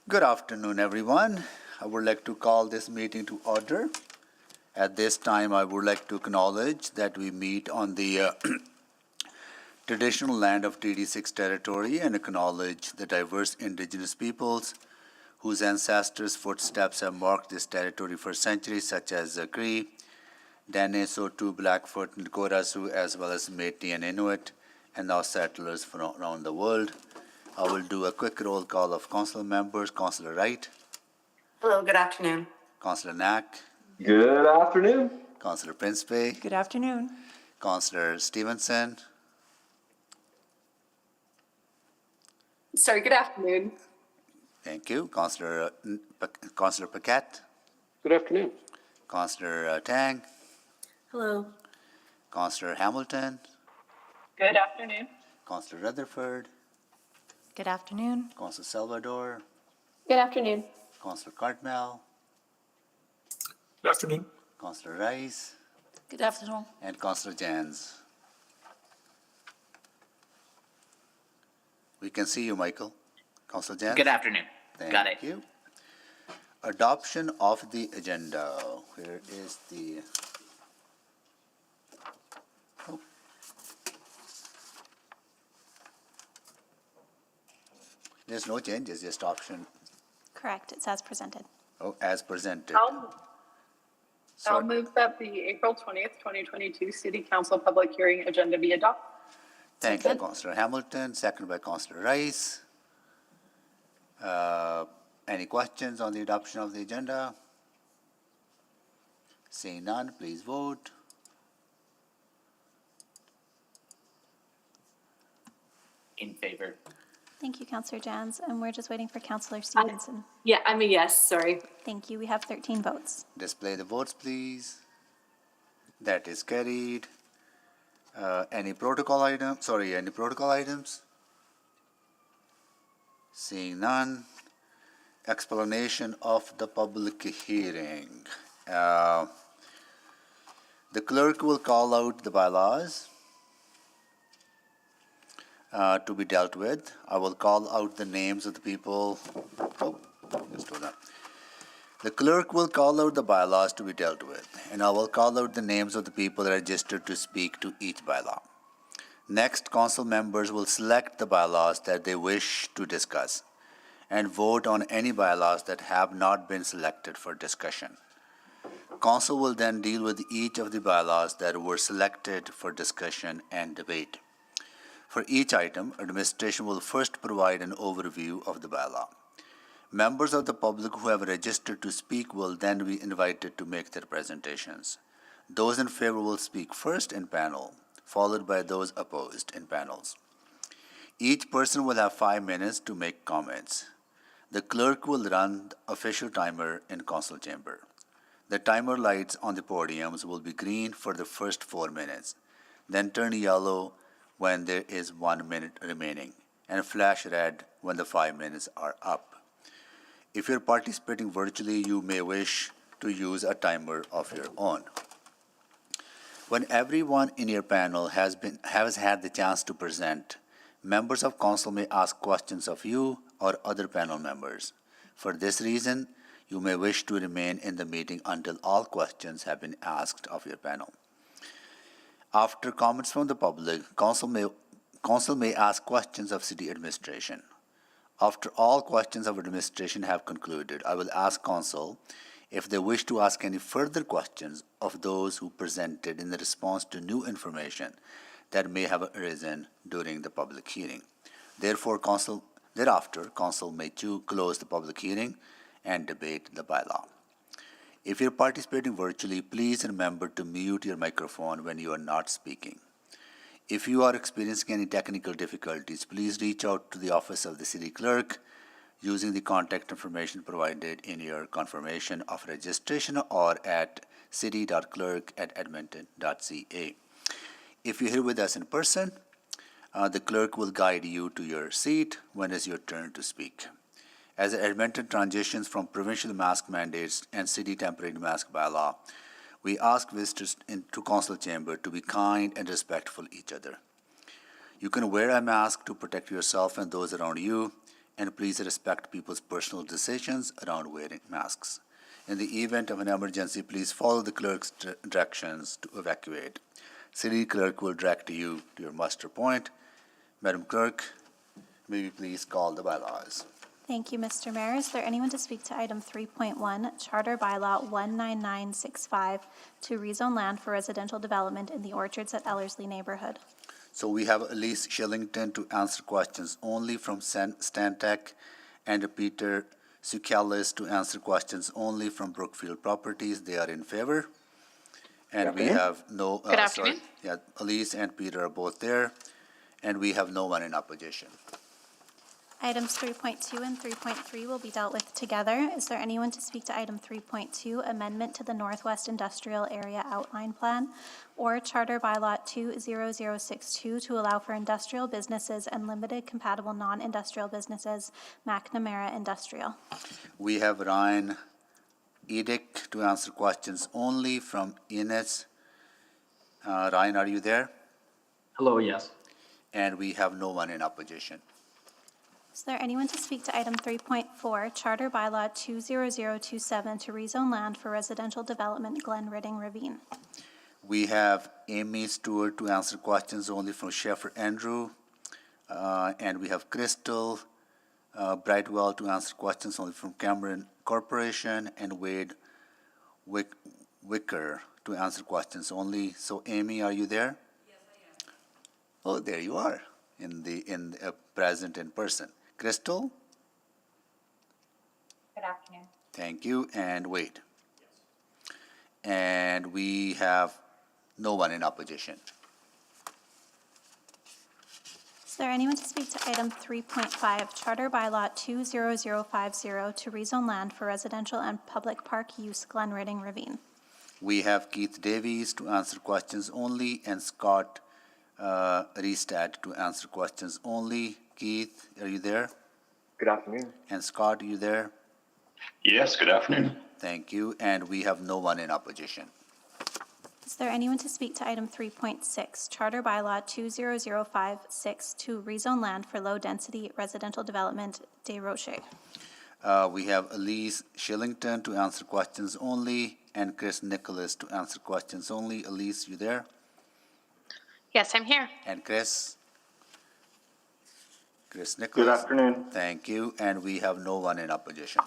Good afternoon, everyone. I would like to call this meeting to order. At this time, I would like to acknowledge that we meet on the traditional land of TD6 territory and acknowledge the diverse Indigenous peoples whose ancestors' footsteps have marked this territory for centuries, such as Cree, Dene, Sotu, Blackfoot, and Korasu, as well as Métis and Inuit, and now settlers from around the world. I will do a quick roll call of council members. Councillor Wright. Hello, good afternoon. Councillor Knack. Good afternoon. Councillor Principe. Good afternoon. Councillor Stevenson. Sorry, good afternoon. Thank you. Councillor Paquette. Good afternoon. Councillor Tang. Hello. Councillor Hamilton. Good afternoon. Councillor Rutherford. Good afternoon. Councillor Salvador. Good afternoon. Councillor Cartmel. Good afternoon. Councillor Rice. Good afternoon. And Councillor Jans. We can see you, Michael. Councillor Jans. Good afternoon. Got it. Thank you. Adoption of the agenda. Where is the... Oh. There's no changes, just option, Correct, it's as presented. as presented. I'll Sorry. move that the April 20th, 2022 City Council public hearing agenda be adopted. Thank you, Councillor Hamilton, seconded by Councillor Rice. Any questions on the adoption of the agenda? Seeing none, please vote. In favor. Thank you, Councillor Jans, and we're just waiting for Councillor Stevenson. Yeah, I'm a yes, sorry. Thank you, we have 13 votes. Display the votes, please. That is carried. Any protocol items? Seeing none. Explanation of the public hearing. The clerk will call out the bylaws to be dealt with. I will call out the names of the people. Just do that. The clerk will call out the bylaws to be dealt with, and I will call out the names of the people registered to speak to each bylaw. Next, council members will select the bylaws that they wish to discuss and vote on any bylaws that have not been selected for discussion. Council will then deal with each of the bylaws that were selected for discussion and debate. For each item, administration will first provide an overview of the bylaw. Members of the public who have registered to speak will then be invited to make their presentations. Those in favor will speak first in panel, followed by those opposed in panels. Each person will have 5 minutes to make comments. The clerk will run the official timer in council chamber. The timer lights on the podiums will be green for the first 4 minutes, then turn yellow when there is 1 minute remaining, and flash red when the 5 minutes are up. If you're participating virtually, you may wish to use a timer of your own. When everyone in your panel has had the chance to present, members of council may ask questions of you or other panel members. For this reason, you may wish to remain in the meeting until all questions have been asked of your panel. After comments from the public, council may ask questions of city administration. After all questions of administration have concluded, I will ask council if they wish to ask any further questions of those who presented in response to new information that may have arisen during the public hearing. Thereafter, council may close the public hearing and debate the bylaw. If you're participating virtually, please remember to mute your microphone when you are not speaking. If you are experiencing any technical difficulties, please reach out to the office of the city clerk using the contact information provided in your confirmation of registration or at city.clerk@edmonton.ca. If you're here with us in person, the clerk will guide you to your seat when it's your turn to speak. As Edmonton transitions from provincial mask mandates and city temporary mask bylaw, we ask visitors into council chamber to be kind and respectful each other. You can wear a mask to protect yourself and those around you, and please respect people's personal decisions around wearing masks. In the event of an emergency, please follow the clerk's directions to evacuate. City clerk will direct you to your muster point. Madam Clerk, may we please call the bylaws? Thank you, Mr. Mayor. Is there anyone to speak to item 3.1, Charter Bylaw 19965, to rezone land for residential development in the Orchards at Ellerslie neighborhood? So we have Elise Shillington to answer questions only from Stantec, and Peter Sukalis to answer questions only from Brookfield Properties. They are in favor. And we have no... Good afternoon. Yeah, Elise and Peter are both there, and we have no one in opposition. Items 3.2 and 3.3 will be dealt with together. Is there anyone to speak to item 3.2, amendment to the Northwest Industrial Area Outline Plan, or Charter Bylaw 20062 to allow for industrial businesses and limited compatible non-industrial businesses, McNamara Industrial? We have Ryan Edick to answer questions only from Ines. Ryan, are you there? Hello, yes. And we have no one in opposition. Is there anyone to speak to item 3.4, Charter Bylaw 20027 to rezone land for residential development, Glen Ridding Ravine? We have Amy Stewart to answer questions only from Sheffer Andrew. And we have Crystal Brightwell to answer questions only from Cameron Corporation, and Wade Wicker to answer questions only. So Amy, are you there? Yes, I am. Oh, there you are, present in person. Crystal? Good afternoon. Thank you, and Wade. Yes. And we have no one in opposition. Is there anyone to speak to item 3.5, Charter Bylaw 20050 to rezone land for residential and public park use, Glen Ridding Ravine? We have Keith Davies to answer questions only, and Scott Restad to answer questions only. Keith, are you there? Good afternoon. And Scott, are you there? Yes, good afternoon. Thank you, and we have no one in opposition. Is there anyone to speak to item 3.6, Charter Bylaw 20056 to rezone land for low-density residential development, Deroche? We have Elise Shillington to answer questions only, and Chris Nicholas to answer questions only. Elise, you there? Yes, I'm here. And Chris? Chris Nicholas? Good afternoon. Thank you, and we have no one in opposition.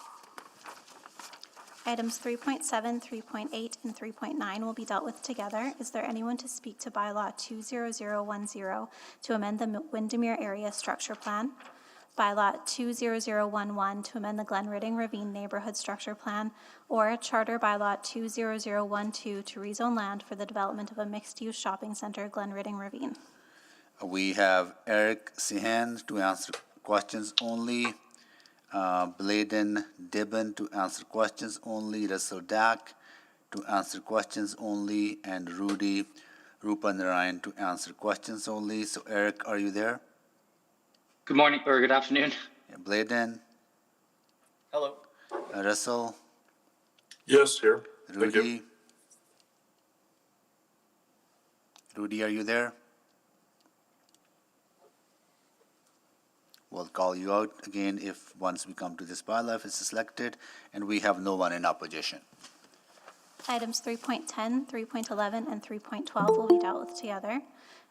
Items 3.7, 3.8, and 3.9 will be dealt with together. Is there anyone to speak to Bylaw 20010 to amend the Windermere Area Structure Plan, Bylaw 20011 to amend the Glen Ridding Ravine Neighborhood Structure Plan, or Charter Bylaw 20012 to rezone land for the development of a mixed-use shopping center, Glen Ridding Ravine? We have Eric Sihan to answer questions only, Bladen Dibben to answer questions only, Russell Dack to answer questions only, and Rudy Rupanarayan to answer questions only. So Eric, are you there? Good morning, or good afternoon. Bladen? Hello. Russell? Yes, here. Thank you. Rudy? Rudy, are you there? We'll call you out again if once we come to this bylaw, if it's selected, and we have no one in opposition. Items 3.10, 3.11, and 3.12 will be dealt with together.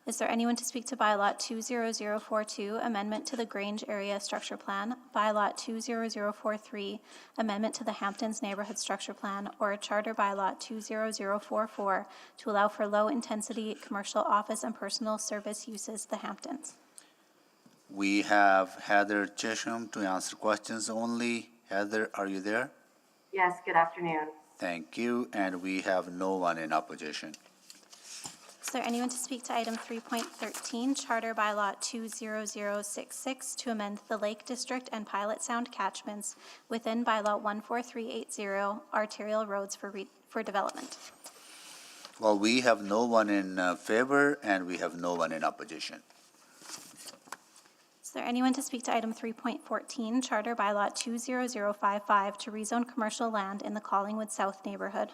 Is there anyone to speak to Bylaw 20042, Amendment to the Grange Area Structure Plan, Bylaw 20043, Amendment to the Hamptons Neighborhood Structure Plan, or Charter Bylaw 20044 to allow for low-intensity commercial office and personal service uses, the Hamptons? We have Heather Chisholm to answer questions only. Heather, are you there? Yes, good afternoon. Thank you, and we have no one in opposition. Is there anyone to speak to item 3.13, Charter Bylaw 20066 to amend the Lake District and Pilot Sound catchments within Bylaw 14380, arterial roads for development? Well, we have no one in favor, and we have no one in opposition. Is there anyone to speak to item 3.14, Charter Bylaw 20055 to rezone commercial land in the Collingwood South neighborhood?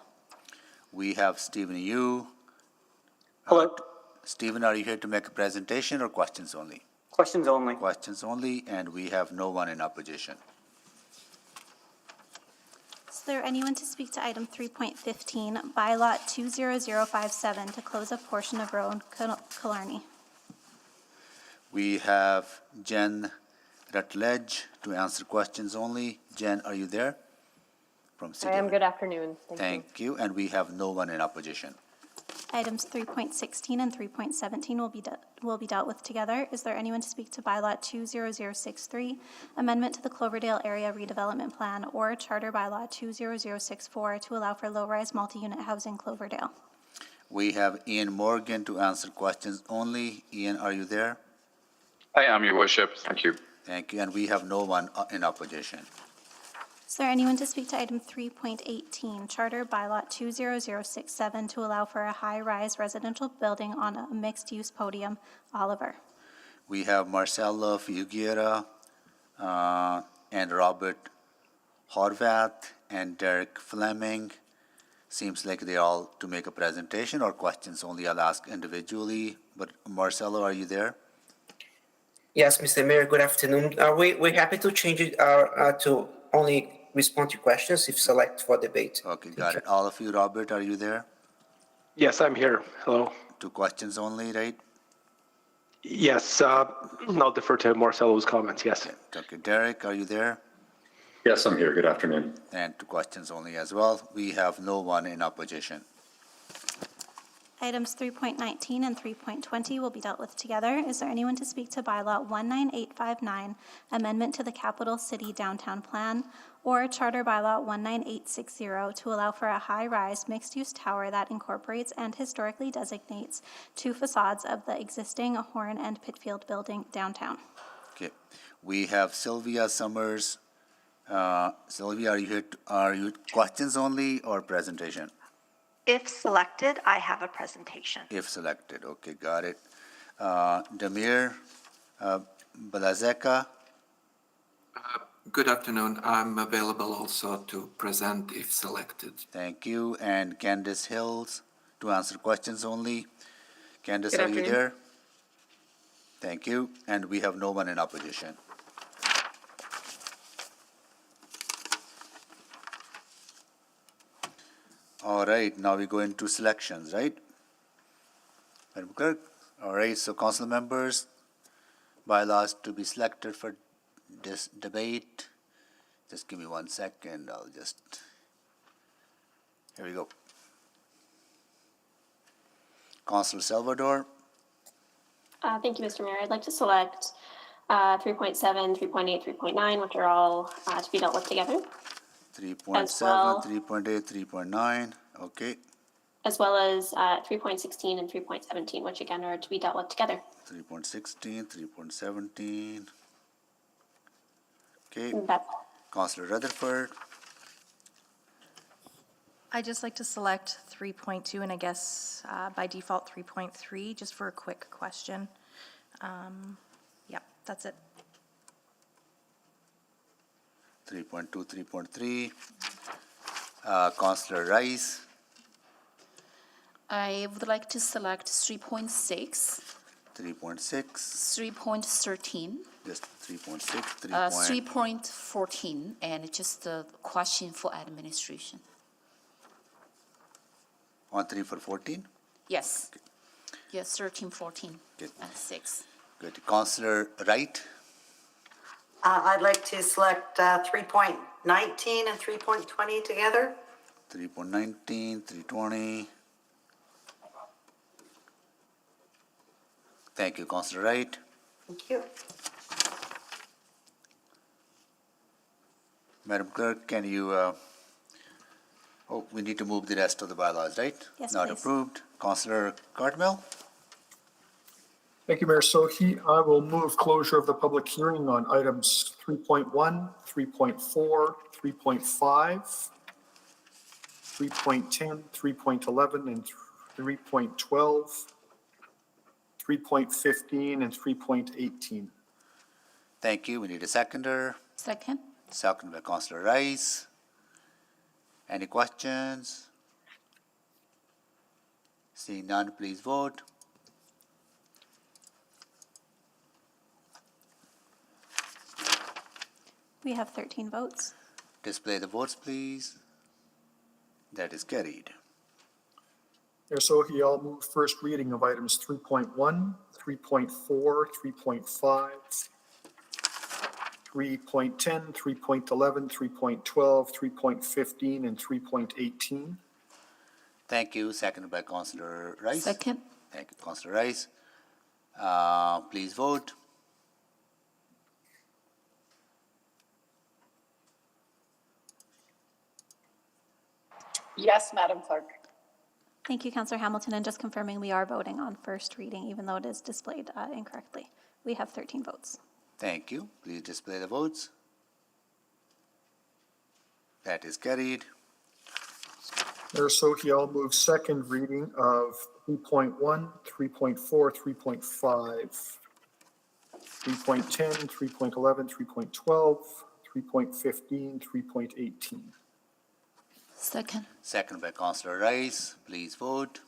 We have Stephen Yu. Hello. Stephen, are you here to make a presentation or questions only? Questions only. Questions only, and we have no one in opposition. Is there anyone to speak to item 3.15, Bylaw 20057, to close a portion of road Killarney? We have Jen Rutledge to answer questions only. Jen, are you there? From City. I am. Good afternoon. Thank you, and we have no one in opposition. Items 3.16 and 3.17 will be dealt with together. Is there anyone to speak to Bylaw 20063, Amendment to the Cloverdale Area Redevelopment Plan, or Charter Bylaw 20064 to allow for low-rise multi-unit housing Cloverdale? We have Ian Morgan to answer questions only. Ian, are you there? I am, Your Worship. Thank you. Thank you, and we have no one in opposition. Is there anyone to speak to item 3.18, Charter Bylaw 20067 to allow for a high-rise residential building on a mixed-use podium, Oliver? We have Marcelo Figuera and Robert Horvath and Derek Fleming. Seems like they're all to make a presentation or questions only. I'll ask individually, but Marcelo, are you there? Yes, Mr. Mayor, good afternoon. We're happy to change it to only respond to questions if select for debate. Okay, got it. All of you, Robert, are you there? Yes, I'm here. Hello. Two questions only, right? Yes, I'll defer to Marcelo's comments. Yes. Okay, Derek, are you there? Yes, I'm here. Good afternoon. And two questions only as well. We have no one in opposition. Items 3.19 and 3.20 will be dealt with together. Is there anyone to speak to Bylaw 19859, Amendment to the Capital City Downtown Plan, or Charter Bylaw 19860 to allow for a high-rise mixed-use tower that incorporates and historically designates two facades of the existing Horn and Pitfield building downtown? Okay, we have Sylvia Summers. Sylvia, are you here? Are you questions only or presentation? If selected, I have a presentation. If selected, okay, got it. Damir Balazeka. Good afternoon. I'm available also to present if selected. Thank you. And Candace Hills to answer questions only. Candace, Good are you afternoon. there? Thank you. And we have no one in opposition. All right, now we go into selections, right? Madam Clerk? All right, so council members, bylaws to be selected for this debate. Just give me 1 second, I'll just, here we go. Councilor Salvador, Thank you, Mr. Mayor. I'd like to select 3.7, 3.8, 3.9, which are all to be dealt with together, 3.7, As well. 3.8, 3.9, okay. as well as 3.16 and 3.17, which again are to be dealt with together. 3.16, 3.17. Okay, That's Councilor Rutherford, I'd just like to select 3.2 and I guess by default 3.3, just for a quick question. Yep, that's it. 3.2, 3.3. Councilor Rice, I would like to select 3.6, 3.6, 3.13, just 3.6, 3.14, and just a question for administration. On 3 for 14? Yes. Yes, 13, 14, Good. and 6. Good. Councilor Wright, I'd like to select 3.19 and 3.20 together. 3.19, 3.20. Thank you, Councilor Wright. Thank you. Madam Clerk, can you, we need to move the rest of the bylaws, right? Yes, Not please. approved. Councilor Cartmel, Thank you, Mayor Sohi. I will move closure of the public hearing on items 3.1, 3.4, 3.5, 3.10, 3.11, and 3.12, 3.15, and 3.18. thank you. We need a seconder. Second? Second by Councilor Rice. Any questions? Seeing none, please vote. We have 13 votes. Display the votes, please. That is carried. Mayor Sohi, I'll move first reading of items 3.1, 3.4, 3.5, 3.10, 3.11, 3.12, 3.15, and 3.18. Thank you. Seconded by Councillor Rice. Second. Thank you, Councillor Rice. Please vote. Yes, Madam Clerk. Thank you, Councillor Hamilton, and just confirming we are voting on first reading, even though it is displayed incorrectly. We have 13 votes. Thank you. Please display the votes. That is carried. Mayor Sohi, I'll move second reading of 3.1, 3.4, 3.5, 3.10, 3.11, 3.12, 3.15, 3.18. Second. Second by Councillor Rice. Please vote.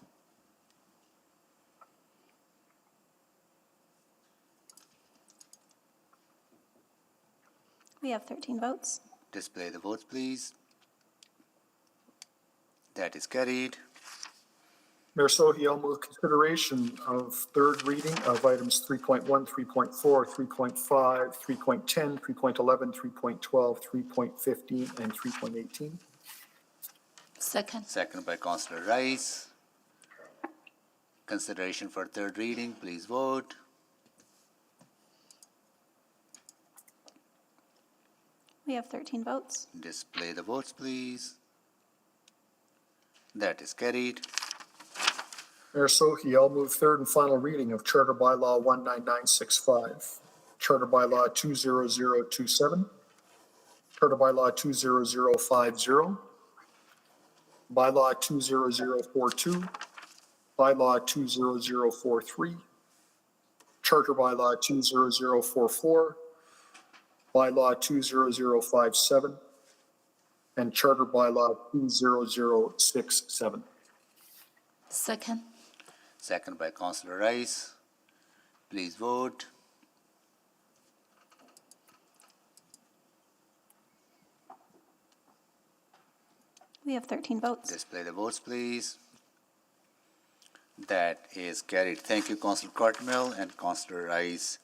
We have 13 votes. Display the votes, please. That is carried. Mayor Sohi, I'll move consideration of third reading of items 3.1, 3.4, 3.5, 3.10, 3.11, 3.12, 3.15, and 3.18. Second. Second by Councillor Rice. Consideration for third reading. Please vote. We have 13 votes. Display the votes, please. That is carried. Mayor Sohi, I'll move third and final reading of Charter Bylaw 19965, Charter Bylaw 20027, Charter Bylaw 20050, Bylaw 20042, Bylaw 20043, Charter Bylaw 20044, Bylaw 20057, and Charter Bylaw 20067. Second. Second by Councillor Rice. Please vote. We have 13 votes. Display the votes, please. That is carried. Thank you, Councillor Cartmel and Councillor Rice.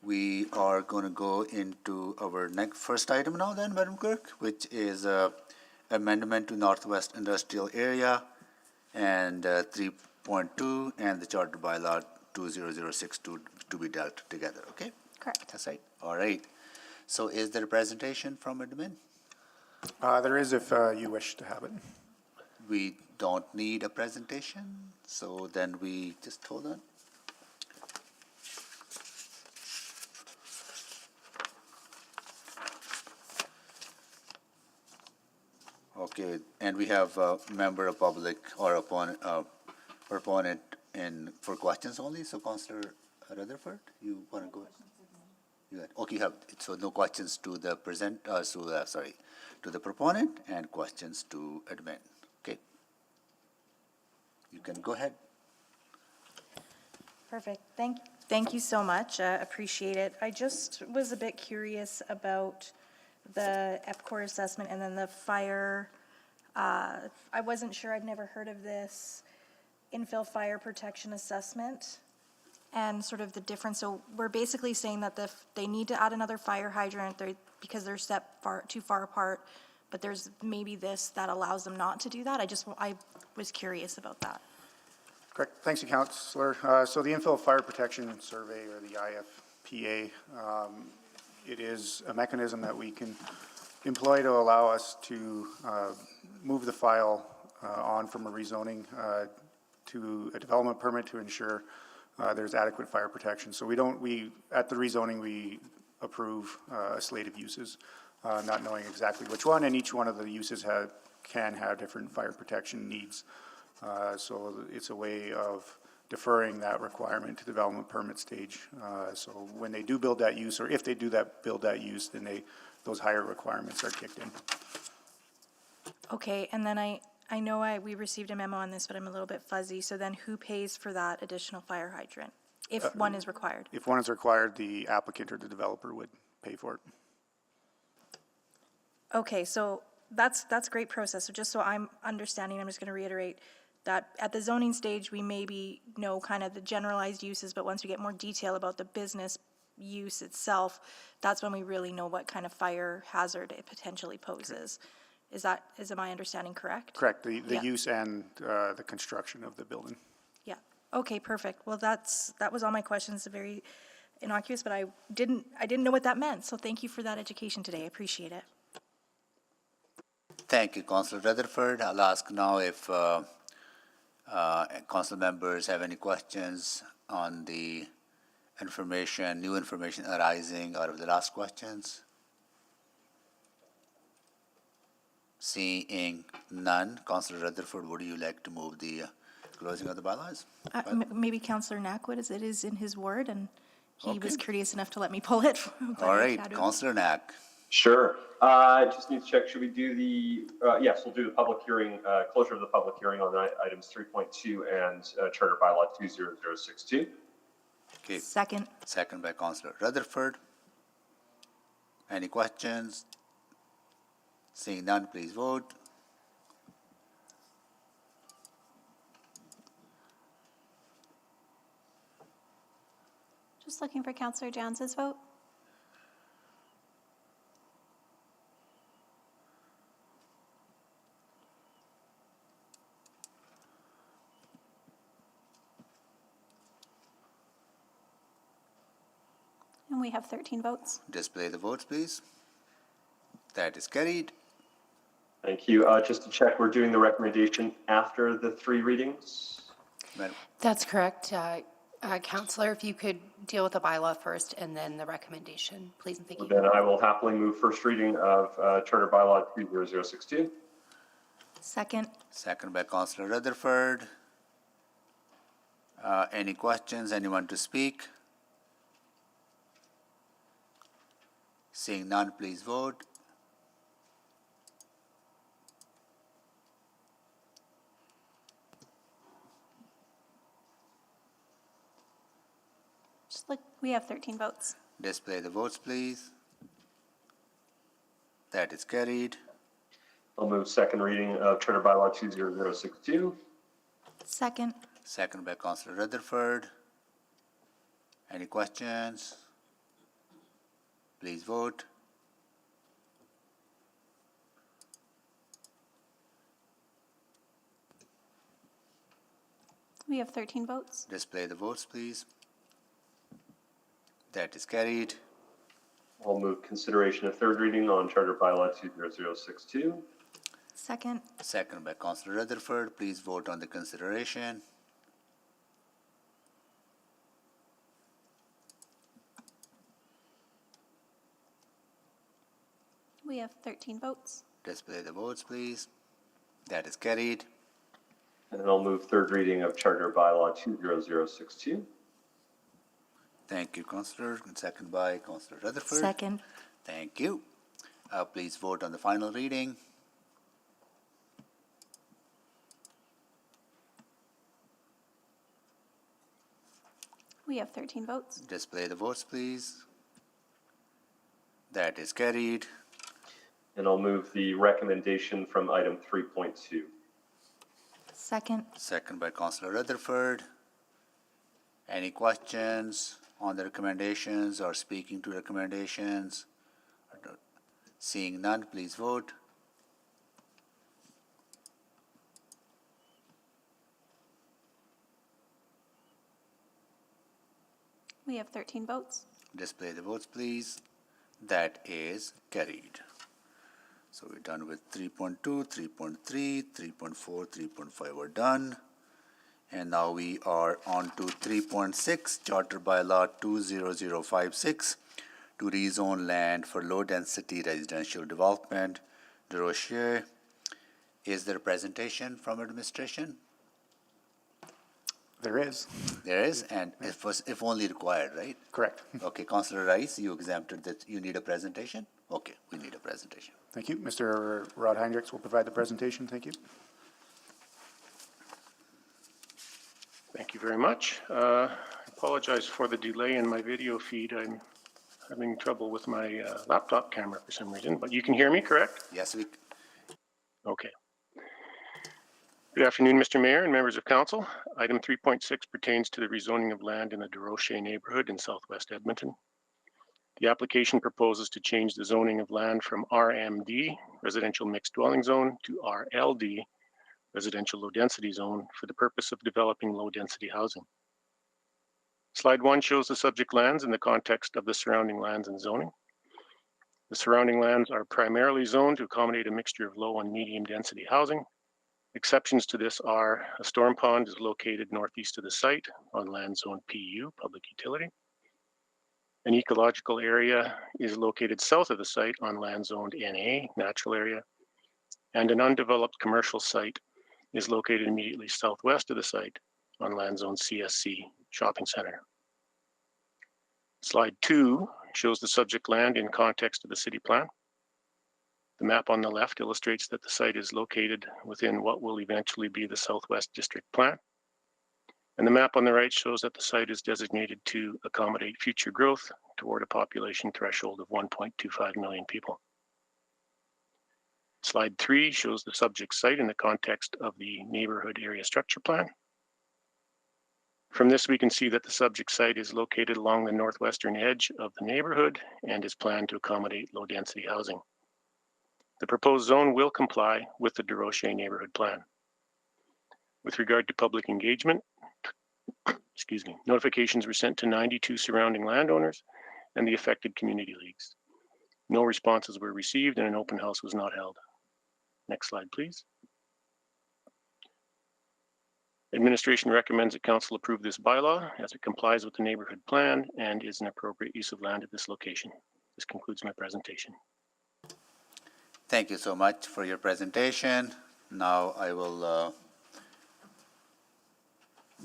We are going to go into our next first item now then, Madam Clerk, which is amendment to Northwest Industrial Area and 3.2 and the Charter Bylaw 2006 to be dealt together, okay? Correct. That's right. All right. So is there a presentation from admin? There is if you wish to have it. We don't need a presentation, so then we just hold on. Okay, and we have a member of public or proponent in for questions only. So, Councillor Rutherford, you want to go? You got, okay, you have so no questions to the to the proponent and questions to admin. Okay, you can go ahead. Perfect. Thank you so much. Appreciate it. I just was a bit curious about the EPCOR assessment and then the fire. I wasn't sure, I'd never heard of this infill fire protection assessment and sort of the difference. So we're basically saying that they need to add another fire hydrant because they're set too far apart, but there's maybe this that allows them not to do that. I was curious about that. Correct. Thanks, Councillor. So the Infill Fire Protection Survey, or the IFPA, it is a mechanism that we can employ to allow us to move the file on from a rezoning to a development permit to ensure there's adequate fire protection. So at the rezoning, we approve a slate of uses, not knowing exactly which one, and each one of the uses can have different fire protection needs. So it's a way of deferring that requirement to development permit stage. So when they do build that use, or if they do build that use, then those higher requirements are kicked in. Okay, and then I know we received a memo on this, but I'm a little bit fuzzy. So then who pays for that additional fire hydrant if one is required? If one is required, the applicant or the developer would pay for it. Okay, so that's great process. So just so I'm understanding, I'm just going to reiterate that at the zoning stage, we maybe know kind of the generalized uses, but once we get more detail about the business use itself, that's when we really know what kind of fire hazard it potentially poses. Is my understanding correct? Correct, the Yeah. use and the construction of the building. Yeah, okay, perfect. Well, that was all my questions, very innocuous, but I didn't know what that meant, so thank you for that education today, I appreciate it. Thank you, Councillor Rutherford. I'll ask now if council members have any questions on the new information arising out of the last questions. Seeing none, Councillor Rutherford, would you like to move the closing of the bylaws? Maybe Councillor Knack would, as it is in his ward, and he Okay. was courteous enough to let me pull it. but All I right, had to- Councillor Knack. Sure. Just need to check, should we do yes, we'll do the public hearing, closure of the public hearing on items 3.2 and Charter Bylaw 20062. Okay. Second. Second by Councillor Rutherford. Any questions? Seeing none, please vote. Just looking for Councillor Jones's vote. And we have 13 votes. Display the votes, please. That is carried. Thank you. Just to check, we're doing the recommendation after the 3 readings? Madam. That's correct. Councillor, if you could deal with the bylaw first and then the recommendation, please and thank you. Then I will happily move first reading of Charter Bylaw 20062. Second. Second by Councillor Rutherford. Any questions? Anyone to speak? Seeing none, please vote. Just look, we have 13 votes. Display the votes, please. That is carried. I'll move second reading of Charter Bylaw 20062. Second. Second by Councillor Rutherford. Any questions? Please vote. We have 13 votes. Display the votes, please. That is carried. I'll move consideration of third reading on Charter Bylaw 20062. Second. Second by Councillor Rutherford. Please vote on the consideration. We have 13 votes. Display the votes, please. That is carried. And then I'll move third reading of Charter Bylaw 20062. Thank you, Councillor. And second by Councillor Rutherford. Second. Thank you. Please vote on the final reading. We have 13 votes. Display the votes, please. That is carried. And I'll move the recommendation from item 3.2. Second. Second by Councillor Rutherford. Any questions on the recommendations or speaking to recommendations? Seeing none, please vote. We have 13 votes. Display the votes, please. That is carried. So we're done with 3.2, 3.3, 3.4, 3.5 are done. And now we are on to 3.6, Charter Bylaw 20056, to rezone land for low-density residential development. Deroche, is there a presentation from administration? There is. There is, and if only required, right? Correct. Okay, Councillor Rice, you exempted that you need a presentation? Okay, we need a presentation. Thank you. Mr. Rod Hendricks will provide the presentation. Thank you. Thank you very much. I apologize for the delay in my video feed. I'm having trouble with my laptop camera for some reason, but you can hear me, correct? Yes, we, Okay. Good afternoon, Mr. Mayor and members of council. Item 3.6 pertains to the rezoning of land in the Deroche neighborhood in southwest Edmonton. The application proposes to change the zoning of land from RMD, residential mixed dwelling zone, to RLD, residential low density zone, for the purpose of developing low density housing. Slide 1 shows the subject lands in the context of the surrounding lands and zoning. The surrounding lands are primarily zoned to accommodate a mixture of low and medium density housing. Exceptions to this are a storm pond is located northeast of the site on land zone PU, public utility. An ecological area is located south of the site on land zoned NA, natural area. And an undeveloped commercial site is located immediately southwest of the site on land zone CSC, shopping center. Slide 2 shows the subject land in context of the city plan. The map on the left illustrates that the site is located within what will eventually be the Southwest District Plan. And the map on the right shows that the site is designated to accommodate future growth toward a population threshold of 1.25 million people. Slide 3 shows the subject site in the context of the Neighborhood Area Structure Plan. From this, we can see that the subject site is located along the northwestern edge of the neighborhood and is planned to accommodate low-density housing. The proposed zone will comply with the Deroche neighborhood plan. With regard to public engagement, notifications were sent to 92 surrounding landowners and the affected community leagues. No responses were received and an open house was not held. Next slide, please. Administration recommends that council approve this bylaw as it complies with the neighborhood plan and is an appropriate use of land at this location. This concludes my presentation. thank you so much for your presentation. Now I will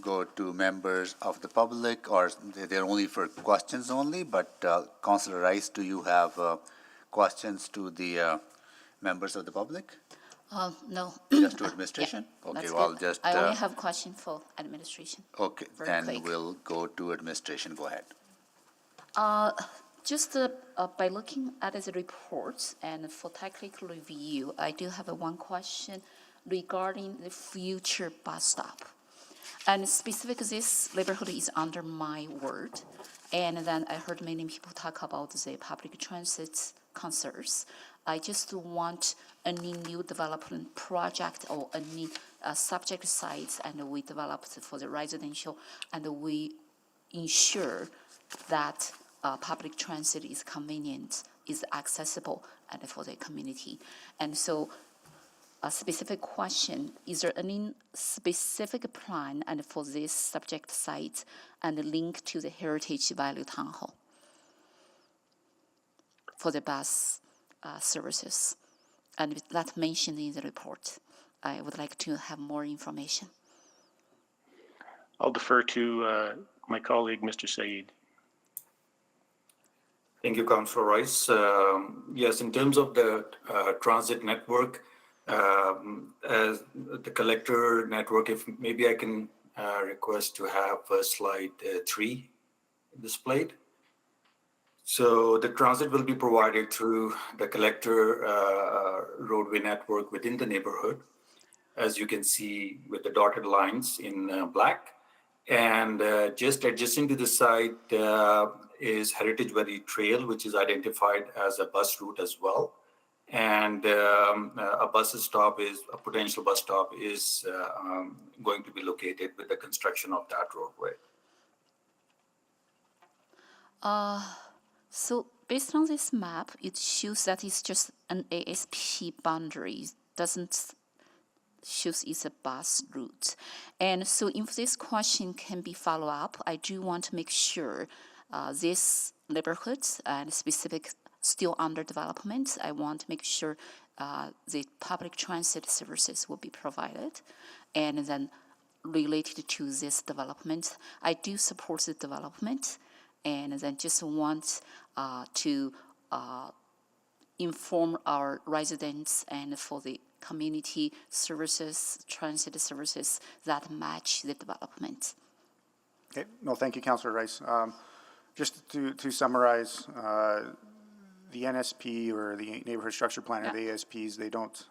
go to members of the public, or they're only for questions only, but Councillor Rice, do you have questions to the members of the public? No. Just to administration? Yeah, okay, that's well, good. just. I only have a question for administration. Okay, Very then quick. we'll go to administration. Go ahead. Just by looking at the reports and for technical review, I do have one question regarding the future bus stop. And specifically, this neighborhood is under my ward. And then I heard many people talk about the public transit concerns. I just want any new development project or any subject sites, and we developed for the residential, and we ensure that public transit is convenient, is accessible, and for the community. And so a specific question, is there any specific plan and for this subject site and link to the Heritage Value Town Hall for the bus services? And that mentioned in the report. I would like to have more information. I'll defer to my colleague, Mr. Saeed. Thank you, Councillor Rice. Yes, in terms of the transit network, as the collector network, if maybe I can request to have slide 3 displayed. So the transit will be provided through the collector roadway network within the neighborhood, as you can see with the dotted lines in black. And just adjacent to the site is Heritage Valley Trail, which is identified as a bus route as well. And a potential bus stop is going to be located with the construction of that roadway. So based on this map, it shows that it's just an ASP boundary, doesn't shows it's a bus route. And so if this question can be followed up, I do want to make sure this neighborhood and specific still under development, I want to make sure the public transit services will be provided. And then related to this development, I do support the development, and then just want to inform our residents and for the community services, transit services that match the development. Okay, no, thank you, Councillor Rice. Just to summarize, the NSP or the neighborhood structure plan or the ASPs, they don't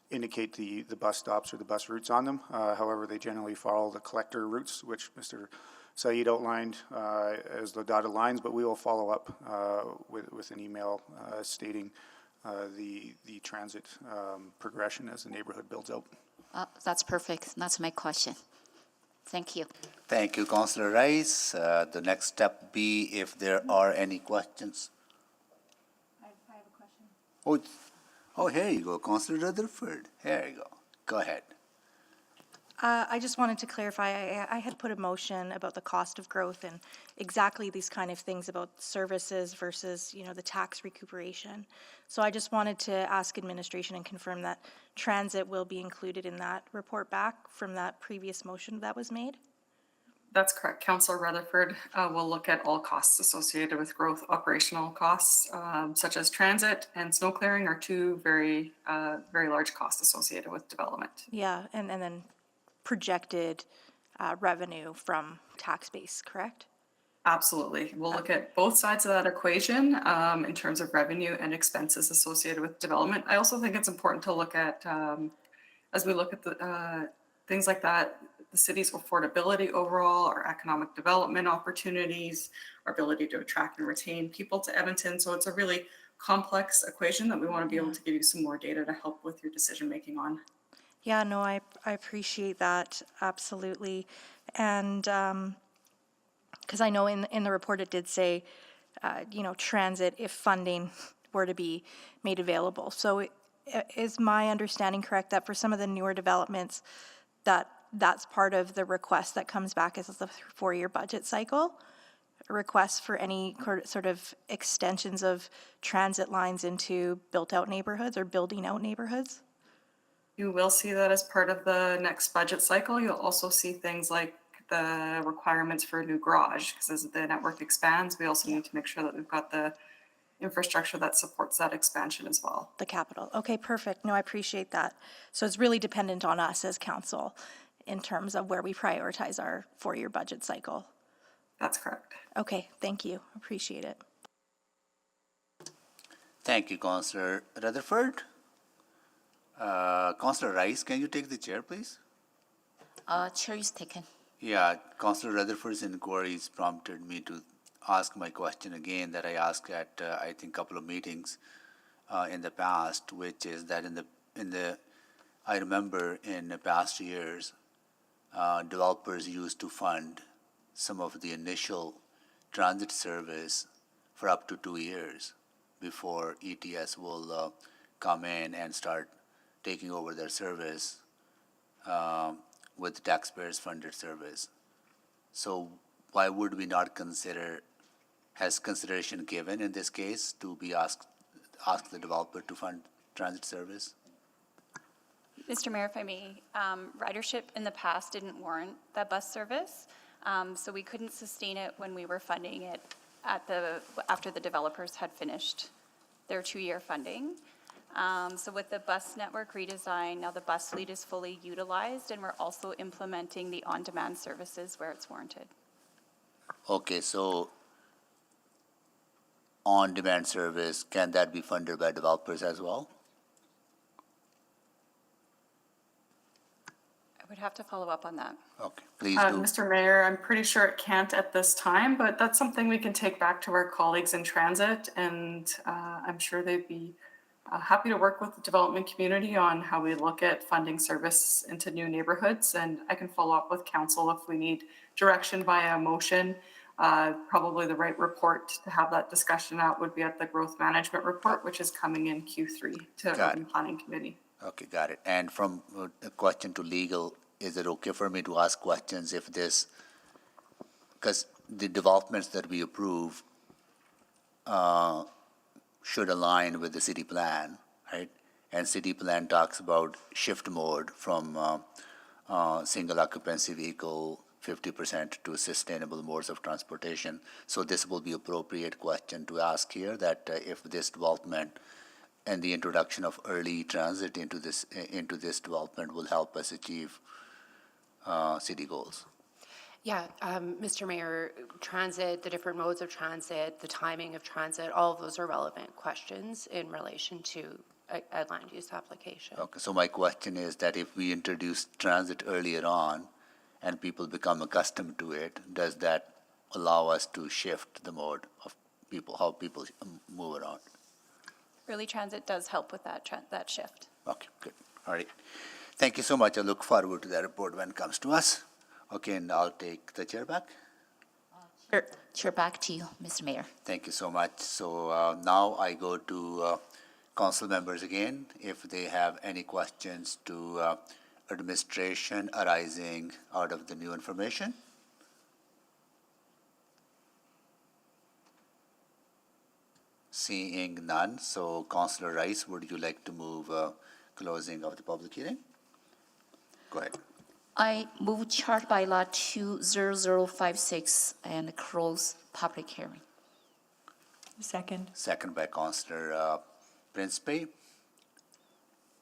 indicate the bus stops or the bus routes on them. However, they generally follow the collector routes, which Mr. Saeed outlined as the dotted lines, but we will follow up with an email stating the transit progression as the neighborhood builds out. That's perfect. That's my question. Thank you. Thank you, Councillor Rice. The next step B, if there are any questions. I have a question. Oh, here you go, Councillor Rutherford. Here you go. Go ahead. I just wanted to clarify, I had put a motion about the cost of growth and exactly these kind of things about services versus, the tax recuperation. So I just wanted to ask administration and confirm that transit will be included in that report back from that previous motion that was made? That's correct. Councillor Rutherford will look at all costs associated with growth. Operational costs, such as transit and snow clearing, are two very large costs associated with development. Yeah, and then projected revenue from tax base, correct? Absolutely. We'll look at both sides of that equation in terms of revenue and expenses associated with development. I also think it's important to look at, as we look at the things like that, the city's affordability overall, our economic development opportunities, our ability to attract and retain people to Edmonton. So it's a really complex equation that we want to be able to give you some more data to help with your decision making on. Yeah, no, I appreciate that, absolutely. And because I know in the report it did say, transit if funding were to be made available. So is my understanding correct that for some of the newer developments, that's part of the request that comes back as the 4-year budget cycle? A request for any sort of extensions of transit lines into built-out neighborhoods or building out neighborhoods? You will see that as part of the next budget cycle. You'll also see things like the requirements for a new garage, because as the network expands, we also need to make sure that we've got the infrastructure that supports that expansion as well. The capital. Okay, perfect. No, I appreciate that. So it's really dependent on us as council in terms of where we prioritize our 4-year budget cycle. That's correct. Okay, thank you. Appreciate it. Thank you, Councillor Rutherford. Councillor Rice, can you take the chair, please? Chair is taken. Yeah, Councillor Rutherford's inquiries prompted me to ask my question again that I asked at, I think, a couple of meetings in the past, which is that I remember in the past years, developers used to fund some of the initial transit service for up to 2 years before ETS will come in and start taking over their service with taxpayers funded service. So why would we not has consideration given in this case to be ask the developer to fund transit service? Mr. Mayor, if I may, ridership in the past didn't warrant that bus service, so we couldn't sustain it when we were funding it after the developers had finished their 2-year funding. So with the bus network redesign, now the bus fleet is fully utilized, and we're also implementing the on-demand services where it's warranted. Okay, so on-demand service, can that be funded by developers as well? I would have to follow up on that. Okay, please do. Mr. Mayor, I'm pretty sure it can't at this time, but that's something we can take back to our colleagues in transit, and I'm sure they'd be happy to work with the development community on how we look at funding service into new neighborhoods, and I can follow up with council if we need direction via a motion. Probably the right report to have that discussion out would be at the growth management report, which is coming in Q3 to Urban Planning Committee. Okay, got it. And from a question to legal, is it okay for me to ask questions if this, because the developments that we approve should align with the city plan, right? And city plan talks about shift mode from single occupancy vehicle 50% to sustainable modes of transportation. So this will be appropriate question to ask here, that if this development and the introduction of early transit into this development will help us achieve city goals. Yeah, Mr. Mayor, transit, the different modes of transit, the timing of transit, all of those are relevant questions in relation to a land use application. Okay, so my question is that if we introduce transit earlier on and people become accustomed to it, does that allow us to shift the mode of people, how people move around? Early transit does help with that shift. Okay, good. All right. Thank you so much. I look forward to that report when it comes to us. Okay, and I'll take the chair back. Chair back to you, Mr. Mayor. Thank you so much. So now I go to council members again, if they have any questions to administration arising out of the new information. Seeing none, so Councillor Rice, would you like to move closing of the public hearing? Go ahead. I move chart bylaw 20056 and close public hearing. Second. Second by Councillor Principe.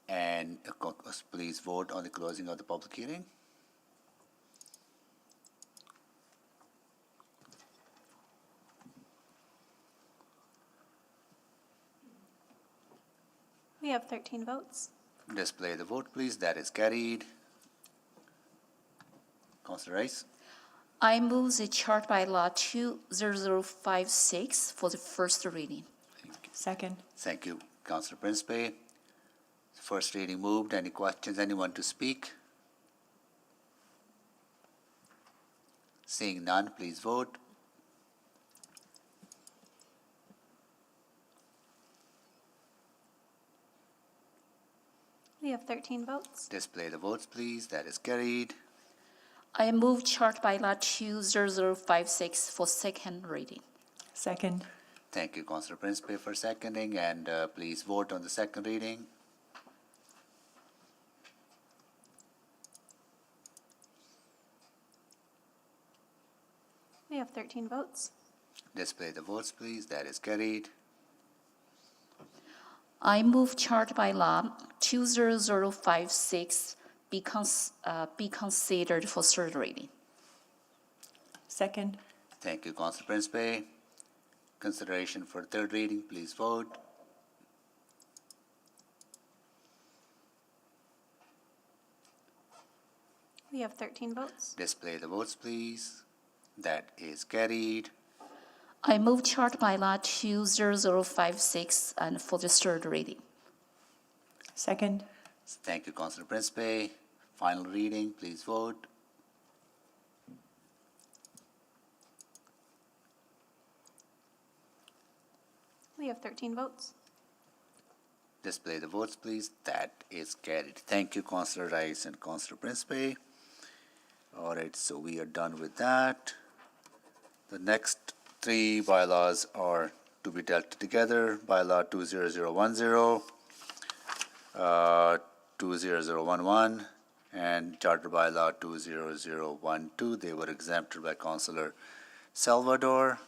And please vote on the closing of the public hearing. We have 13 votes. Display the vote, please. That is carried. Councillor Rice. I move the chart bylaw 20056 for the first reading. Second. Thank you, Councillor Principe. First reading moved. Any questions? Anyone to speak? Seeing none, please vote. We have 13 votes. Display the votes, please. That is carried. I move chart bylaw 20056 for second reading. Second. Thank you, Councillor Principe, for seconding, and please vote on the second reading. We have 13 votes. Display the votes, please. That is carried. I move chart bylaw 20056 be considered for third reading. Second. Thank you, Councillor Principe. Consideration for third reading, please vote. We have 13 votes. Display the votes, please. That is carried. I move chart bylaw 20056 and for the third reading. Second. Thank you, Councillor Principe. Final reading, please vote. We have 13 votes. Display the votes, please. That is carried. Thank you, Councillor Rice and Councillor Principe. All right, so we are done with that. The next three bylaws are to be dealt together. Bylaw 20010, 20011, and Charter Bylaw 20012. They were exempted by Councillor Salvador.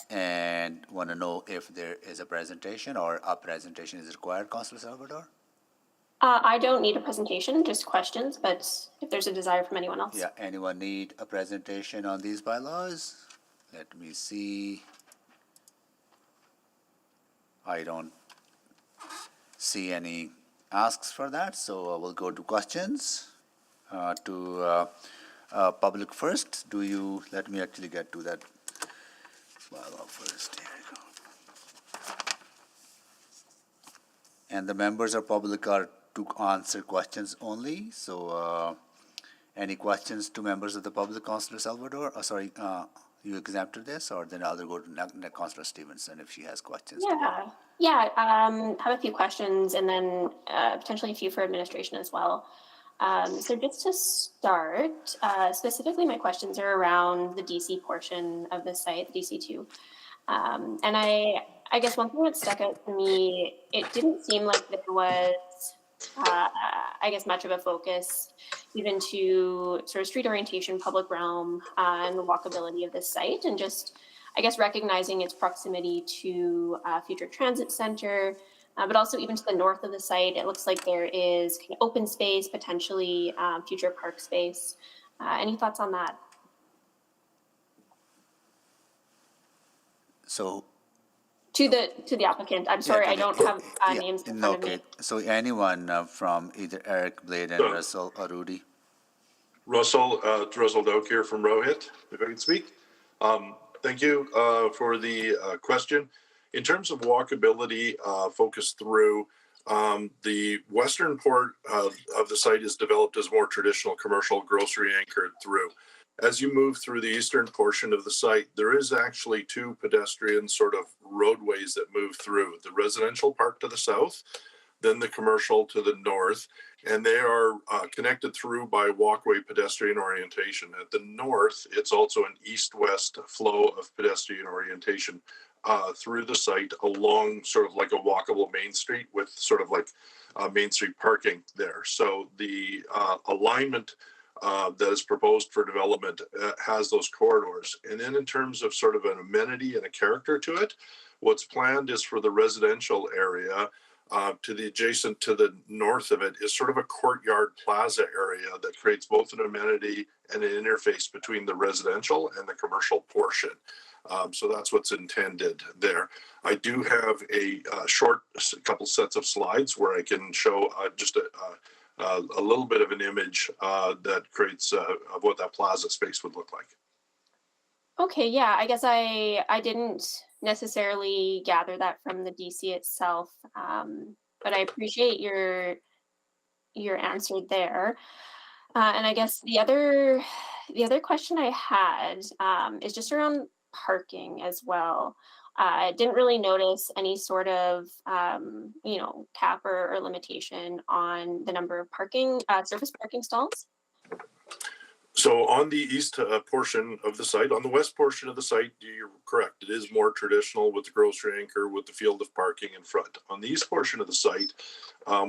And want to know if there is a presentation or a presentation is required, Councillor Salvador? I don't need a presentation, just questions, but if there's a desire from anyone else. Yeah, anyone need a presentation on these bylaws? Let me see. I don't see any asks for that, so we'll go to questions. Public first. Let me actually get to that bylaw first. Here we go. And the members of public are to answer questions only. So any questions to members of the public, Councillor Salvador? You exempted this, or then I'll go to Councillor Stevenson if she has questions. Have a few questions and then potentially a few for administration as well. So just to start, specifically my questions are around the DC portion of the site, the DC2. And I guess one thing that stuck out to me, it didn't seem like there was, much of a focus even to sort of street orientation, public realm, and the walkability of this site, and just, recognizing its proximity to a future transit center, but also even to the north of the site, it looks like there is kind of open space, potentially future park space. Any thoughts on that? So, To the applicant. I'm sorry, I don't have names in front of me. okay, so anyone from either Eric, Blade, and Russell or Rudy? Russell, it's Russell Doak here from Rowhit, if I can speak. Thank you for the question. In terms of walkability, focus through, the western port of the site is developed as more traditional commercial grocery anchored through. As you move through the eastern portion of the site, there is actually two pedestrian sort of roadways that move through. The residential part to the south, then the commercial to the north, and they are connected through by walkway pedestrian orientation. At the north, it's also an east-west flow of pedestrian orientation through the site along sort of like a walkable main street with sort of like Main Street parking there. So the alignment that is proposed for development has those corridors. And then in terms of sort of an amenity and a character to it, what's planned is for the residential area to the adjacent to the north of it is sort of a courtyard plaza area that creates both an amenity and an interface between the residential and the commercial portion. So that's what's intended there. I do have a short couple sets of slides where I can show just a little bit of an image that creates of what that plaza space would look like. Okay, yeah, I guess I didn't necessarily gather that from the DC itself, but I appreciate your answer there. And I guess the other question I had is just around parking as well. I didn't really notice any sort of cap or limitation on the number of parking surface parking stalls. So on the east portion of the site, on the west portion of the site, you're correct. It is more traditional with the grocery anchor with the field of parking in front. On the east portion of the site,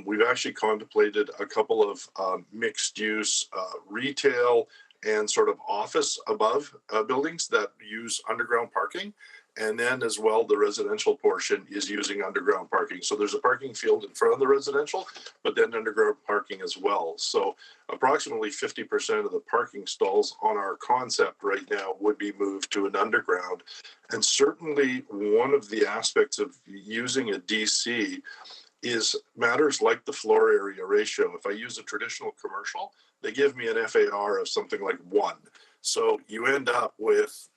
we've actually contemplated a couple of mixed use retail and sort of office above buildings that use underground parking. And then as well, the residential portion is using underground parking. So there's a parking field in front of the residential, but then underground parking as well. So approximately 50% of the parking stalls on our concept right now would be moved to an underground. And certainly one of the aspects of using a DC is matters like the floor area ratio. If I use a traditional commercial, they give me an FAR of something like 1. So you end up with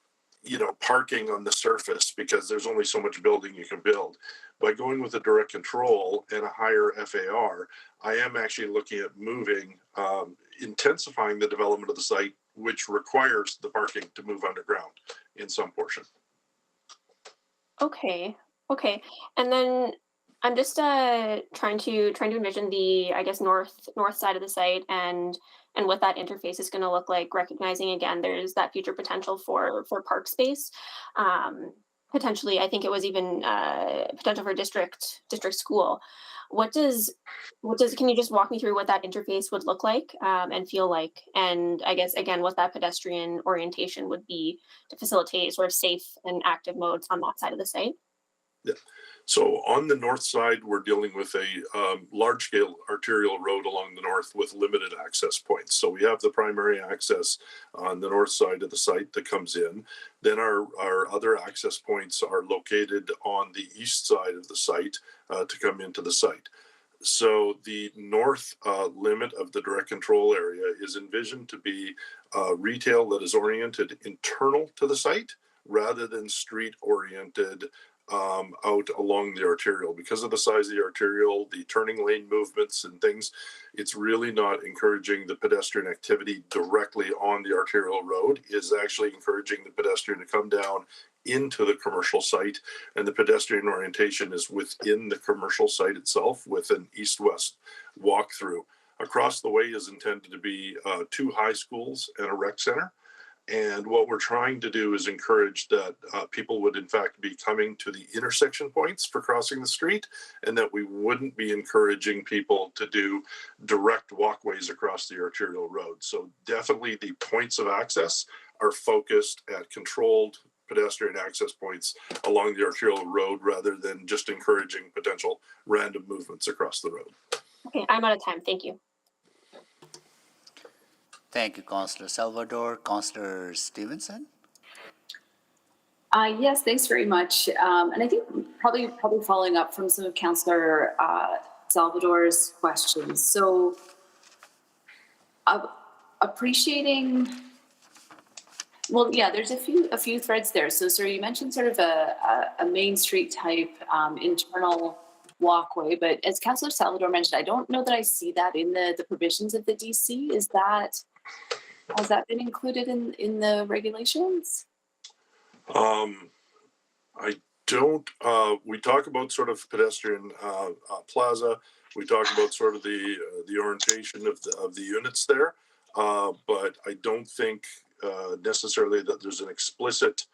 parking on the surface because there's only so much building you can build. By going with a direct control and a higher FAR, I am actually looking at moving, intensifying the development of the site, which requires the parking to move underground in some portion. Okay. And then I'm just trying to envision the, I guess, north side of the site and what that interface is going to look like, recognizing again there's that future potential for park space. Potentially, I think it was even potential for district school. Can you just walk me through what that interface would look like and feel like? And I guess, again, what that pedestrian orientation would be to facilitate sort of safe and active modes on that side of the site? Yeah. So on the north side, we're dealing with a large-scale arterial road along the north with limited access points. So we have the primary access on the north side of the site that comes in. Then our other access points are located on the east side of the site to come into the site. So the north limit of the direct control area is envisioned to be retail that is oriented internal to the site rather than street-oriented out along the arterial. Because of the size of the arterial, the turning lane movements and things, it's really not encouraging the pedestrian activity directly on the arterial road. Is actually encouraging the pedestrian to come down into the commercial site, and the pedestrian orientation is within the commercial site itself with an east-west walkthrough. Across the way is intended to be 2 high schools and a rec center. And what we're trying to do is encourage that people would in fact be coming to the intersection points for crossing the street, and that we wouldn't be encouraging people to do direct walkways across the arterial road. So definitely the points of access are focused at controlled pedestrian access points along the arterial road rather than just encouraging potential random movements across the road. Okay, I'm out of time. Thank you. Thank you, Councillor Salvador. Councillor Stevenson? Yes, thanks very much. And I think probably following up from some of Councillor Salvador's questions. So appreciating, well, yeah, there's a few threads there. So you mentioned sort of a Main Street type internal walkway, but as Councillor Salvador mentioned, I don't know that I see that in the provisions of the DC. Has that been included in the regulations? I don't, we talk about sort of pedestrian plaza. We talk about sort of the orientation of the units there. But I don't think necessarily that there's an explicit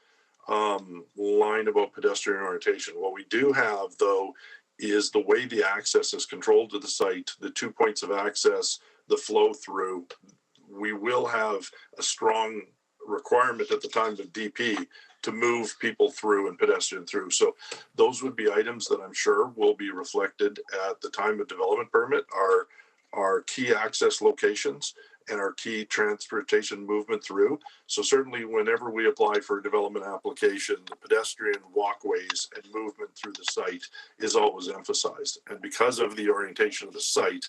line about pedestrian orientation. What we do have though is the way the access is controlled to the site, the 2 points of access, the flow through. We will have a strong requirement at the time of DP to move people through and pedestrian through. So those would be items that I'm sure will be reflected at the time of development permit, our key access locations and our key transportation movement through. So certainly whenever we apply for a development application, the pedestrian walkways and movement through the site is always emphasized. And because of the orientation of the site,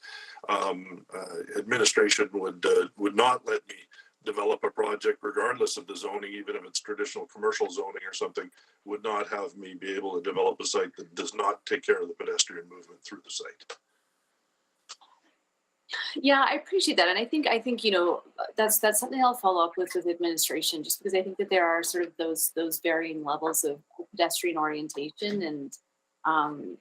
administration would not let me develop a project regardless of the zoning, even if it's traditional commercial zoning or something, would not have me be able to develop a site that does not take care of the pedestrian movement through the site. Yeah, I appreciate that. And I think, that's something I'll follow up with administration, just because I think that there are sort of those varying levels of pedestrian orientation. And,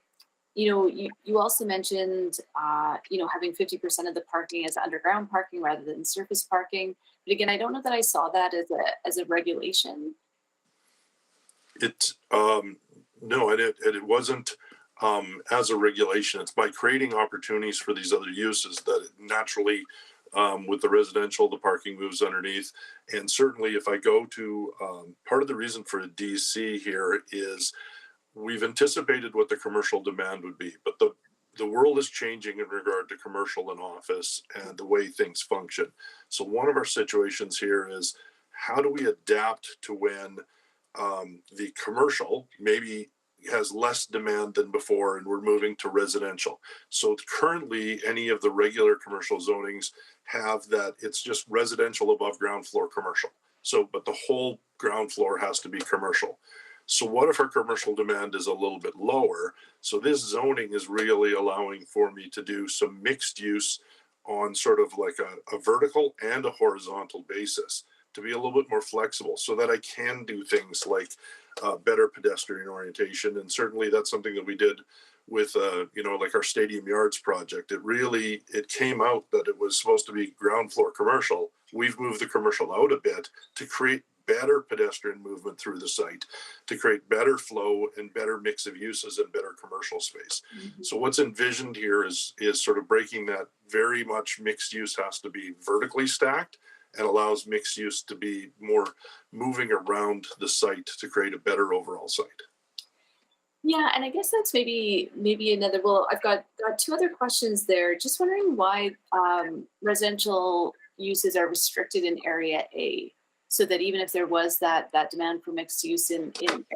you also mentioned, having 50% of the parking as underground parking rather than surface parking. But again, I don't know that I saw that as a regulation. No, and it wasn't as a regulation. It's by creating opportunities for these other uses that naturally, with the residential, the parking moves underneath. And certainly if I go to, part of the reason for a DC here is we've anticipated what the commercial demand would be, but the world is changing in regard to commercial and office and the way things function. So one of our situations here is how do we adapt to when the commercial maybe has less demand than before and we're moving to residential. So currently any of the regular commercial zonings have that it's just residential above ground floor commercial. So, but the whole ground floor has to be commercial. So what if our commercial demand is a little bit lower? So this zoning is really allowing for me to do some mixed use on sort of like a vertical and a horizontal basis to be a little bit more flexible so that I can do things like better pedestrian orientation. And certainly that's something that we did with, like our Stadium Yards project. It came out that it was supposed to be ground floor commercial. We've moved the commercial out a bit to create better pedestrian movement through the site, to create better flow and better mix of uses and better commercial space. Mm-hmm. So what's envisioned here is sort of breaking that very much mixed use has to be vertically stacked and allows mixed use to be more moving around the site to create a better overall site. Yeah, and I guess that's maybe another, well, I've got two other questions there. Just wondering why residential uses are restricted in Area A, so that even if there was that demand for mixed use in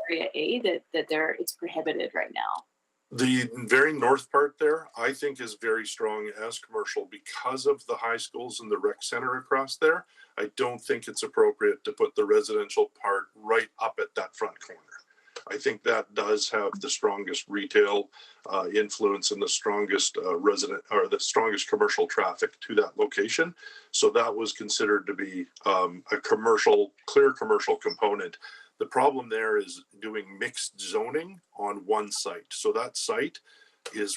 Area A, that it's prohibited right now. The very north part there, I think, is very strong as commercial because of the high schools and the rec center across there. I don't think it's appropriate to put the residential part right up at that front corner. I think that does have the strongest retail influence and the strongest the strongest commercial traffic to that location. So that was considered to be a clear commercial component. The problem there is doing mixed zoning on one site. So that site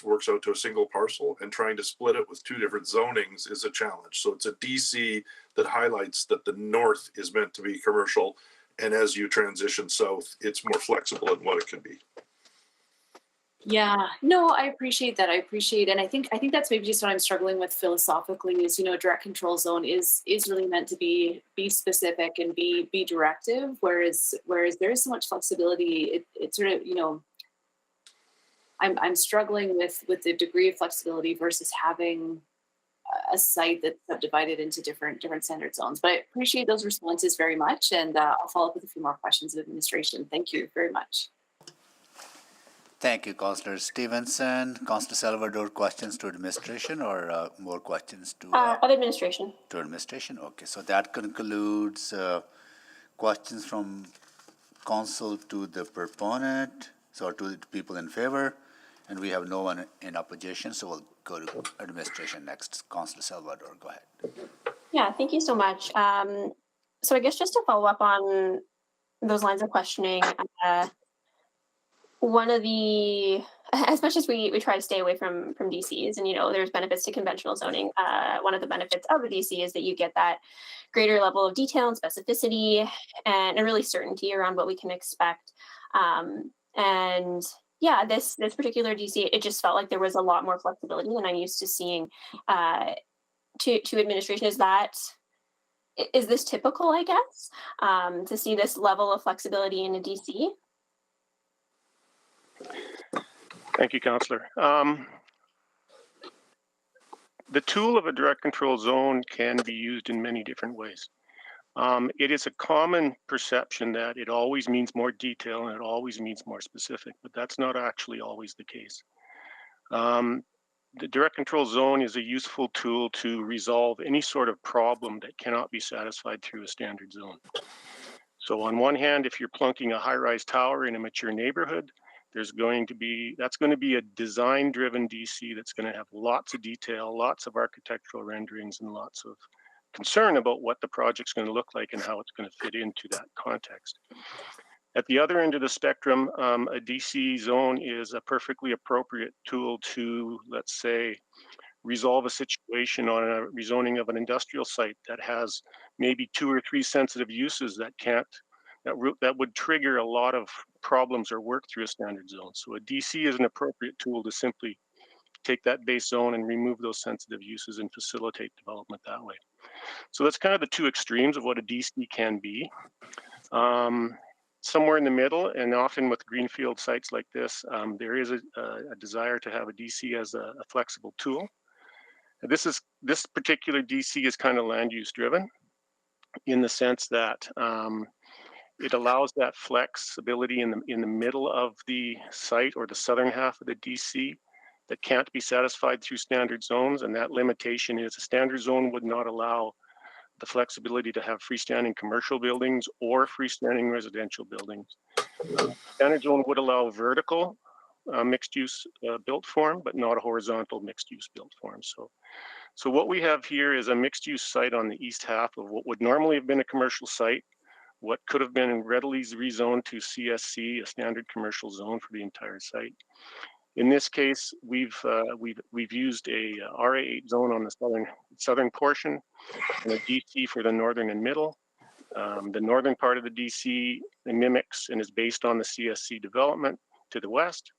works out to a single parcel, and trying to split it with two different zonings is a challenge. So it's a DC that highlights that the north is meant to be commercial, and as you transition south, it's more flexible in what it can be. Yeah, no, I appreciate that. And I think that's maybe just what I'm struggling with philosophically is, a direct control zone is really meant to be specific and be directive, whereas there is so much flexibility. It sort of, I'm struggling with the degree of flexibility versus having a site that's subdivided into different standard zones. But I appreciate those responses very much, and I'll follow up with a few more questions of administration. Thank you very much. Thank you, Councillor Stevenson. Councillor Salvador, questions to administration or more questions to? Of administration. To administration, okay. So that concludes questions from council to the proponent, so to the people in favor, and we have no one in opposition, so we'll go to administration next. Councillor Salvador, go ahead. Yeah, thank you so much. So I guess just to follow up on those lines of questioning, one of the, as much as we try to stay away from DCs, and there's benefits to conventional zoning, one of the benefits of a DC is that you get that greater level of detail and specificity and really certainty around what we can expect. And yeah, this particular DC, it just felt like there was a lot more flexibility than I'm used to seeing to administration. Is this typical, I guess, to see this level of flexibility in a DC? Thank you, Councillor. The tool of a direct control zone can be used in many different ways. It is a common perception that it always means more detail and it always means more specific, but that's not actually always the case. The direct control zone is a useful tool to resolve any sort of problem that cannot be satisfied through a standard zone. So on one hand, if you're plunking a high-rise tower in a mature neighborhood, that's going to be a design-driven DC that's going to have lots of detail, lots of architectural renderings, and lots of concern about what the project's going to look like and how it's going to fit into that context. At the other end of the spectrum, a DC zone is a perfectly appropriate tool to, let's say, resolve a situation on a rezoning of an industrial site that has maybe 2 or 3 sensitive uses that would trigger a lot of problems or work through a standard zone. So a DC is an appropriate tool to simply take that base zone and remove those sensitive uses and facilitate development that way. So that's kind of the two extremes of what a DC can be. Somewhere in the middle, and often with greenfield sites like this, there is a desire to have a DC as a flexible tool. This particular DC is kind of land use driven in the sense that it allows that flexibility in the middle of the site or the southern half of the DC that can't be satisfied through standard zones, and that limitation is a standard zone would not allow the flexibility to have freestanding commercial buildings or freestanding residential buildings. Standard zone would allow vertical mixed use built form, but not a horizontal mixed use built form. So what we have here is a mixed use site on the east half of what would normally have been a commercial site, what could have been readily rezoned to CSC, a standard commercial zone for the entire site. In this case, we've used a RA8 zone on the southern portion and a DC for the northern and middle. The northern part of the DC mimics and is based on the CSC development to the west.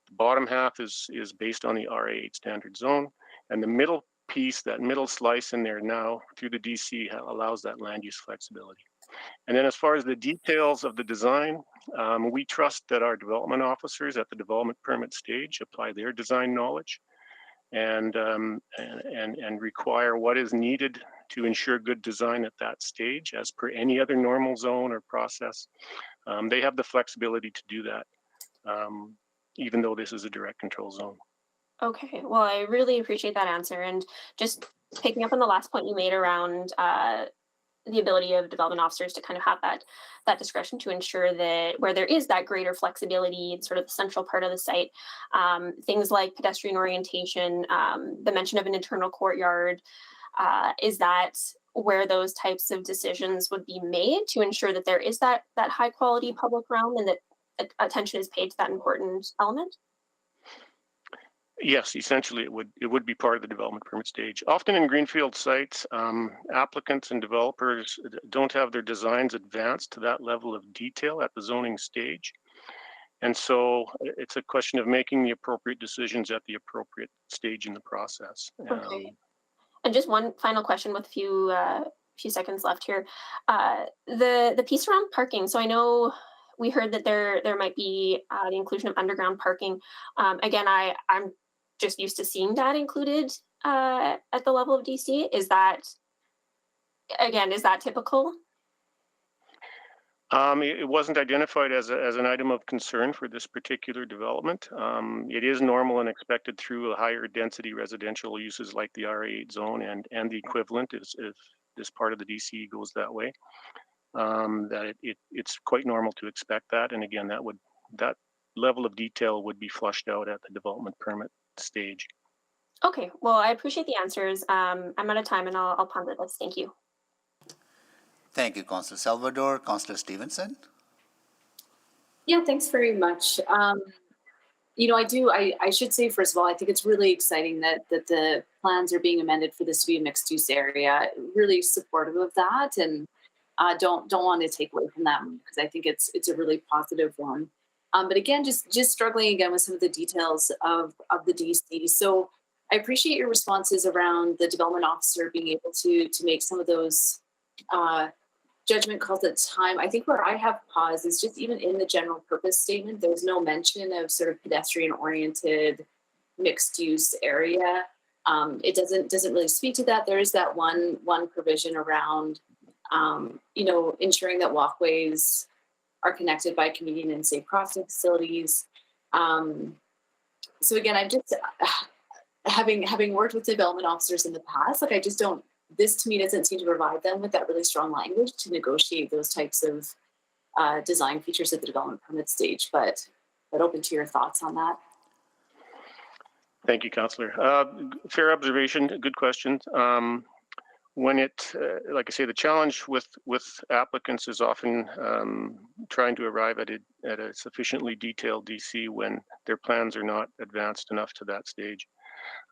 The bottom half is based on the RA8 standard zone, and the middle piece, that middle slice in there now through the DC allows that land use flexibility. And then as far as the details of the design, we trust that our development officers at the development permit stage apply their design knowledge and require what is needed to ensure good design at that stage as per any other normal zone or process. They have the flexibility to do that, even though this is a direct control zone. Okay, well, I really appreciate that answer. And just picking up on the last point you made around the ability of development officers to kind of have that discretion to ensure that where there is that greater flexibility in sort of the central part of the site, things like pedestrian orientation, the mention of an internal courtyard, is that where those types of decisions would be made to ensure that there is that high quality public realm and that attention is paid to that important element? Yes, essentially it would be part of the development permit stage. Often in greenfield sites, applicants and developers don't have their designs advanced to that level of detail at the zoning stage. And so it's a question of making the appropriate decisions at the appropriate stage in the process. Okay. And just one final question with a few seconds left here. The piece around parking. So I know we heard that there might be the inclusion of underground parking. Again, I'm just used to seeing that included at the level of DC? Is that, again, is that typical? It wasn't identified as an item of concern for this particular development. It is normal and expected through a higher density residential uses like the R8 zone and the equivalent if this part of the DC goes that way. That it's quite normal to expect that. And again, that level of detail would be flushed out at the development permit stage. Okay, well, I appreciate the answers. I'm out of time and I'll ponder this. Thank you. Thank you, Councillor Salvador. Councillor Stevenson? Yeah, thanks very much. You know, I should say, first of all, I think it's really exciting that the plans are being amended for this to be a mixed use area. Really supportive of that, and don't want to take away from that because I think it's a really positive one. But again, just struggling again with some of the details of the DC. So I appreciate your responses around the development officer being able to make some of those judgment calls at time. I think where I have pause is just even in the general purpose statement, there's no mention of sort of pedestrian oriented mixed use area. It doesn't really speak to that. There is that one provision around, you know, ensuring that walkways are connected by convenient and safe crossing facilities. So again, I'm just having worked with development officers in the past, like I just don't. This to me doesn't seem to provide them with that really strong language to negotiate those types of design features at the development permit stage, but open to your thoughts on that. Thank you, Councillor. Fair observation, good question. When like I say, the challenge with applicants is often trying to arrive at a sufficiently detailed DC when their plans are not advanced enough to that stage.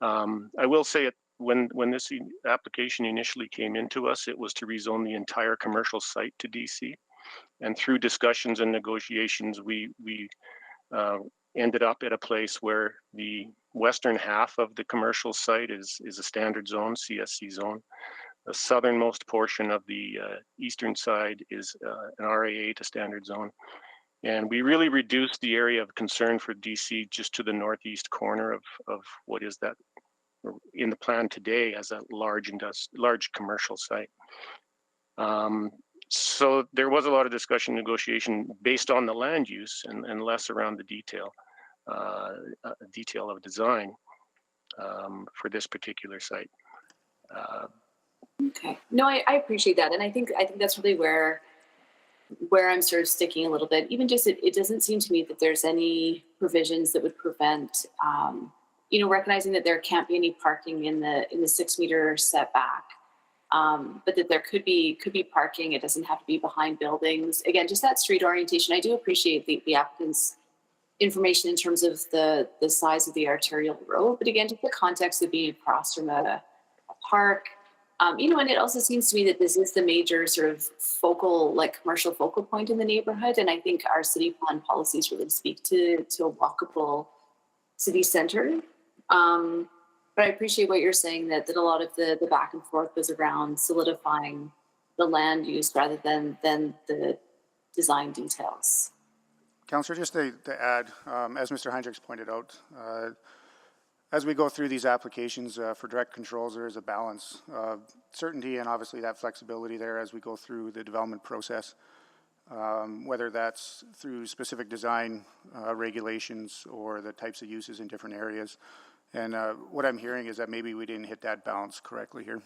I will say when this application initially came into us, it was to rezone the entire commercial site to DC. And through discussions and negotiations, we ended up at a place where the western half of the commercial site is a standard zone, CSC zone. The southernmost portion of the eastern side is an RA8, a standard zone. And we really reduced the area of concern for DC just to the northeast corner of what is that in the plan today as a large commercial site. So there was a lot of discussion, negotiation based on the land use and less around the detail of design for this particular site. Okay, no, I appreciate that, and I think that's really where I'm sort of sticking a little bit. Even just it doesn't seem to me that there's any provisions that would prevent. You know, recognizing that there can't be any parking in the 6 meter setback, but that there could be parking. It doesn't have to be behind buildings. Again, just that street orientation. I do appreciate the applicant's information in terms of the size of the arterial road, but again, just the context of being across from a park. You know, and it also seems to me that this is the major sort of focal, like commercial focal point in the neighborhood, and I think our city plan policies really speak to a walkable city center. But I appreciate what you're saying, that a lot of the back and forth was around solidifying the land use rather than the design details. Councillor, just to add, as Mr. Hendricks pointed out, as we go through these applications for direct controls, there is a balance, certainty, and obviously that flexibility there as we go through the development process, whether that's through specific design regulations or the types of uses in different areas. And what I'm hearing is that maybe we didn't hit that balance correctly here.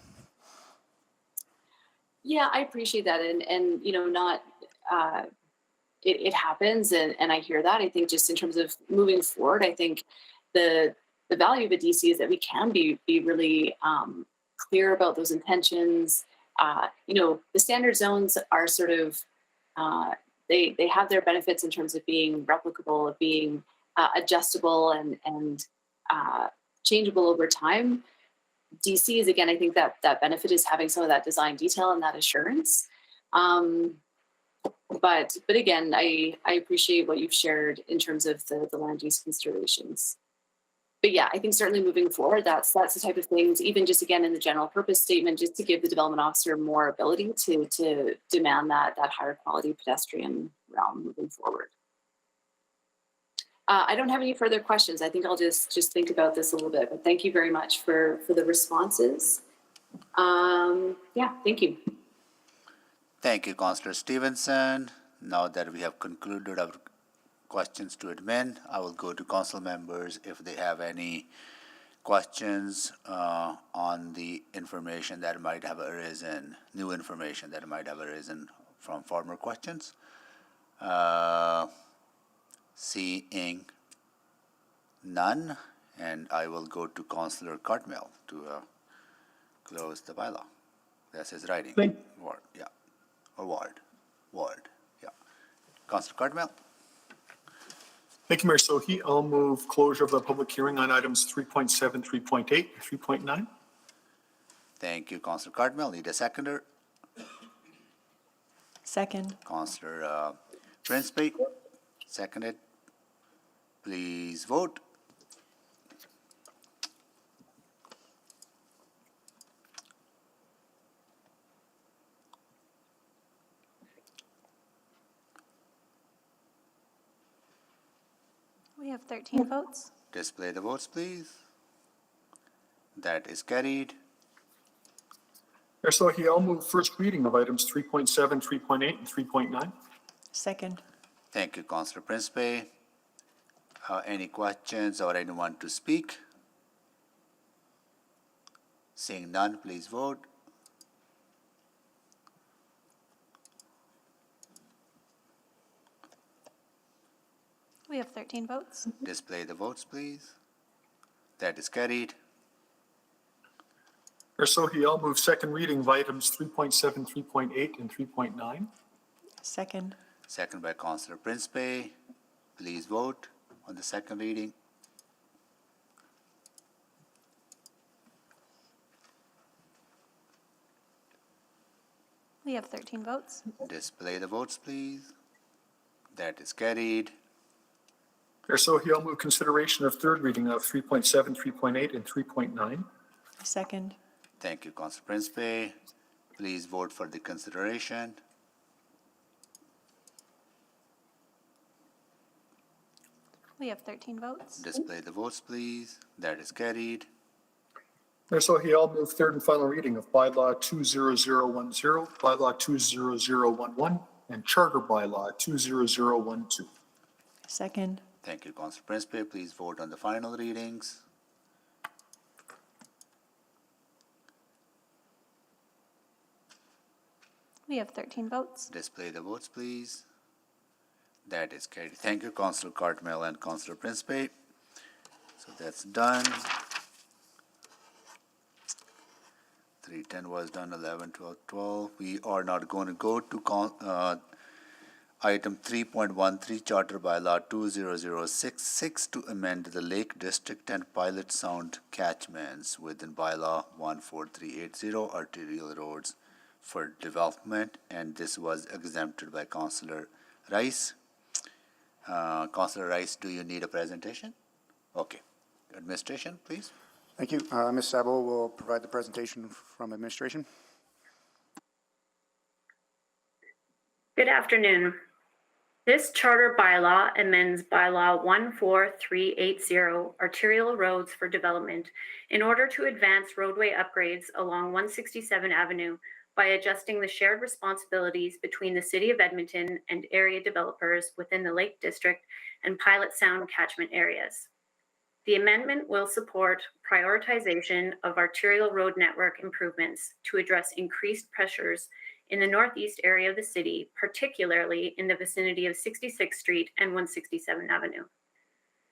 Yeah, I appreciate that, and you know, not it happens, and I hear that. I think just in terms of moving forward, I think the value of a DC is that we can be really clear about those intentions. You know, the standard zones are sort of they have their benefits in terms of being replicable, of being adjustable and changeable over time. DC is, again, I think that benefit is having some of that design detail and that assurance. But again, I appreciate what you've shared in terms of the land use considerations. But yeah, I think certainly moving forward, that's the type of things, even just again in the general purpose statement, just to give the development officer more ability to demand that higher quality pedestrian realm moving forward. I don't have any further questions. I think I'll just think about this a little bit, but thank you very much for the responses. Yeah, thank you. Thank you, Councillor Stevenson. Now that we have concluded our questions to admin, I will go to council members if they have any questions on the information that might have arisen, new information that might have arisen from former questions. Seeing none, and I will go to Councillor Cartmel to close the bylaw. That's his writing. Ward, yeah. Or Ward, yeah. Councillor Cartmel. Thank you, Mayor Sohi. I'll move closure of the public hearing on items 3.7, 3.8, and 3.9. Thank you, Councillor Cartmel. Need a seconder? Second. Councillor Princeby, seconded. Please vote. We have 13 votes. Display the votes, please. That is carried. Mayor Sohi, I'll move first reading of items 3.7, 3.8, and 3.9. Second. Thank you, Councillor Princeby. Any questions or anyone to speak? Seeing none, please vote. We have 13 votes. Display the votes, please. That is carried. Mayor Sohi, I'll move second reading of items 3.7, 3.8, and 3.9. Second. Second by Councillor Princeby. Please vote on the second reading. We have 13 votes. Display the votes, please. That is carried. Mayor Sohi, I'll move consideration of third reading of 3.7, 3.8, and 3.9. Second. Thank you, Councillor Princeby. Please vote for the consideration. We have 13 votes. Display the votes, please. That is carried. Mayor Sohi, I'll move third and final reading of Bylaw 20010, Bylaw 20011, and Charter Bylaw 20012. Second. Thank you, Councillor Princeby. Please vote on the final readings. We have 13 votes. Display the votes, please. That is carried. Thank you, Councillor Cartmel and Councillor Princeby. So that's done. 310 was done, 11, 12, 12. We are not going to go to item 3.13, Charter Bylaw 20066 to amend the Lake District and Pilot Sound catchments within Bylaw 14380, Arterial Roads for Development, and this was exempted by Councillor Rice. Councillor Rice, do you need a presentation? Okay. Administration, please. Thank you. Ms. Sabo will provide the presentation from administration. Good afternoon. This charter bylaw amends Bylaw 14380, Arterial Roads for Development, in order to advance roadway upgrades along 167 Avenue by adjusting the shared responsibilities between the City of Edmonton and area developers within the Lake District and Pilot Sound catchment areas. The amendment will support prioritization of arterial road network improvements to address increased pressures in the northeast area of the city, particularly in the vicinity of 66th Street and 167 Avenue.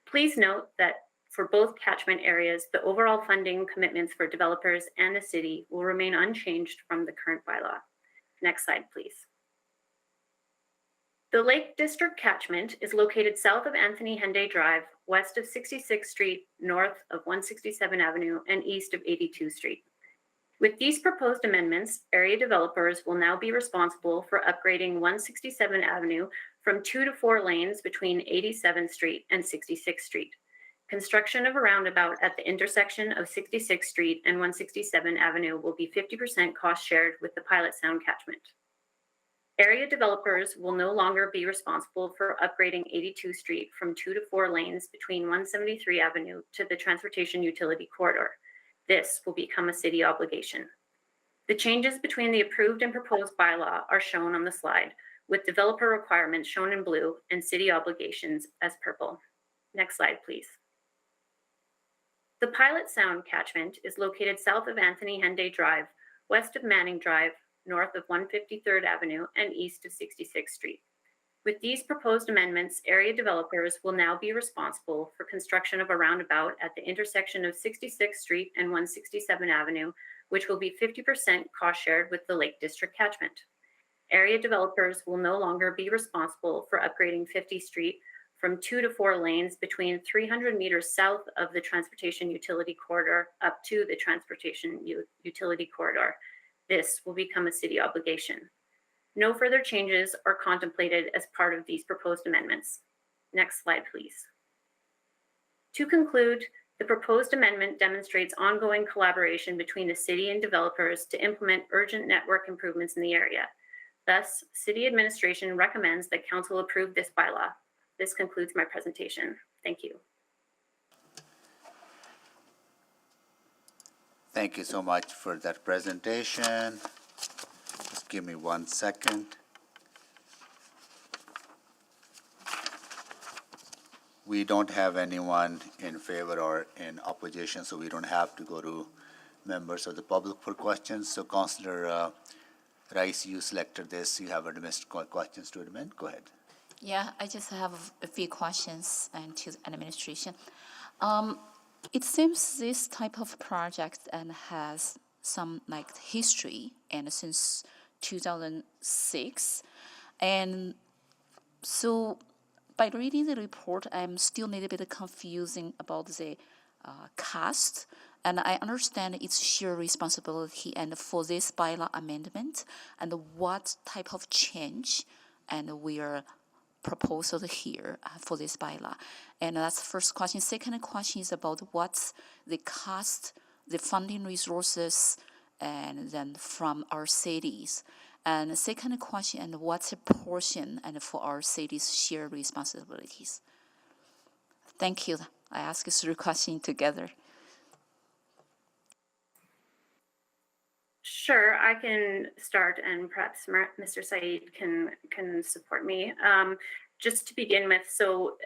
Please note that for both catchment areas, the overall funding commitments for developers and the city will remain unchanged from the current bylaw. Next slide, please. The Lake District catchment is located south of Anthony Henday Drive, west of 66th Street, north of 167 Avenue, and east of 82nd Street. With these proposed amendments, area developers will now be responsible for upgrading 167 Avenue from 2 to 4 lanes between 87th Street and 66th Street. Construction of a roundabout at the intersection of 66th Street and 167 Avenue will be 50% cost shared with the Pilot Sound catchment. Area developers will no longer be responsible for upgrading 82nd Street from 2 to 4 lanes between 173 Avenue to the Transportation Utility Corridor. This will become a city obligation. The changes between the approved and proposed bylaw are shown on the slide, with developer requirements shown in blue and city obligations as purple. Next slide, please. The Pilot Sound catchment is located south of Anthony Henday Drive, west of Manning Drive, north of 153rd Avenue, and east of 66th Street. With these proposed amendments, area developers will now be responsible for construction of a roundabout at the intersection of 66th Street and 167 Avenue, which will be 50% cost shared with the Lake District catchment. Area developers will no longer be responsible for upgrading 50th Street from 2 to 4 lanes between 300 meters south of the Transportation Utility Corridor up to the Transportation Utility Corridor. This will become a city obligation. No further changes are contemplated as part of these proposed amendments. Next slide, please. To conclude, the proposed amendment demonstrates ongoing collaboration between the city and developers to implement urgent network improvements in the area. Thus, city administration recommends that council approve this bylaw. This concludes my presentation. Thank you. Thank you so much for that presentation. Just give me 1 second. We don't have anyone in favor or in opposition, so we don't have to go to members of the public for questions. So Councillor Rice, you selected this. You have administrative questions to amend. Go ahead. Yeah, I just have a few questions and to the administration. It seems this type of project and has some like history and since 2006, and so by reading the report, I'm still a little bit confusing about the cost, and I understand it's shared responsibility and for this bylaw amendment and what type of change and we are proposal here for this bylaw. And that's the first question. Second question is about what's the cost, the funding resources, and then from our cities. And the second question, and what's the portion and for our cities' shared responsibilities? Thank you. I ask 3 questions together. Sure, I can start, and perhaps Mr. Saeed can support me. Just to begin with, so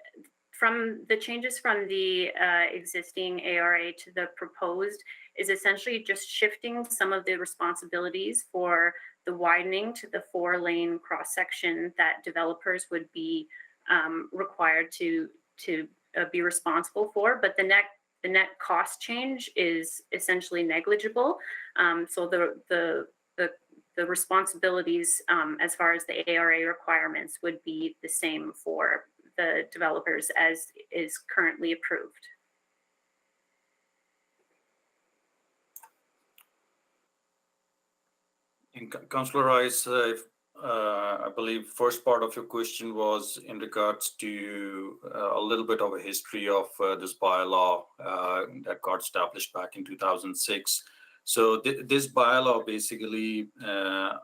from the changes from the existing ARA to the proposed is essentially just shifting some of the responsibilities for the widening to the 4-lane cross-section that developers would be required to be responsible for, but the net cost change is essentially negligible. So the responsibilities as far as the ARA requirements would be the same for the developers as is currently approved. And Councillor Rice, I believe first part of your question was in regards to a little bit of a history of this bylaw that got established back in 2006. So this bylaw basically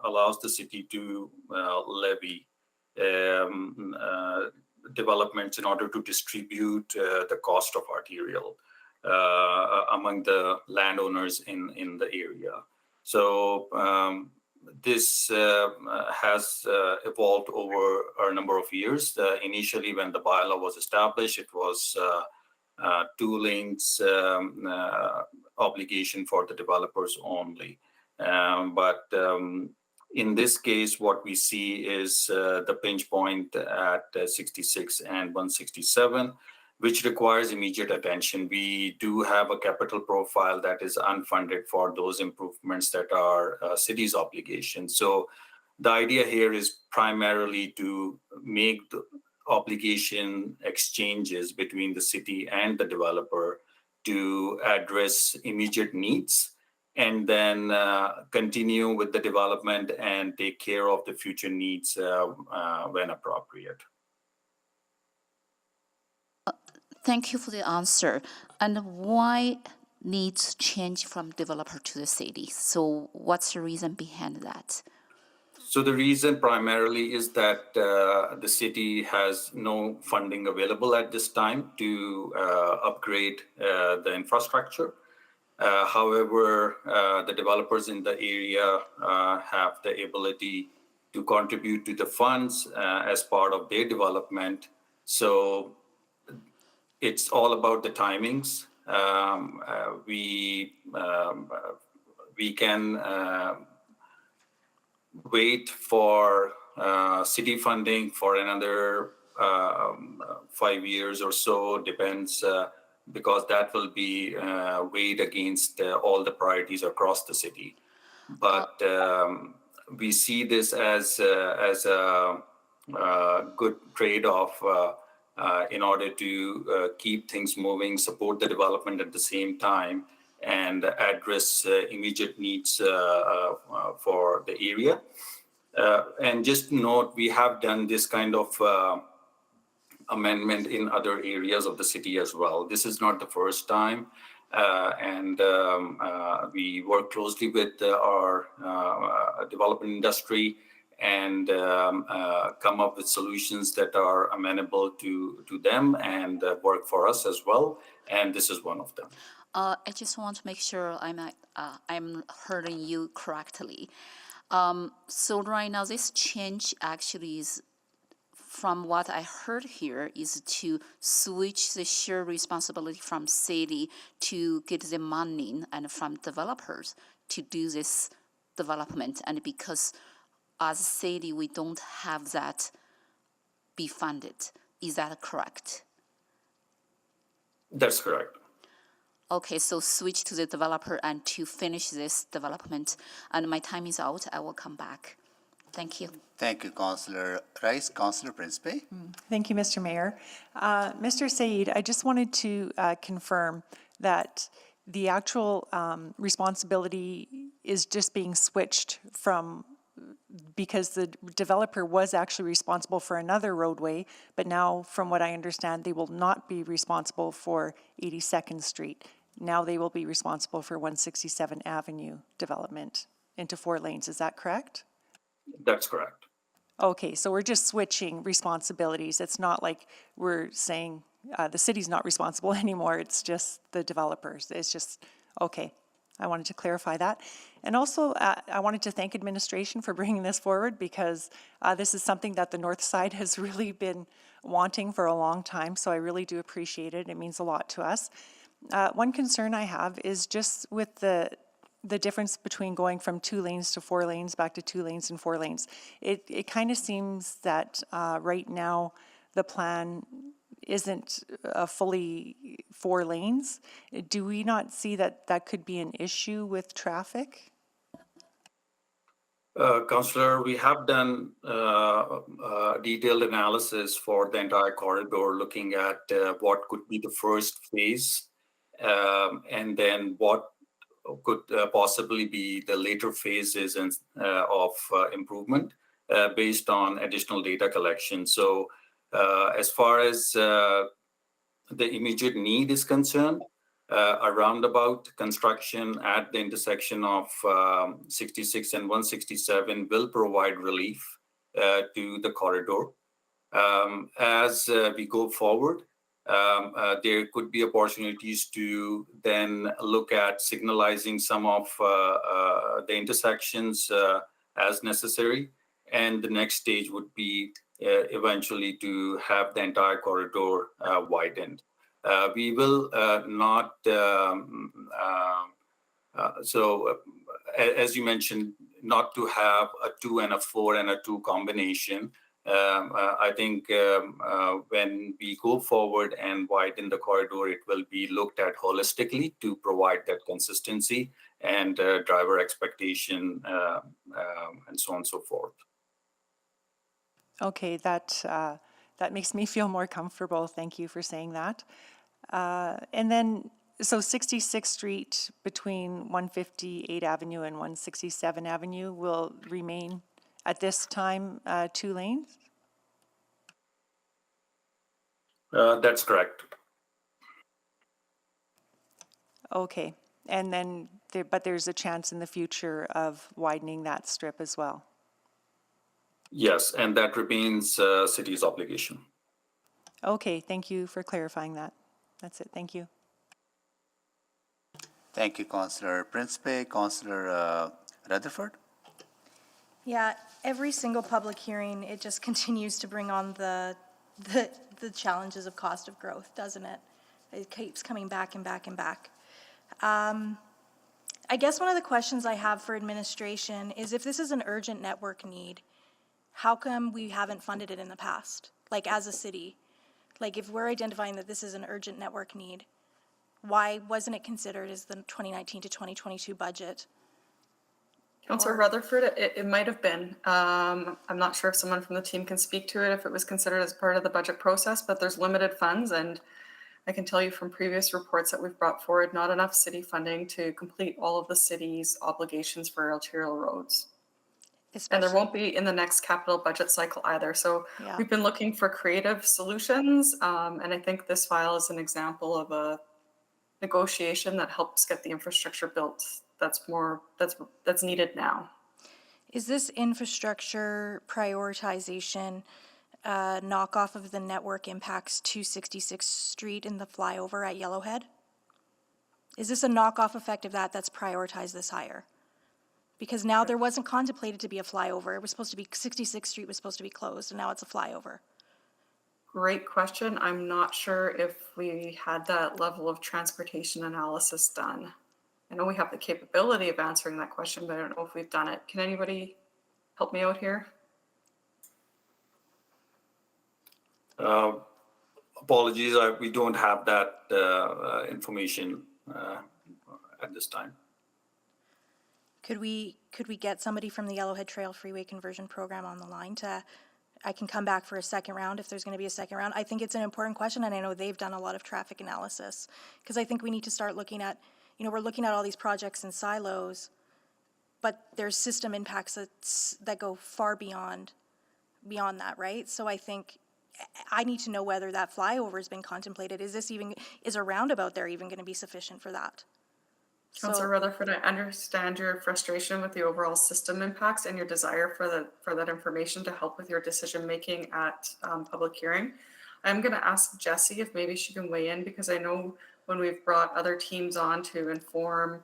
allows the city to levy developments in order to distribute the cost of arterial among the landowners in the area. So this has evolved over a number of years. Initially, when the bylaw was established, it was 2 lanes obligation for the developers only. But in this case, what we see is the pinch point at 66 and 167, which requires immediate attention. We do have a capital profile that is unfunded for those improvements that are city's obligations. So the idea here is primarily to make the obligation exchanges between the city and the developer to address immediate needs, and then continue with the development and take care of the future needs when appropriate. Thank you for the answer. And why needs change from developer to the city? So what's the reason behind that? So the reason primarily is that the city has no funding available at this time to upgrade the infrastructure. However, the developers in the area have the ability to contribute to the funds as part of their development. So it's all about the timings. We can wait for city funding for another 5 years or so, depends, because that will be weighed against all the priorities across the city. But we see this as a good trade-off in order to keep things moving, support the development at the same time, and address immediate needs for the area. And just note, we have done this kind of amendment in other areas of the city as well. This is not the first time. And we work closely with our development industry and come up with solutions that are amenable to them and work for us as well. And this is one of them. I just want to make sure I'm hearing you correctly. So right now, this change actually is, from what I heard here, is to switch the shared responsibility from city to get the money and from developers to do this development. And because as a city, we don't have that be funded. Is that correct? That's correct. Okay, so switch to the developer and to finish this development. And my time is out. I will come back. Thank you. Thank you, Councillor Rice. Councillor Principe? Thank you, Mr. Mayor. Mr. Said, I just wanted to confirm that the actual responsibility is just being switched from, because the developer was actually responsible for another roadway, but now, from what I understand, they will not be responsible for 82nd Street. Now they will be responsible for 167 Avenue development into 4 lanes. Is that correct? That's correct. Okay, so we're just switching responsibilities. It's not like we're saying the city's not responsible anymore. It's just the developers. It's just, okay. I wanted to clarify that. And also, I wanted to thank administration for bringing this forward, because this is something that the North Side has really been wanting for a long time. So I really do appreciate it. It means a lot to us. One concern I have is just with the difference between going from 2 lanes to 4 lanes back to 2 lanes and 4 lanes. It kind of seems that right now the plan isn't fully 4 lanes. Do we not see that that could be an issue with traffic? Councillor, we have done detailed analysis for the entire corridor, looking at what could be the first phase, and then what could possibly be the later phases of improvement based on additional data collection. So as far as the immediate need is concerned, a roundabout construction at the intersection of 66 and 167 will provide relief to the corridor. As we go forward, there could be opportunities to then look at signalizing some of the intersections as necessary. And the next stage would be eventually to have the entire corridor widened. We will not, as you mentioned, not to have a 2 and a 4 and a 2 combination. I think when we go forward and widen the corridor, it will be looked at holistically to provide that consistency and driver expectation and so on and so forth. Okay, that makes me feel more comfortable. Thank you for saying that. And then, so 66th Street between 158 Avenue and 167 Avenue will remain at this time 2 lanes? That's correct. Okay, and then, but there's a chance in the future of widening that strip as well? Yes, and that remains city's obligation. Okay, thank you for clarifying that. That's it, thank you. Thank you, Councillor Principe. Councillor Rutherford? Yeah, every single public hearing, it just continues to bring on the challenges of cost of growth, doesn't it? It keeps coming back and back and back. I guess one of the questions I have for administration is if this is an urgent network need, how come we haven't funded it in the past? Like as a city, like if we're identifying that this is an urgent network need, why wasn't it considered as the 2019 to 2022 budget? Councillor Rutherford, it might have been. I'm not sure if someone from the team can speak to it, if it was considered as part of the budget process, but there's limited funds, and I can tell you from previous reports that we've brought forward, not enough city funding to complete all of the city's obligations for arterial roads. And there won't be in the next capital budget cycle either. So we've been looking for creative solutions, and I think this file is an example of a negotiation that helps get the infrastructure built that's needed now. Is this infrastructure prioritization knockoff of the network impacts 266th Street in the flyover at Yellowhead? Is this a knockoff effect of that's prioritized this higher? Because now there wasn't contemplated to be a flyover. It was supposed to be 66th Street was supposed to be closed, and now it's a flyover. Great question. I'm not sure if we had that level of transportation analysis done. I know we have the capability of answering that question, but I don't know if we've done it. Can anybody help me out here? Apologies, we don't have that information at this time. Could we get somebody from the Yellowhead Trail Freeway Conversion Program on the line I can come back for a second round if there's going to be a second round. I think it's an important question, and I know they've done a lot of traffic analysis, because I think we need to start looking at, we're looking at all these projects in silos, but there's system impacts that go far beyond that, right? So I think I need to know whether that flyover has been contemplated. Is a roundabout there even going to be sufficient for that? Councillor Rutherford, I understand your frustration with the overall system impacts and your desire for that information to help with your decision making at public hearing. I'm going to ask Jessie if maybe she can weigh in, because I know when we've brought other teams on to inform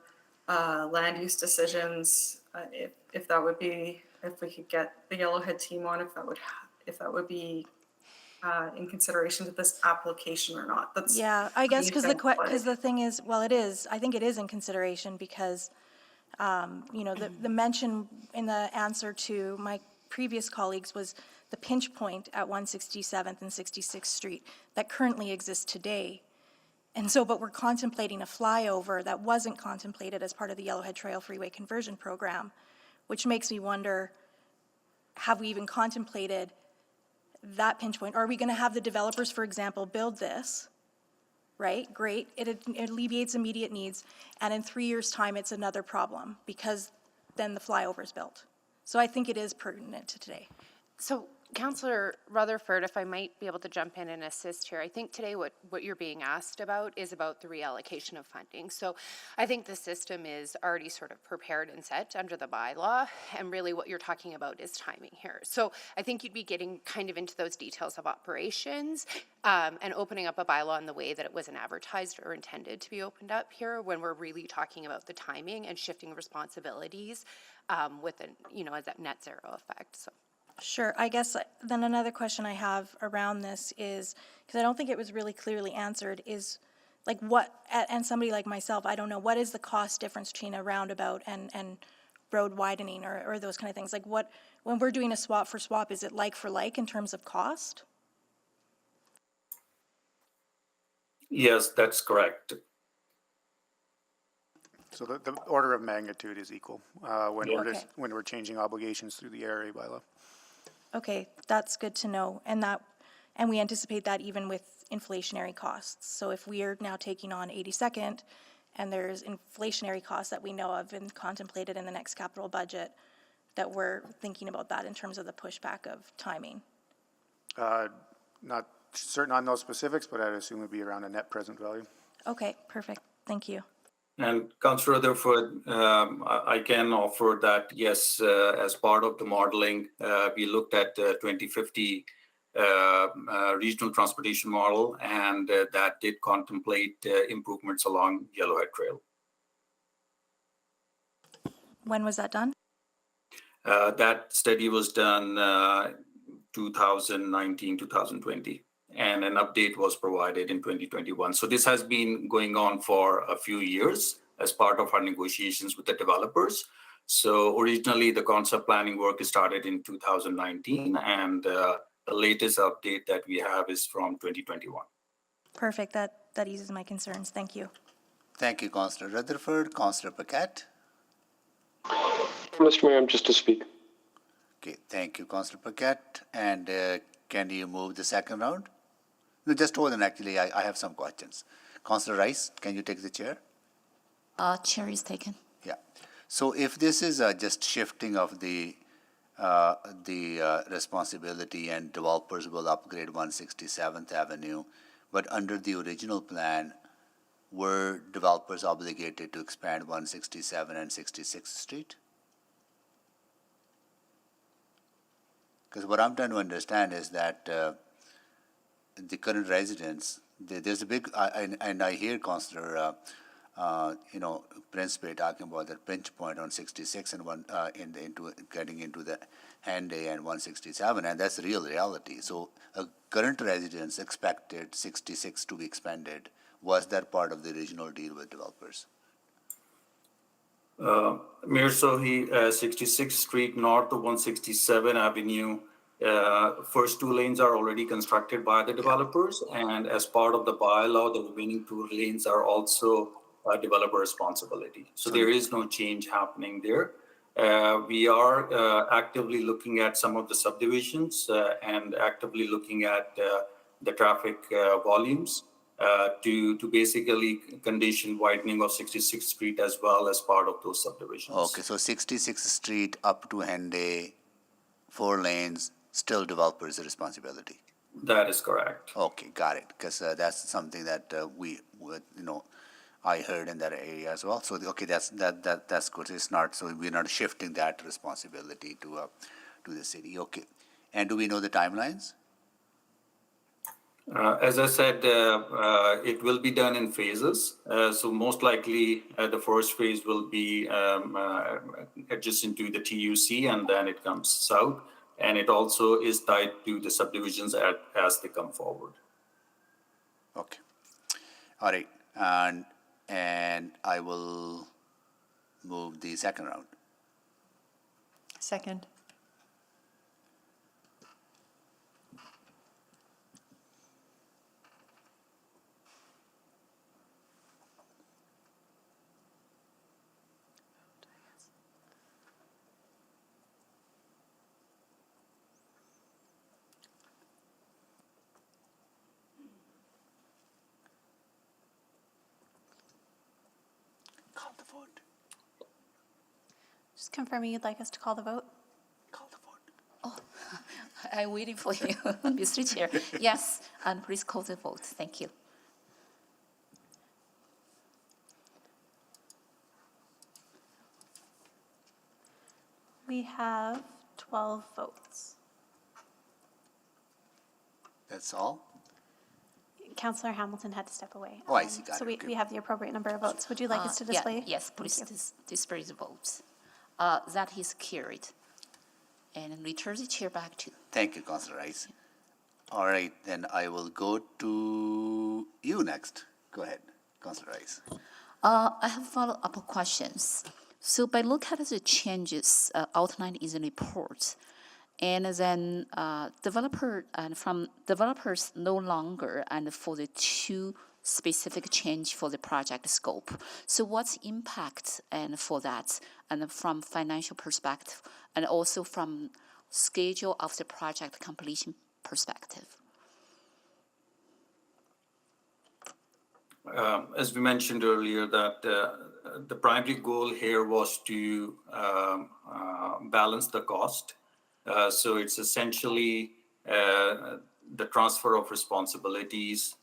land use decisions, if we could get the Yellowhead team on, if that would be in consideration to this application or not. I guess because the thing is, it is. I think it is in consideration because, the mention in the answer to my previous colleagues was the pinch point at 167th and 66th Street that currently exists today. And so, but we're contemplating a flyover that wasn't contemplated as part of the Yellowhead Trail Freeway Conversion Program, which makes me wonder, have we even contemplated that pinch point? Are we going to have the developers, for example, build this, right? Great, it alleviates immediate needs, and in 3 years' time, it's another problem because then the flyover is built. So I think it is pertinent to today. So, Councillor Rutherford, if I might be able to jump in and assist here, I think today what you're being asked about is about the reallocation of funding. So I think the system is already sort of prepared and set under the bylaw, and really what you're talking about is timing here. So I think you'd be getting kind of into those details of operations and opening up a bylaw in the way that it wasn't advertised or intended to be opened up here, when we're really talking about the timing and shifting responsibilities with as that net zero effect. So. Sure. I guess then another question I have around this is, because I don't think it was really clearly answered, is like and somebody like myself, I don't know, what is the cost difference between a roundabout and road widening or those kind of things? Like when we're doing a swap for swap, is it like for like in terms of cost? Yes, that's correct. So the order of magnitude is equal when we're changing obligations through the area bylaw. Okay, that's good to know. And we anticipate that even with inflationary costs. So if we are now taking on 82nd and there's inflationary costs that we know of and contemplated in the next capital budget, that we're thinking about that in terms of the pushback of timing. Not certain on those specifics, but I'd assume it'd be around a net present value. Okay, perfect. Thank you. And Councillor Rutherford, I can offer that, yes, as part of the modeling, we looked at 2050 regional transportation model, and that did contemplate improvements along Yellowhead Trail. When was that done? That study was done 2019, 2020, and an update was provided in 2021. So this has been going on for a few years as part of our negotiations with the developers. So originally the concept planning work started in 2019, and the latest update that we have is from 2021. Perfect. That eases my concerns. Thank you. Thank you, Councillor Rutherford. Councillor Paquette. Mr. Mayor, I'm just to speak. Okay, thank you, Councillor Paquette. And can you move the second round? No, just hold on. Actually, I have some questions. Councillor Rice, can you take the chair? Chair is taken. Yeah. So if this is just shifting of the responsibility, and developers will upgrade 167th Avenue, but under the original plan, were developers obligated to expand 167 and 66th Street? Because what I'm trying to understand is that the current residents, there's a big, and I hear Councillor, Principe talking about that pinch point on 66 and getting into the Henday and 167, and that's real reality. So current residents expected 66 to be expanded. Was that part of the original deal with developers? Mayor Sohi, 66th Street north of 167 Avenue, first two lanes are already constructed by the developers, and as part of the bylaw, the remaining two lanes are also developer responsibility. So there is no change happening there. We are actively looking at some of the subdivisions and actively looking at the traffic volumes to basically condition widening of 66th Street as well as part of those subdivisions. Okay, so 66th Street up to Henday, 4 lanes, still developers' responsibility. That is correct. Okay, got it. Because that's something that I heard in that area as well. So okay, that's good. It's not, so we're not shifting that responsibility to the city. Okay, and do we know the timelines? As I said, it will be done in phases. So most likely, the first phase will be adjacent to the TUC, and then it comes south. And it also is tied to the subdivisions as they come forward. Okay. All right. And I will move the second round. Second. Call the vote. Just confirming you'd like us to call the vote? Call the vote. Oh, I'm waiting for you, Mr. Chair. Yes, and please call the vote. Thank you. We have 12 votes. That's all? Councillor Hamilton had to step away. Oh, I see. Got So it. we have the appropriate number of votes. Would you like us to display? Yes, please display the votes. That is carried. And return the chair back to. Thank you, Councillor Rice. All right, then I will go to you next. Go ahead, Councillor Rice. I have follow-up questions. So by looking at the changes outlined in the report, and then developers no longer and for the two specific change for the project scope. So what's impact and for that, and from financial perspective, and also from schedule of the project completion perspective? As we mentioned earlier, that the primary goal here was to balance the cost. So it's essentially the transfer of responsibilities,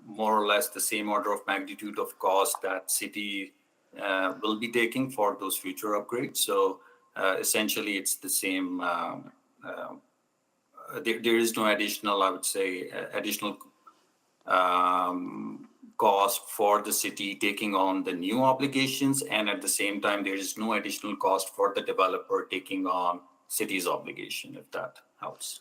more or less the same order of magnitude of cost that city will be taking for those future upgrades. So essentially, it's the same. There is no additional, I would say, additional cost for the city taking on the new obligations, and at the same time, there is no additional cost for the developer taking on city's obligation, if that helps.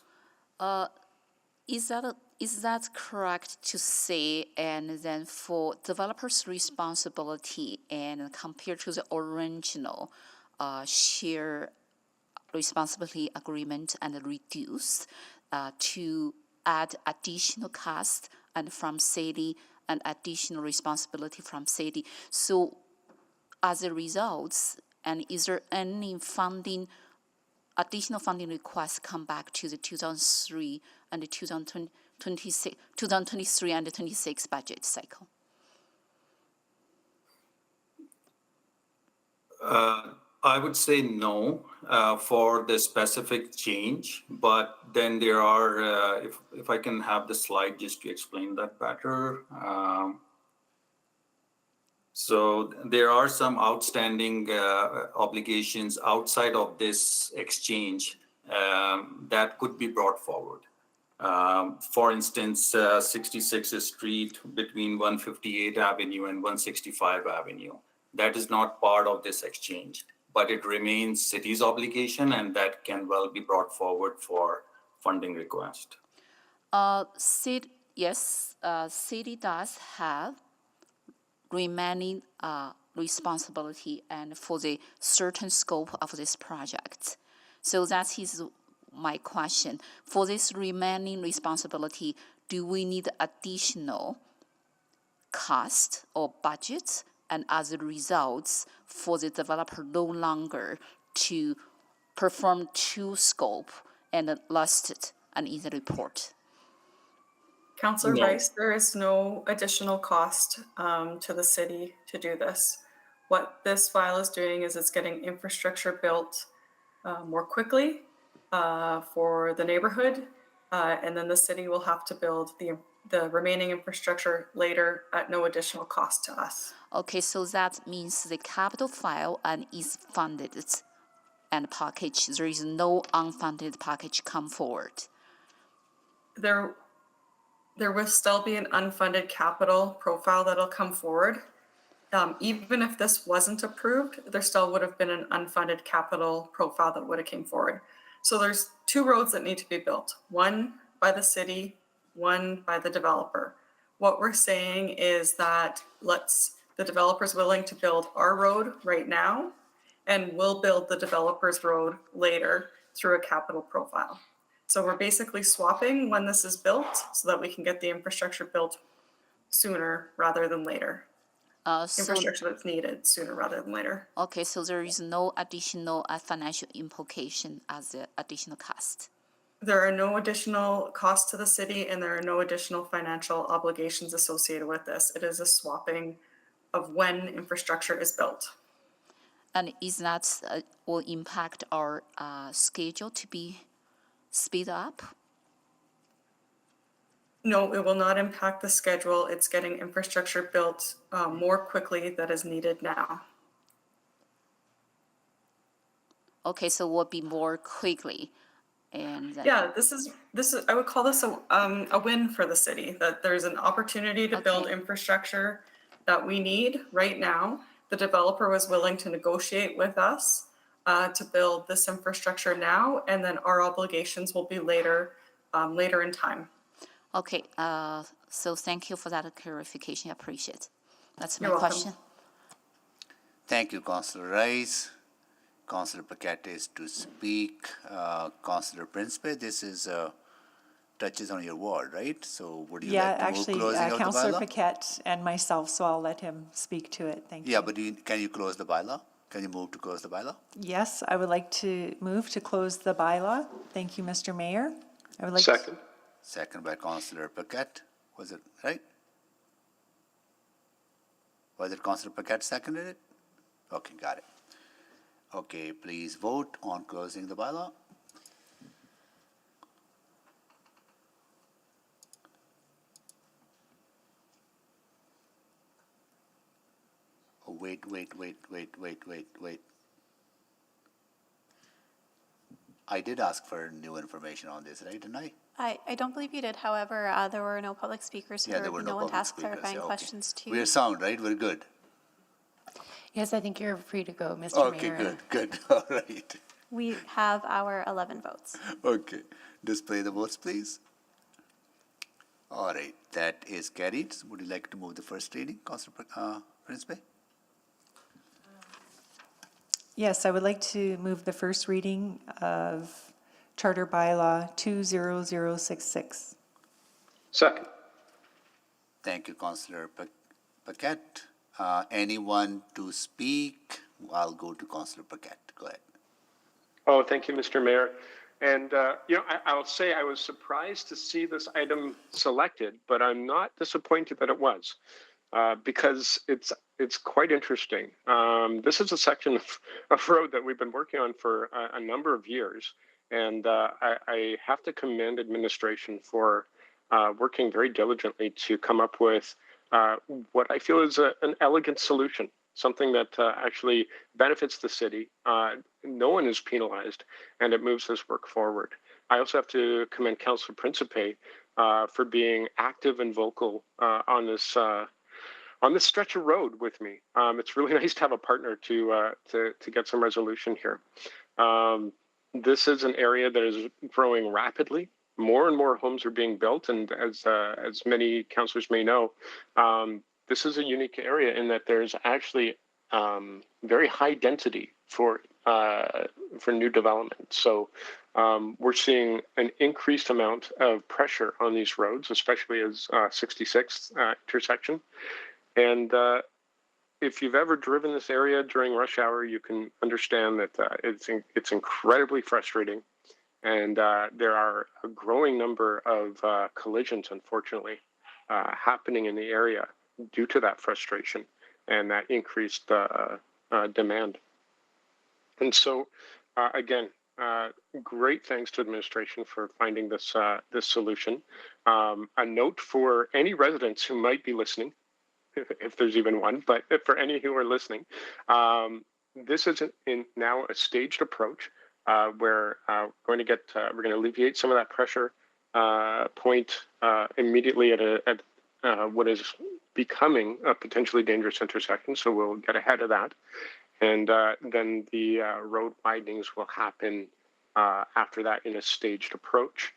Is that correct to say? And then for developers' responsibility, and compared to the original share responsibility agreement and reduce to add additional cost and from city and additional responsibility from city. So as a result, and is there any funding, additional funding requests come back to the 2003 and the 2023 and the 26 budget cycle? I would say no for the specific change, but then there are, if I can have the slide just to explain that better. So there are some outstanding obligations outside of this exchange that could be brought forward. For instance, 66th Street between 158 Avenue and 165 Avenue. That is not part of this exchange, but it remains city's obligation, and that can well be brought forward for funding request. City does have remaining responsibility and for the certain scope of this project. So that is my question. For this remaining responsibility, do we need additional cost or budget? And as a result, for the developer no longer to perform to scope and listed and in the report? Councillor Rice, there is no additional cost to the city to do this. What this file is doing is it's getting infrastructure built more quickly for the neighborhood, and then the city will have to build the remaining infrastructure later at no additional cost to us. Okay, so that means the capital file and is funded and package. There is no unfunded package come forward. There will still be an unfunded capital profile that'll come forward. Even if this wasn't approved, there still would have been an unfunded capital profile that would have came forward. So there's two roads that need to be built, one by the city, one by the developer. What we're saying is that the developer's willing to build our road right now, and we'll build the developer's road later through a capital profile. So we're basically swapping when this is built so that we can get the infrastructure built sooner rather than later. Infrastructure that's needed sooner rather than later. Okay, so there is no additional financial implication as an additional cost. There are no additional costs to the city, and there are no additional financial obligations associated with this. It is a swapping of when infrastructure is built. And is that will impact our schedule to be speed up? No, it will not impact the schedule. It's getting infrastructure built more quickly that is needed now. Okay, so will be more quickly. And yeah, this is I would call this a win for the city, that there's an opportunity to build infrastructure that we need right now. The developer was willing to negotiate with us to build this infrastructure now, and then our obligations will be later in time. Okay, so thank you for that clarification. I appreciate it. That's my You're welcome. question. Thank you, Councillor Rice. Councillor Paquette is to speak. Councillor Principe, this is touches on your ward, right? So would you like to move closing of the bylaw? Councillor Paquette and myself, so I'll let him speak to it. Thank you. Yeah, but can you close the bylaw? Can you move to close the bylaw? Yes, I would like to move to close the bylaw. Thank you, Mr. Mayor. I would like Second. Second by Councillor Paquette. Was it right? Was it Councillor Paquette seconded it? Okay, got it. Okay, please vote on closing the bylaw. wait. I did ask for new information on this, right, didn't I? I don't believe you did. However, there were no public speakers, so Yeah, there there would were be no no one to public ask speakers. clarifying Yeah, okay. questions to. We're sound, right? We're good. Yes, I think you're free to go, Mr. Okay, Mayor. good. All right. We have our 11 votes. Okay. Display the votes, please. All right, that is carried. Would you like to move the first reading, Councillor Principe? Yes, I would like to move the first reading of Charter Bylaw 20066. Second. Thank you, Councillor Paquette. Anyone to speak? I'll go to Councillor Paquette. Go ahead. Oh, thank you, Mr. Mayor. And, I'll say I was surprised to see this item selected, but I'm not disappointed that it was, because it's quite interesting. This is a section of road that we've been working on for a number of years, and I have to commend administration for working very diligently to come up with what I feel is an elegant solution, something that actually benefits the city. No one is penalized, and it moves this work forward. I also have to commend Councillor Principe for being active and vocal on this stretch of road with me. It's really nice to have a partner to get some resolution here. This is an area that is growing rapidly. More and more homes are being built, and as many councillors may know, this is a unique area in that there's actually very high density for new development. So we're seeing an increased amount of pressure on these roads, especially as 66th intersection. And if you've ever driven this area during rush hour, you can understand that it's incredibly frustrating. And there are a growing number of collisions, unfortunately, happening in the area due to that frustration and that increased demand. And so, again, great thanks to administration for finding this solution. A note for any residents who might be listening, if there's even one, but for any who are listening, this is now a staged approach where we're going to alleviate some of that pressure point immediately at what is becoming a potentially dangerous intersection. So we'll get ahead of that. And then the road widenings will happen after that in a staged approach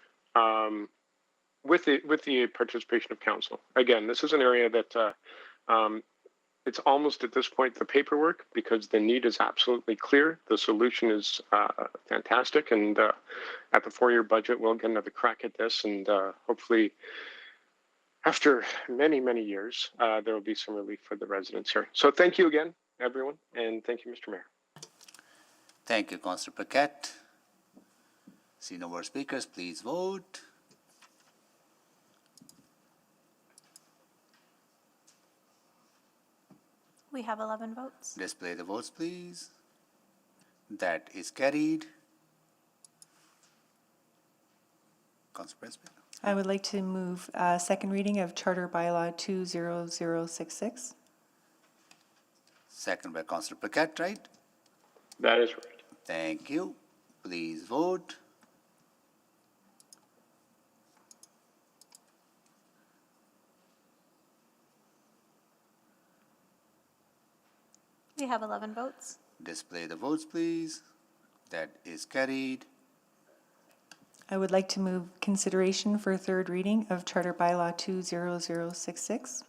with the participation of council. Again, this is an area that it's almost at this point the paperwork, because the need is absolutely clear. The solution is fantastic. And at the 4-year budget, we'll get another crack at this. And hopefully, after many, many years, there will be some relief for the residents here. So thank you again, everyone. And thank you, Mr. Mayor. Thank you, Councillor Paquette. See no more speakers. Please vote. We have 11 votes. Display the votes, please. That is carried. Councillor Principe. I would like to move second reading of Charter Bylaw 20066. Second by Councillor Paquette, right? That is right. Thank you. Please vote. We have 11 votes. Display the votes, please. That is carried. I would like to move consideration for third reading of Charter Bylaw 20066.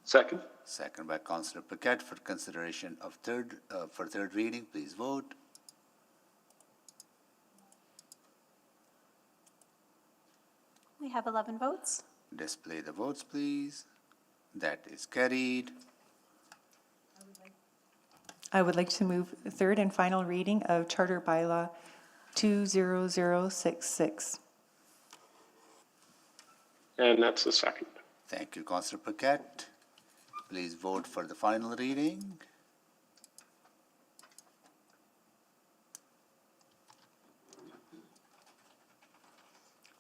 Second. Second by Councillor Paquette for consideration of third reading. Please vote. We have 11 votes. Display the votes, please. That is carried. I would like to move third and final reading of Charter Bylaw 20066. And that's the second. Thank you, Councillor Paquette. Please vote for the final reading.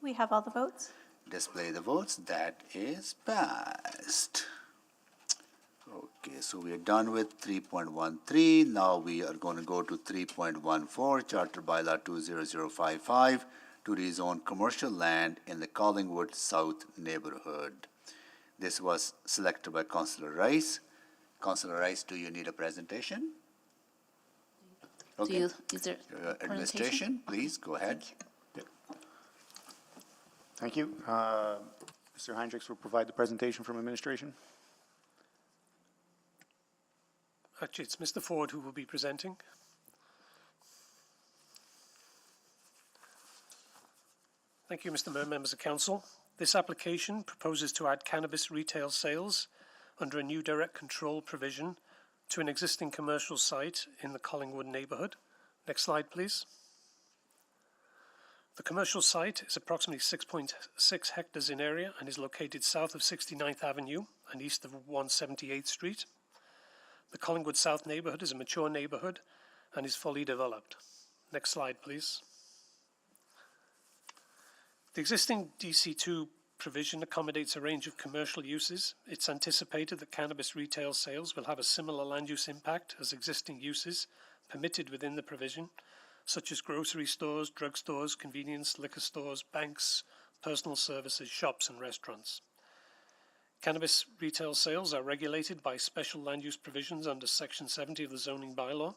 We have all the votes. Display the votes. That is passed. Okay, so we are done with 3.13. Now we are going to go to 3.14, Charter Bylaw 20055, to rezone commercial land in the Collingwood South neighborhood. This was selected by Councillor Rice. Councillor Rice, do you need a presentation? Okay. Is there Administration, please, go ahead. Thank you. Mr. Heinrichs will provide the presentation from administration. Actually, it's Mr. Ford who will be presenting. Thank you, Mr. Mayor, members of council. This application proposes to add cannabis retail sales under a new direct control provision to an existing commercial site in the Collingwood neighbourhood. Next slide, please. The commercial site is approximately 6.6 hectares in area and is located south of 69th Avenue and east of 178th Street. The Collingwood South neighbourhood is a mature neighbourhood and is fully developed. Next slide, please. The existing DC2 provision accommodates a range of commercial uses. It's anticipated that cannabis retail sales will have a similar land use impact as existing uses permitted within the provision, such as grocery stores, drugstores, convenience, liquor stores, banks, personal services, shops and restaurants. Cannabis retail sales are regulated by special land use provisions under Section 70 of the Zoning Bylaw.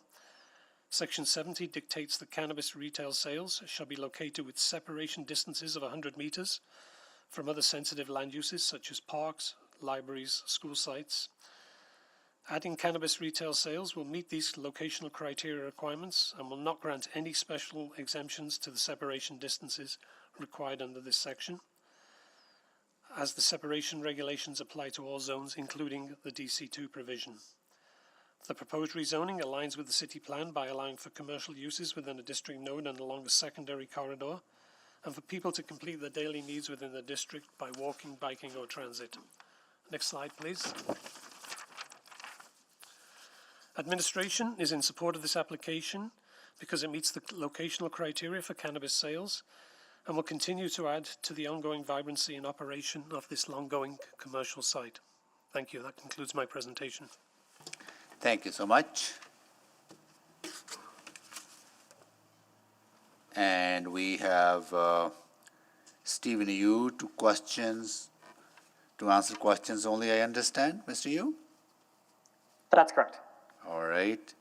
Section 70 dictates that cannabis retail sales shall be located with separation distances of 100 metres from other sensitive land uses such as parks, libraries, school sites. Adding cannabis retail sales will meet these locational criteria requirements and will not grant any special exemptions to the separation distances required under this section, as the separation regulations apply to all zones, including the DC2 provision. The proposed rezoning aligns with the city plan by allowing for commercial uses within a district node and along a secondary corridor, and for people to complete their daily needs within the district by walking, biking, or transit. Next slide, please. Administration is in support of this application because it meets the locational criteria for cannabis sales and will continue to add to the ongoing vibrancy and operation of this long-going commercial site. Thank you. That concludes my presentation. Thank you so much. And we have Stephen Yu to answer questions only, I understand, Mr. Yu? That's correct. All right.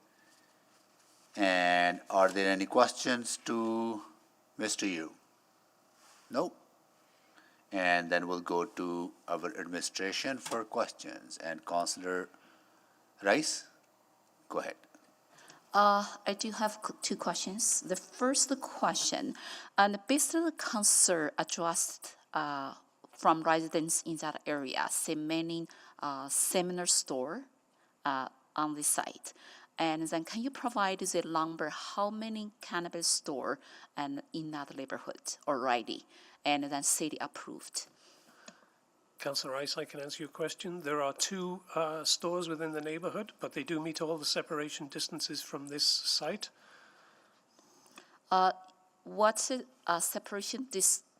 And are there any questions to Mr. Yu? No. And then we'll go to our administration for questions. And Councillor Rice, go ahead. I do have two questions. The first question, and based on the concern addressed from residents in that area, say many similar store on the site. And then can you provide the number, how many cannabis store and in that neighborhood already, and then city approved? Councillor Rice, I can answer your question. There are two stores within the neighbourhood, but they do meet all the separation distances from this site. What's the separation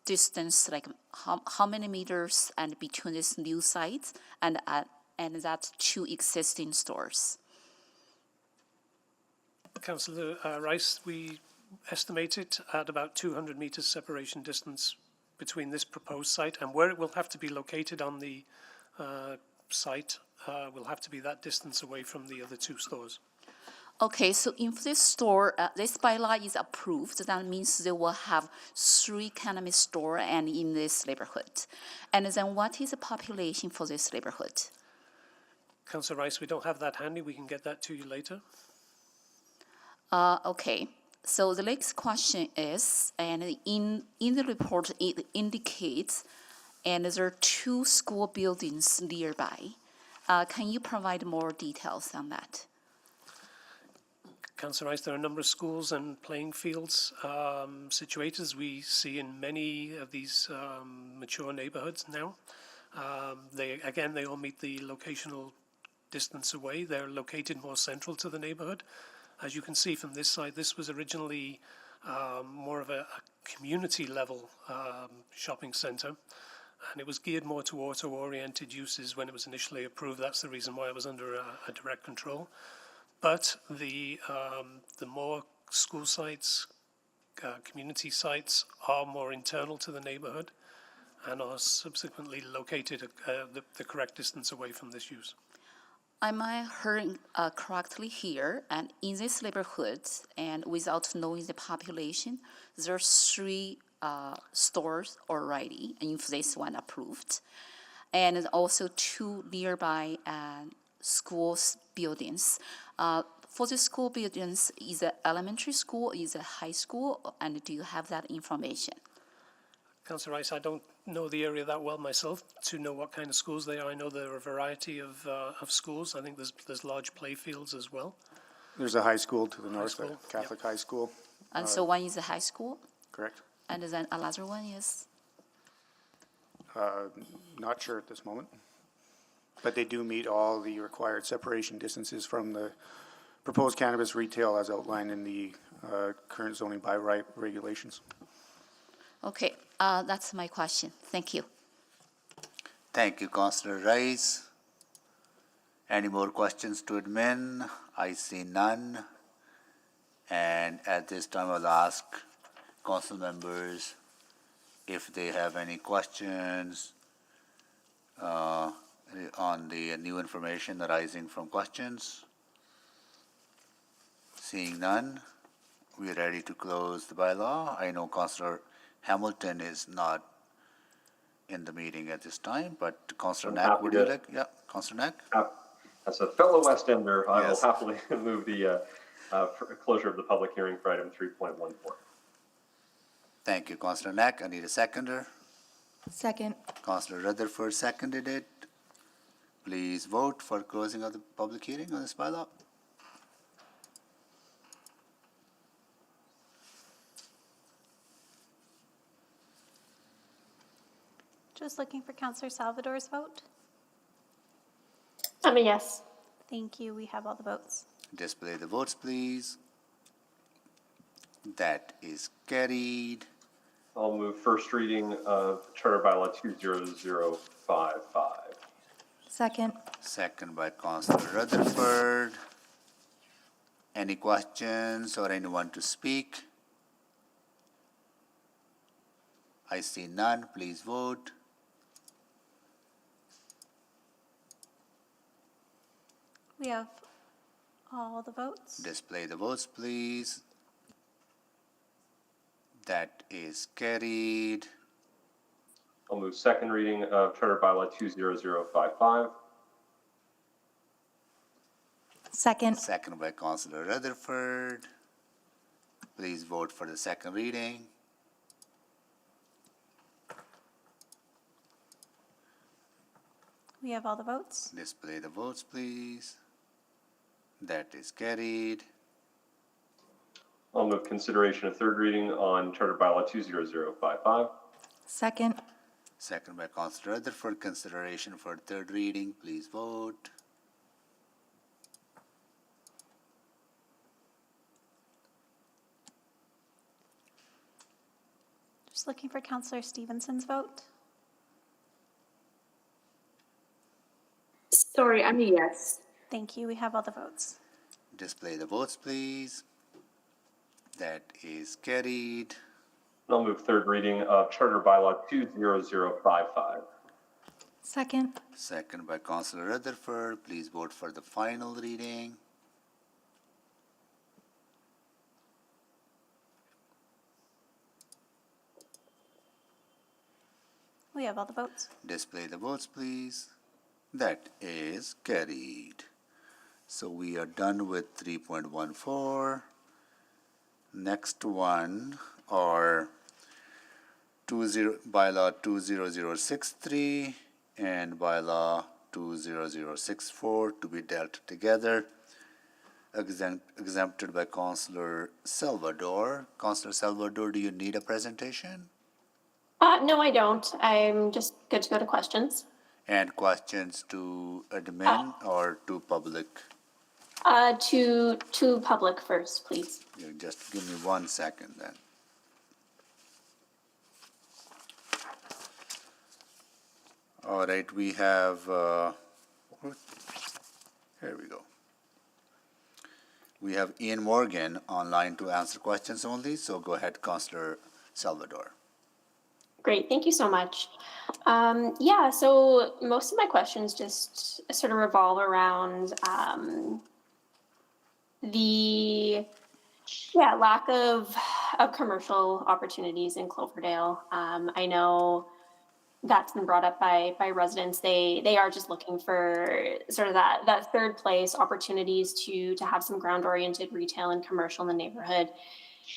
distance, like how many meters and between these new sites and that two existing stores? Councillor Rice, we estimate it at about 200 metres separation distance between this proposed site and where it will have to be located on the site will have to be that distance away from the other two stores. Okay, so if this store, this bylaw is approved, that means they will have 3 cannabis stores and in this neighborhood. And then what is the population for this neighborhood? Councillor Rice, we don't have that handy. We can get that to you later. Okay, so the next question is, and in the report it indicates, and there are 2 school buildings nearby. Can you provide more details on that? Councillor Rice, there are a number of schools and playing fields situated, as we see in many of these mature neighbourhoods now. They all meet the locational distance away. They're located more central to the neighbourhood. As you can see from this side, this was originally more of a community level shopping centre. and it was geared more to auto-oriented uses when it was initially approved. That's the reason why it was under a direct control. But the more school sites, community sites are more internal to the neighborhood and are subsequently located the correct distance away from this use. Am I hearing correctly here? And in these neighborhoods, and without knowing the population, there are 3 stores already, and if this one approved, and also 2 nearby schools buildings. For the school buildings, is it elementary school, is it high school, and do you have that information? Councillor Rice, I don't know the area that well myself to know what kind of schools they are. I know there are a variety of schools. I think there's large play fields as well. There's a high school to the north, school, a Catholic high school. And so one is a high school, Correct. and then another one is? Not sure at this moment. But they do meet all the required separation distances from the proposed cannabis retail as outlined in the current zoning by right regulations. Okay, that's my question. Thank you. Thank you, Councillor Rice. Any more questions to admin? I see none. And at this time, I'll ask council members if they have any questions on the new information arising from questions. Seeing none, we are ready to close the bylaw. I know Councillor Hamilton is not in the meeting at this time, but Councillor Knack, would you like? Yeah, Councillor Knack? As a fellow West Ender, I will Yes. happily move the closure of the public hearing for item 3.14. Thank you, Councillor Knack. I need a seconder. Second. Councillor Rutherford seconded it. Please vote for closing of the public hearing on this bylaw. Just looking for Councillor Salvador's vote. I'm a yes. Thank you. We have all the votes. Display the votes, please. That is carried. I'll move first reading of Charter Bylaw 20055. Second. Second by Councillor Rutherford. Any questions or anyone to speak? I see none. Please vote. We have all the votes. Display the votes, please. That is carried. I'll move second reading of Charter Bylaw 20055. Second. Second by Councillor Rutherford. Please vote for the second reading. We have all the votes. Display the votes, please. That is carried. I'll move consideration of third reading on Charter Bylaw 20055. Second. Second by Councillor Rutherford. Consideration for third reading. Please vote. Just looking for Councillor Stevenson's vote. Sorry, I'm a yes. Thank you. We have all the votes. Display the votes, please. That is carried. I'll move third reading of Charter Bylaw 20055. Second. Second by Councillor Rutherford. Please vote for the final reading. We have all the votes. Display the votes, please. That is carried. So we are done with 3.14. Next one are Bylaw 20063 and Bylaw 20064 to be dealt together. Exempted by Councillor Salvador. Councillor Salvador, do you need a presentation? No, I don't. I'm just good to go to questions. And questions to admin or to public? To public first, please. You just give me 1 second then. All right, we have, here we go. We have Ian Morgan online to answer questions only, so go ahead, Councillor Salvador. Great, thank you so much. Yeah, so most of my questions just sort of revolve around the lack of commercial opportunities in Cloverdale. I know that's been brought up by residents. They are just looking for sort of that third place opportunities to have some ground oriented retail and commercial in the neighborhood.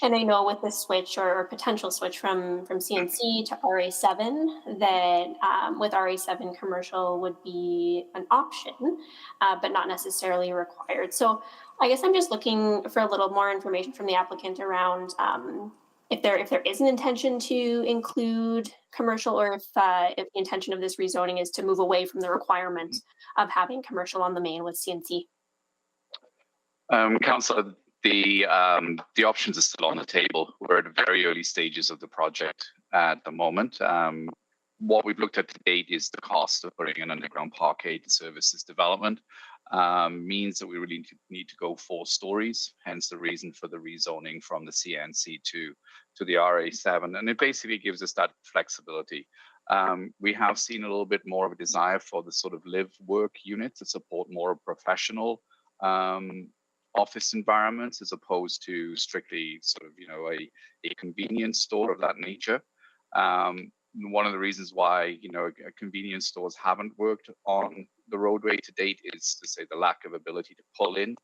And I know with this switch or potential switch from CNC to RA7 that with RA7 commercial would be an option, but not necessarily required. So I guess I'm just looking for a little more information from the applicant around if there is an intention to include commercial, or if the intention of this rezoning is to move away from the requirement of having commercial on the main with CNC. Councillor, the options are still on the table. We're at the very early stages of the project at the moment. What we've looked at to date is the cost of putting an underground parkade to service this development. Means that we really need to go 4 stories, hence the reason for the rezoning from the CNC to the RA7. And it basically gives us that flexibility. We have seen a little bit more of a desire for the sort of live-work unit to support more professional office environments as opposed to strictly sort of, a convenience store of that nature. One of the reasons why, convenience stores haven't worked on the roadway to date is to say the lack of ability to pull in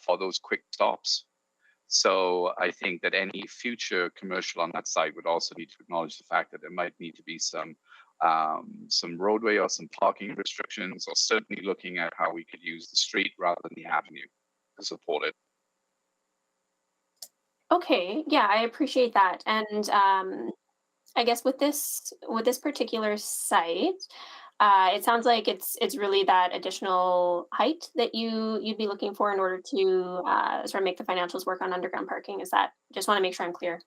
for those quick stops. So I think that any future commercial on that site would also need to acknowledge the fact that there might need to be some roadway or some parking restrictions, or certainly looking at how we could use the street rather than the avenue to support it. Okay, yeah, I appreciate that. And I guess with this particular site, it sounds like it's really that additional height that you'd be looking for in order to sort of make the financials work on underground parking. Is that, just want to make sure I'm clear?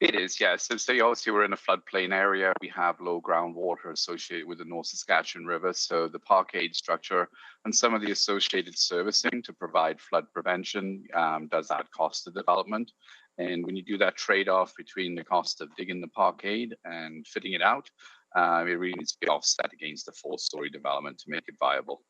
It is, yes. So obviously we're in a floodplain area. We have low groundwater associated with the North Saskatchewan River. So the parkade structure and some of the associated servicing to provide flood prevention does add cost to development. And when you do that trade-off between the cost of digging the parkade and fitting it out, it really needs to be offset against the 4-story development to make it viable.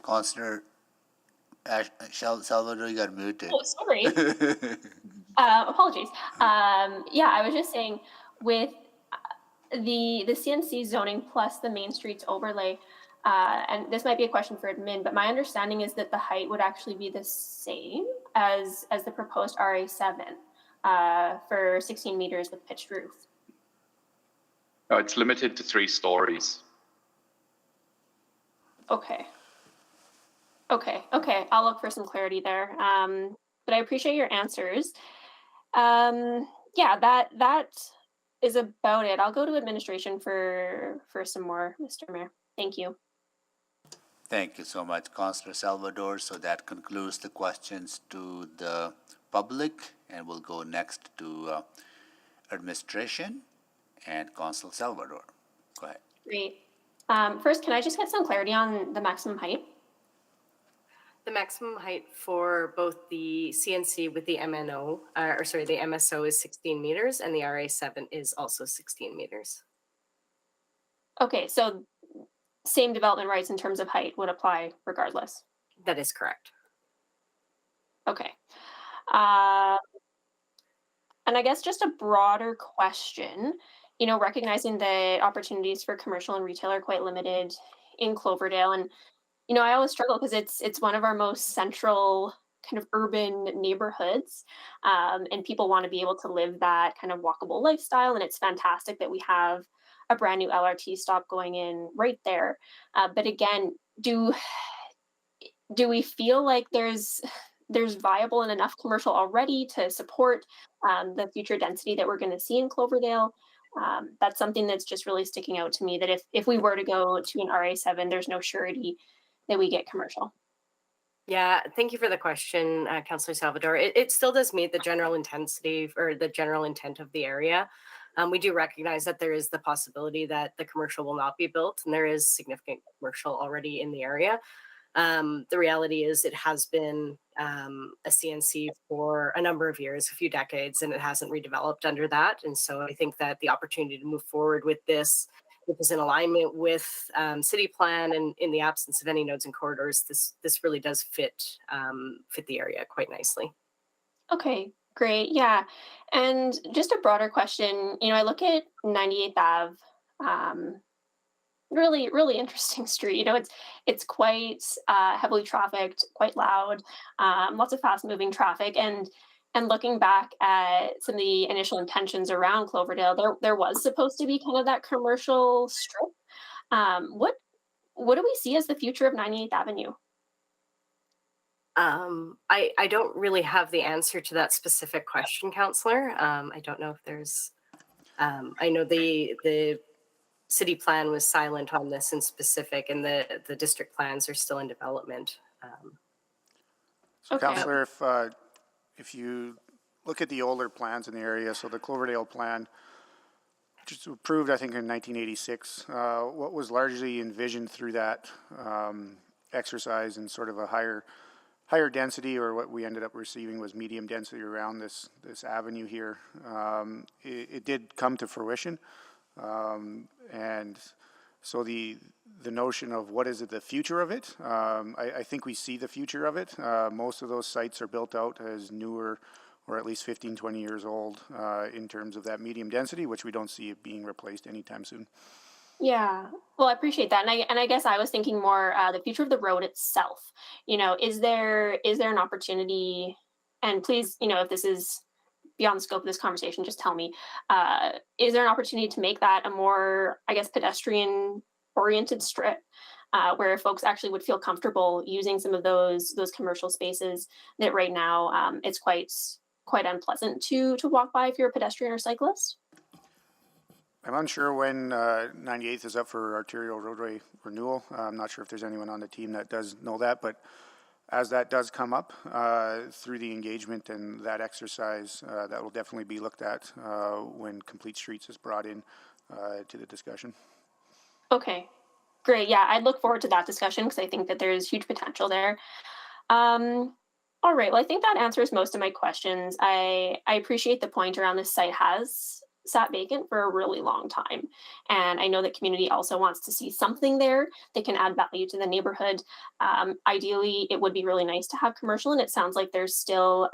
Councillor Salvador, you got muted. Oh, sorry. Apologies. Yeah, I was just saying with the CNC zoning plus the Main Streets overlay, and this might be a question for admin, but my understanding is that the height would actually be the same as the proposed RA7 for 16 meters with pitched roof. No, it's limited to 3 stories. Okay. I'll look for some clarity there. But I appreciate your answers. Yeah, that is about it. I'll go to administration for some more, Mr. Mayor. Thank you. Thank you so much, Councillor Salvador. So that concludes the questions to the public, and we'll go next to administration and Councillor Salvador. Go ahead. Great. First, can I just get some clarity on the maximum height? The maximum height for both the CNC with the MNO, the MSO is 16 meters, and the RA7 is also 16 meters. Okay, so same development rights in terms of height would apply regardless. That is correct. Okay. And I guess just a broader question, recognizing that opportunities for commercial and retail are quite limited in Cloverdale, and I always struggle because it's one of our most central kind of urban neighborhoods, and people want to be able to live that kind of walkable lifestyle, and it's fantastic that we have a brand new LRT stop going in right there. But again, do we feel like there's viable and enough commercial already to support the future density that we're going to see in Cloverdale? That's something that's just really sticking out to me, that if we were to go to an RA7, there's no surety that we get commercial. Yeah, thank you for the question, Councillor Salvador. It still does meet the general intensity or the general intent of the area. We do recognize that there is the possibility that the commercial will not be built, and there is significant commercial already in the area. The reality is it has been a CNC for a number of years, a few decades, and it hasn't redeveloped under that. And so I think that the opportunity to move forward with this, which is in alignment with city plan and in the absence of any nodes and corridors, this really does fit the area quite nicely. Okay, great. Yeah. And just a broader question, I look at 98th Ave, really, really interesting street. It's quite heavily trafficked, quite loud, lots of fast moving traffic. And looking back at some of the initial intentions around Cloverdale, there was supposed to be kind of that commercial strip. What do we see as the future of 98th Avenue? I don't really have the answer to that specific question, Councillor. I don't know if there's, I know the city plan was silent on this in specific, and the district plans are still in development. So Councillor, if you look at the older plans in the area, so the Cloverdale plan, which was approved, I think, in 1986, what was largely envisioned through that exercise and sort of a higher density, or what we ended up receiving was medium density around this avenue here. It did come to fruition, and so the notion of what is it, the future of it, I think we see the future of it. Most of those sites are built out as newer, or at least 15, 20 years old, in terms of that medium density, which we don't see it being replaced anytime soon. Yeah, well, I appreciate that, and I guess I was thinking more the future of the road itself. Is there an opportunity? And please, if this is beyond the scope of this conversation, just tell me. Is there an opportunity to make that a more, I guess, pedestrian-oriented strip, where folks actually would feel comfortable using some of those commercial spaces that right now it's quite unpleasant to walk by if you're a pedestrian or cyclist? I'm unsure when 98th is up for arterial roadway renewal. I'm not sure if there's anyone on the team that does know that, but as that does come up through the engagement and that exercise, that will definitely be looked at when Complete Streets is brought in to the discussion. Okay, great. Yeah, I'd look forward to that discussion because I think that there's huge potential there. All right, well, I think that answers most of my questions. I appreciate the point around this site has sat vacant for a really long time. And I know that community also wants to see something there that can add value to the neighborhood. Ideally, it would be really nice to have commercial, and it sounds like there's still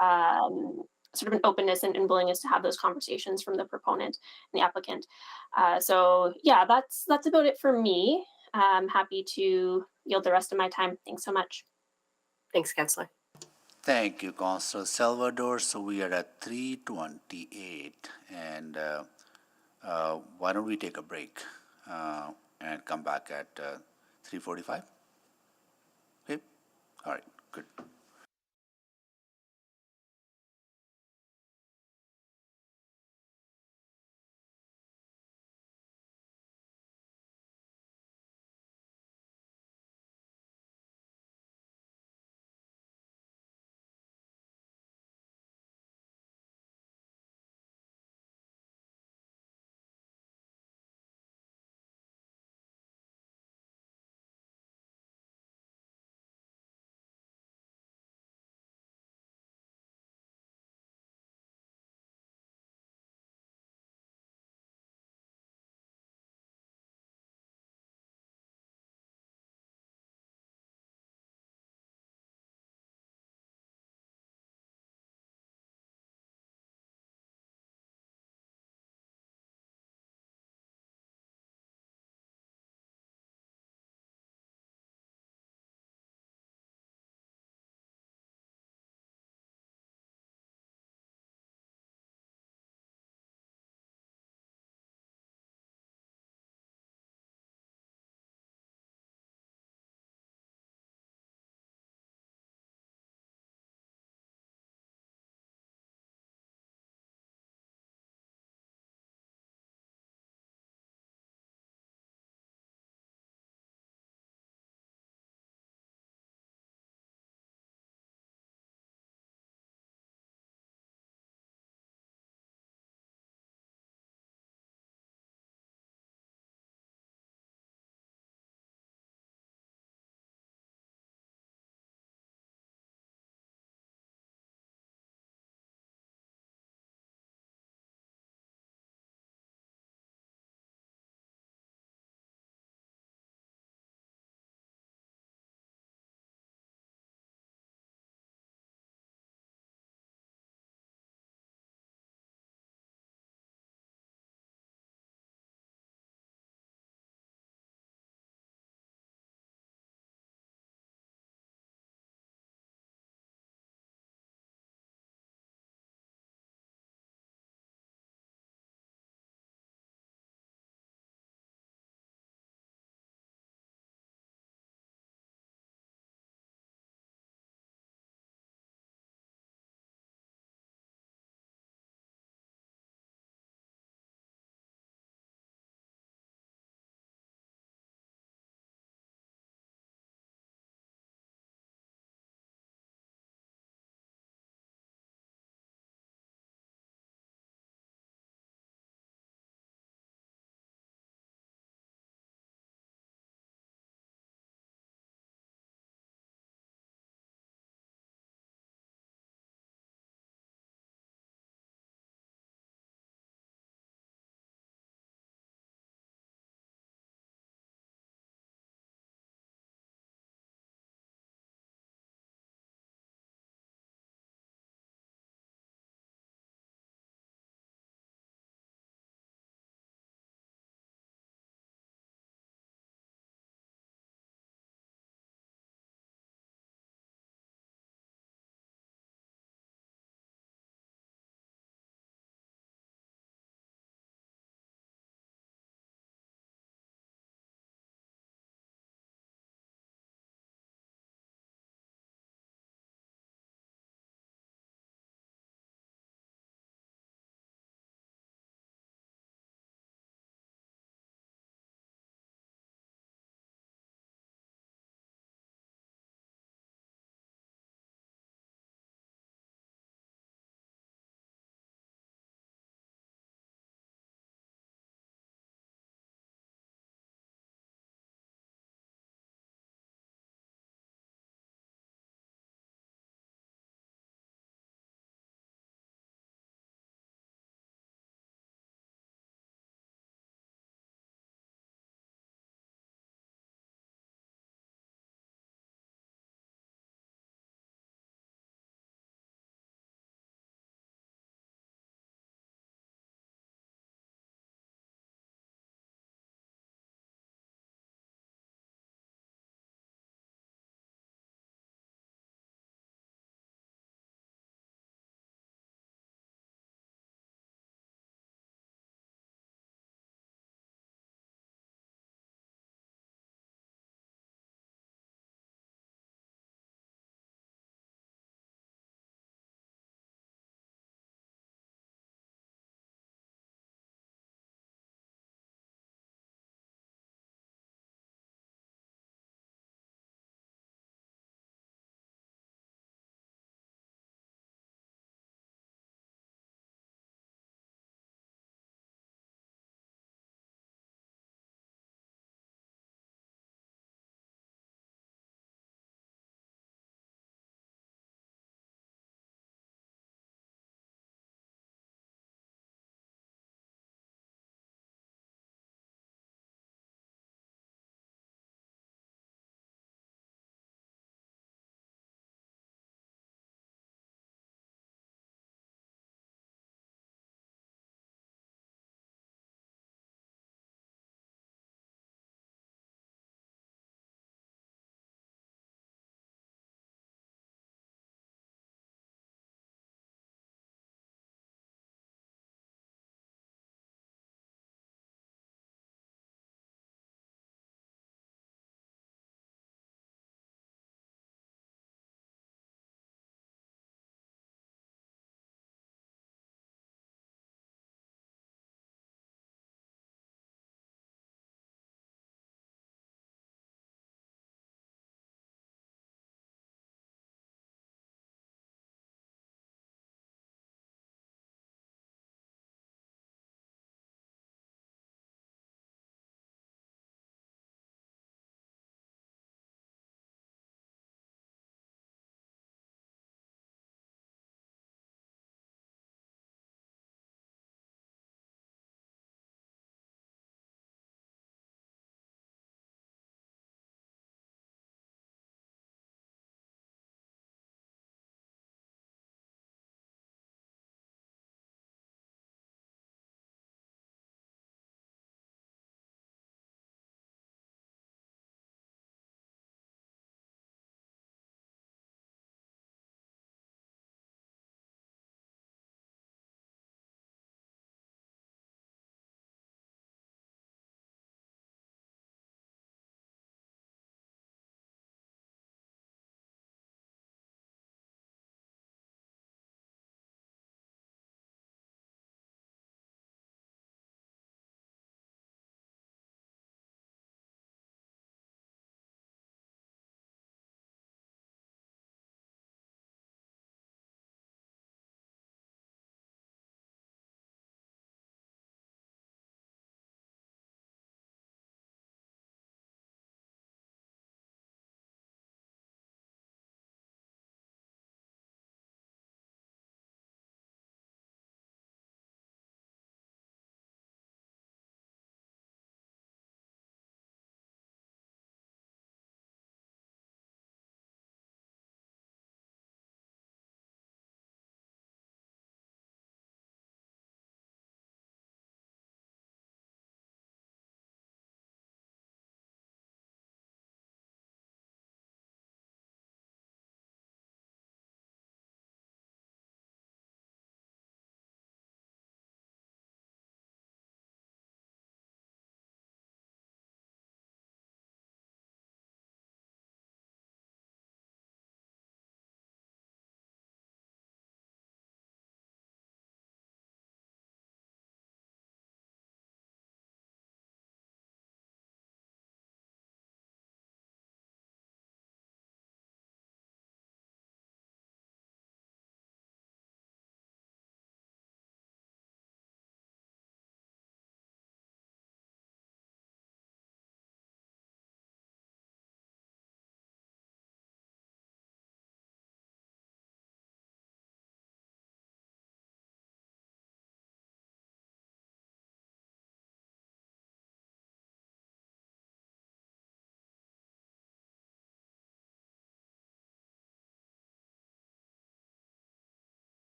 sort of an openness and willingness to have those conversations from the proponent and the applicant. So yeah, that's about it for me. I'm happy to yield the rest of my time. Thanks so much. Thanks, Councillor. Thank you, Councillor Salvador. So we are at 3:28, and why don't we take a break and come back at 3:45? Okay, all right, good.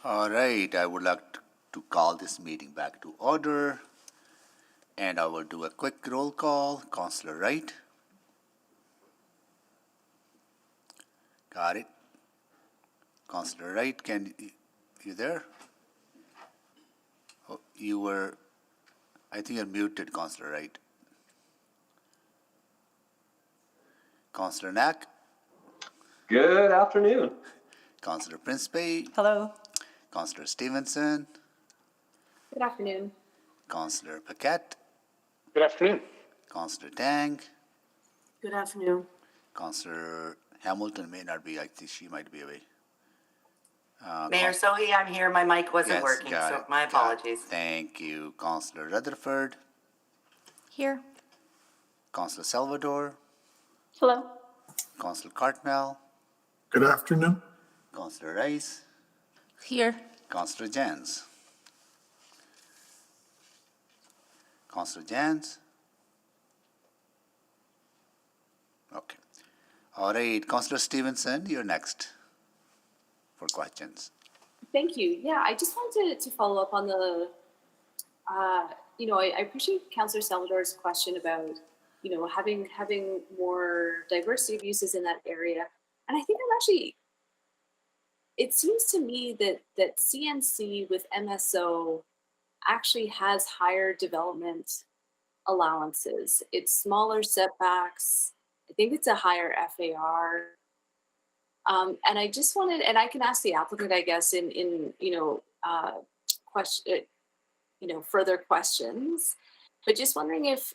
All right, I would like to call this meeting back to order. And I will do a quick roll call. Councillor Wright. Got it. Councillor Wright, you there? Oh, you were, I think you're muted, Councillor Wright. Councillor Knack. Good afternoon. Councillor Principe. Hello. Councillor Stevenson. Good afternoon. Councillor Paquette. Good afternoon. Councillor Tang. Good afternoon. Councillor Hamilton may not be, I think she might be away. Mayor Sohi, I'm here. My mic wasn't Yes, working, got so it, my got it. apologies. Thank you. Councillor Rutherford. Here. Councillor Salvador. Hello. Councillor Cartmel. Good afternoon. Councillor Rice. Here. Councillor Jans. Councillor Jans. Okay. All right, Councillor Stevenson, you're next for questions. Thank you. Yeah, I just wanted to follow up on the, I appreciate Councillor Salvador's question about, having more diversity of uses in that area. And I think it seems to me that CNC with MSO actually has higher development allowances. It's smaller setbacks. I think it's a higher FAR. And I just wanted, and I can ask the applicant, I guess, in further questions, but just wondering if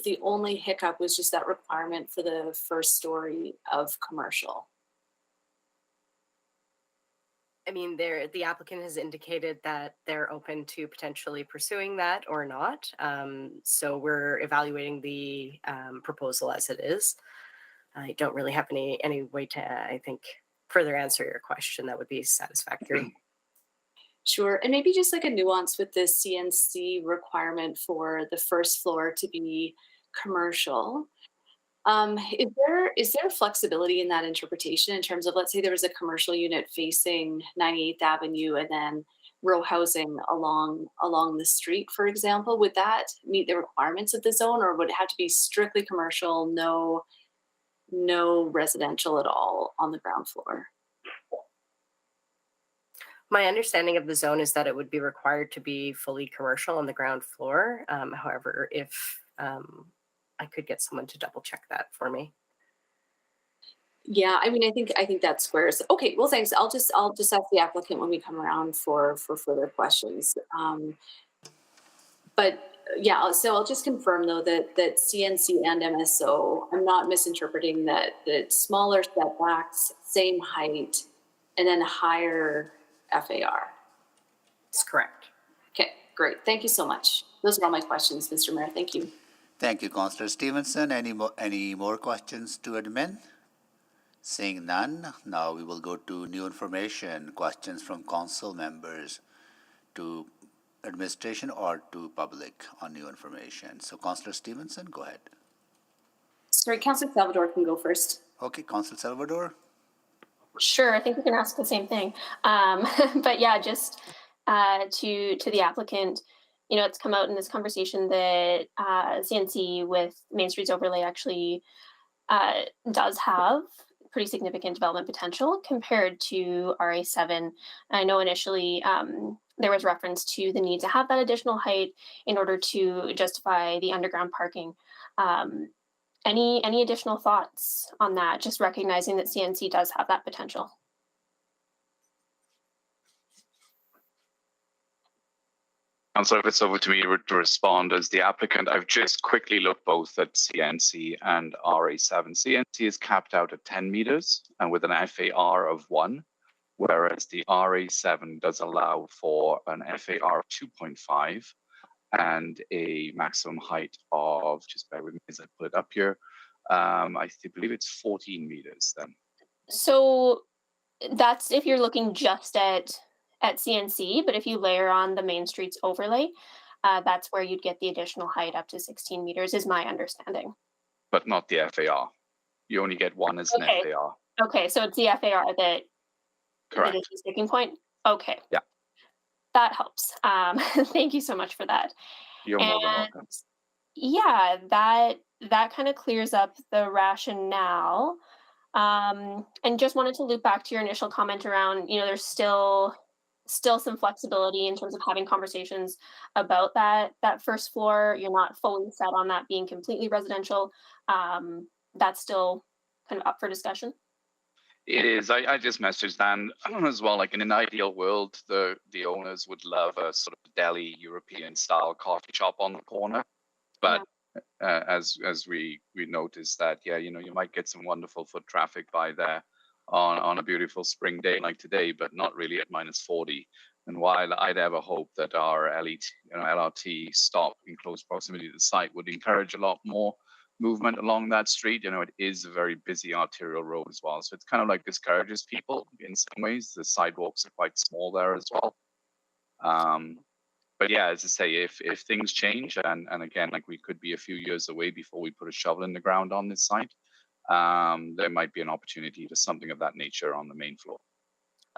the only hiccup was just that requirement for the first story of commercial. I mean, the applicant has indicated that they're open to potentially pursuing that or not. So we're evaluating the proposal as it is. I don't really have any way to, I think, further answer your question that would be satisfactory. Sure, and maybe just like a nuance with the CNC requirement for the first floor to be commercial. Is there flexibility in that interpretation in terms of, let's say there was a commercial unit facing 98th Avenue and then row housing along the street, for example? Would that meet the requirements of the zone, or would it have to be strictly commercial, no residential at all on the ground floor? My understanding of the zone is that it would be required to be fully commercial on the ground floor. However, if I could get someone to double check that for me. Yeah, I mean, I think that squares. Okay, well, thanks. I'll just ask the applicant when we come around for further questions. But yeah, so I'll just confirm though that CNC and MSO, I'm not misinterpreting that smaller setbacks, same height, and then higher FAR. That's correct. Okay, great. Thank you so much. Those are all my questions, Mr. Mayor. Thank you. Thank you, Councillor Stevenson. Any more questions to admin? Seeing none, now we will go to new information, questions from council members to administration or to public on new information. So Councillor Stevenson, go ahead. Sorry, Councillor Salvador can go first. Okay, Councillor Salvador. Sure, I think we can ask the same thing. But yeah, just to the applicant, it's come out in this conversation that CNC with Main Streets overlay actually does have pretty significant development potential compared to RA7. I know initially there was reference to the need to have that additional height in order to justify the underground parking. Any additional thoughts on that? Just recognizing that CNC does have that potential. Councillor, if it's over to me to respond as the applicant, I've just quickly looked both at CNC and RA7. CNC is capped out at 10 meters and with an FAR of 1, whereas the RA7 does allow for an FAR of 2.5 and a maximum height of, just bear with me as I put it up here, I believe it's 14 meters then. So that's if you're looking just at CNC, but if you layer on the Main Streets overlay, that's where you'd get the additional height up to 16 meters, is my understanding. But not the FAR. You only get one as an FAR. Okay, so it's the FAR that Correct. is the sticking point? Okay. Yeah. That helps. Thank you so much for that. You're more than And welcome. yeah, that kind of clears up the rationale. And just wanted to loop back to your initial comment around, there's still some flexibility in terms of having conversations about that first floor. You're not fully set on that being completely residential. That's still kind of up for discussion. It is. I just messaged Dan as well. Like in an ideal world, the owners would love a sort of deli European style coffee shop on the corner. But as we noticed that, you might get some wonderful foot traffic by there on a beautiful spring day like today, but not really at -40. And while I'd ever hope that our LRT stop in close proximity to the site would encourage a lot more movement along that street, it is a very busy arterial road as well. So it's kind of like discourages people in some ways. The sidewalks are quite small there as well. But yeah, as I say, if things change, and again, like we could be a few years away before we put a shovel in the ground on this site, there might be an opportunity to something of that nature on the main floor.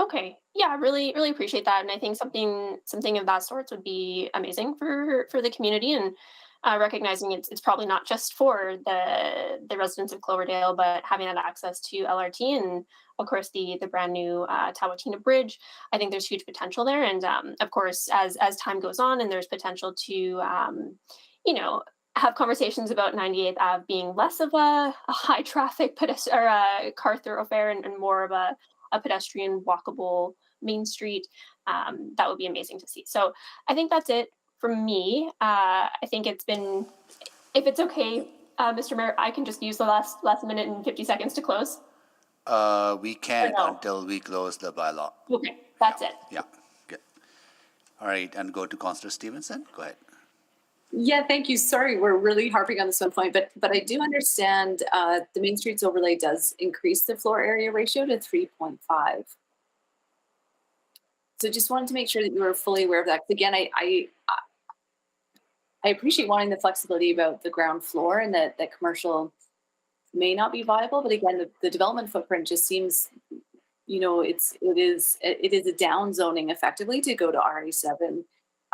Okay. Yeah, really, really appreciate that. And I think something of that sort would be amazing for the community, and recognizing it's probably not just for the residents of Cloverdale, but having that access to LRT and of course the brand new Tawatina Bridge. I think there's huge potential there. And of course, as time goes on and there's potential to have conversations about 98th Ave being less of a high traffic car thoroughfare and more of a pedestrian walkable main street, that would be amazing to see. So I think that's it from me. I think it's been, if it's okay, Mr. Mayor, I can just use the last minute and 50 seconds to close. We can't until we close the bylaw. Okay, that's it. Yeah, good. All right, and go to Councillor Stevenson. Go ahead. Yeah, thank you. Sorry, we're really harping on this one point, but I do understand the Main Streets overlay does increase the floor area ratio to 3.5. So just wanted to make sure that you were fully aware of that. Again, I appreciate wanting the flexibility about the ground floor and that commercial may not be viable, but again, the development footprint just seems, it is a down zoning effectively to go to RA7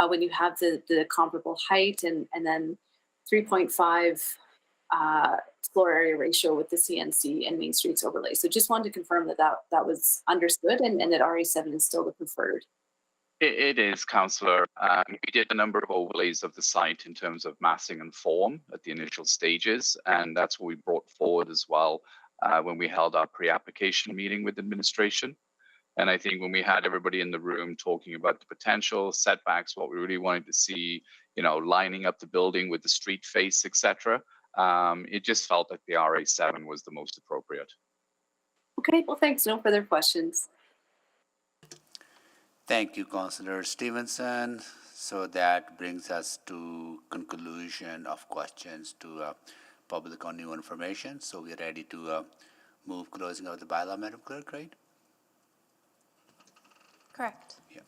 when you have the comparable height and then 3.5 floor area ratio with the CNC and Main Streets overlay. So just wanted to confirm that was understood and that RA7 is still the preferred. It is, Councillor. We did a number of overlays of the site in terms of massing and form at the initial stages, and that's what we brought forward as well when we held our pre-application meeting with administration. And I think when we had everybody in the room talking about the potential setbacks, what we really wanted to see, lining up the building with the street face, etc., it just felt like the RA7 was the most appropriate. Okay, well, thanks. No further questions. Thank you, Councillor Stevenson. So that brings us to conclusion of questions to public on new information. So we're ready to move closing of the bylaw, Madam Clerk, right? Correct. Yeah.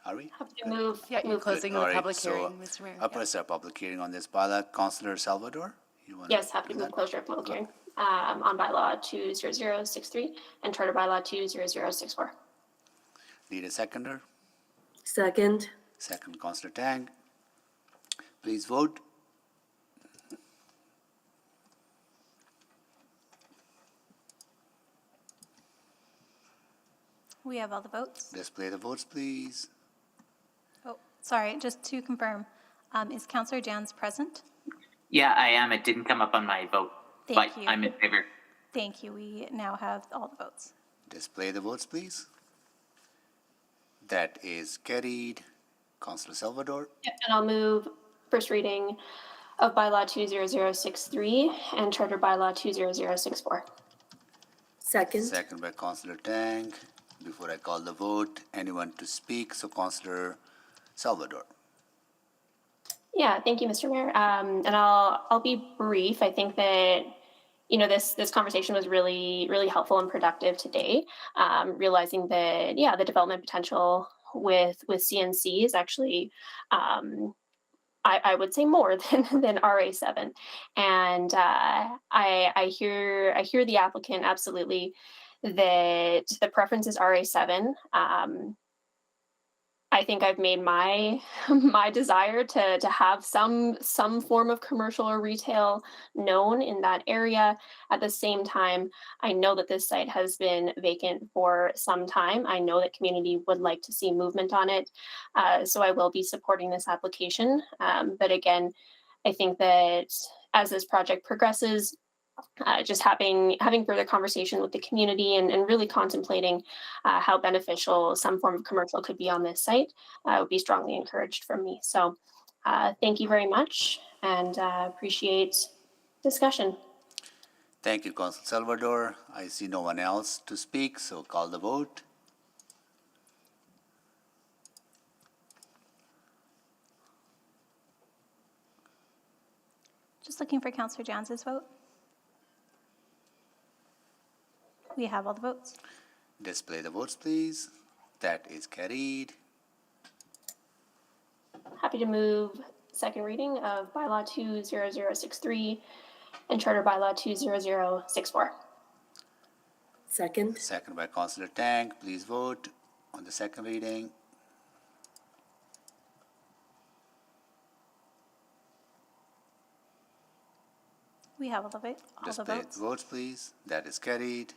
Are we? Have to move. Yeah, you're closing the public hearing, Mr. Mayor. Up is our public hearing on this bylaw. Councillor Salvador, you want Yes, happy to move closure of public hearing on bylaw 20063 and charter bylaw 20064. Need a seconder? Second. Second, Councillor Tang. Please vote. We have all the votes. Display the votes, please. Oh, sorry, just to confirm, is Councillor Jans present? Yeah, I am. It didn't come up on my vote, Thank but you. I'm in favor. Thank you. We now have all the votes. Display the votes, please. That is carried. Councillor Salvador. Yep, and I'll move first reading of bylaw 20063 and charter bylaw 20064. Second. Second by Councillor Tang. Before I call the vote, anyone to speak? So Councillor Salvador. Yeah, thank you, Mr. Mayor. And I'll be brief. I think that this conversation was really, really helpful and productive today. Realizing that the development potential with CNC is actually I would say more than RA7. And I hear the applicant absolutely that the preference is RA7. I think I've made my my desire to have some form of commercial or retail known in that area. At the same time, I know that this site has been vacant for some time. I know that community would like to see movement on it, so I will be supporting this application. But again, I think that as this project progresses, just having further conversation with the community and really contemplating how beneficial some form of commercial could be on this site would be strongly encouraged from me. So thank you very much, and appreciate discussion. Thank you, Council Salvador. I see no one else to speak, so call the vote. Just looking for Councillor Janz's vote. We have all the votes. Display the votes, please. That is carried. Happy to move second reading of Bylaw 20063 and Charter Bylaw 20064. Second. Second by Councillor Tang. Please vote on the second reading. We have all the votes. Display the votes, please. That is carried.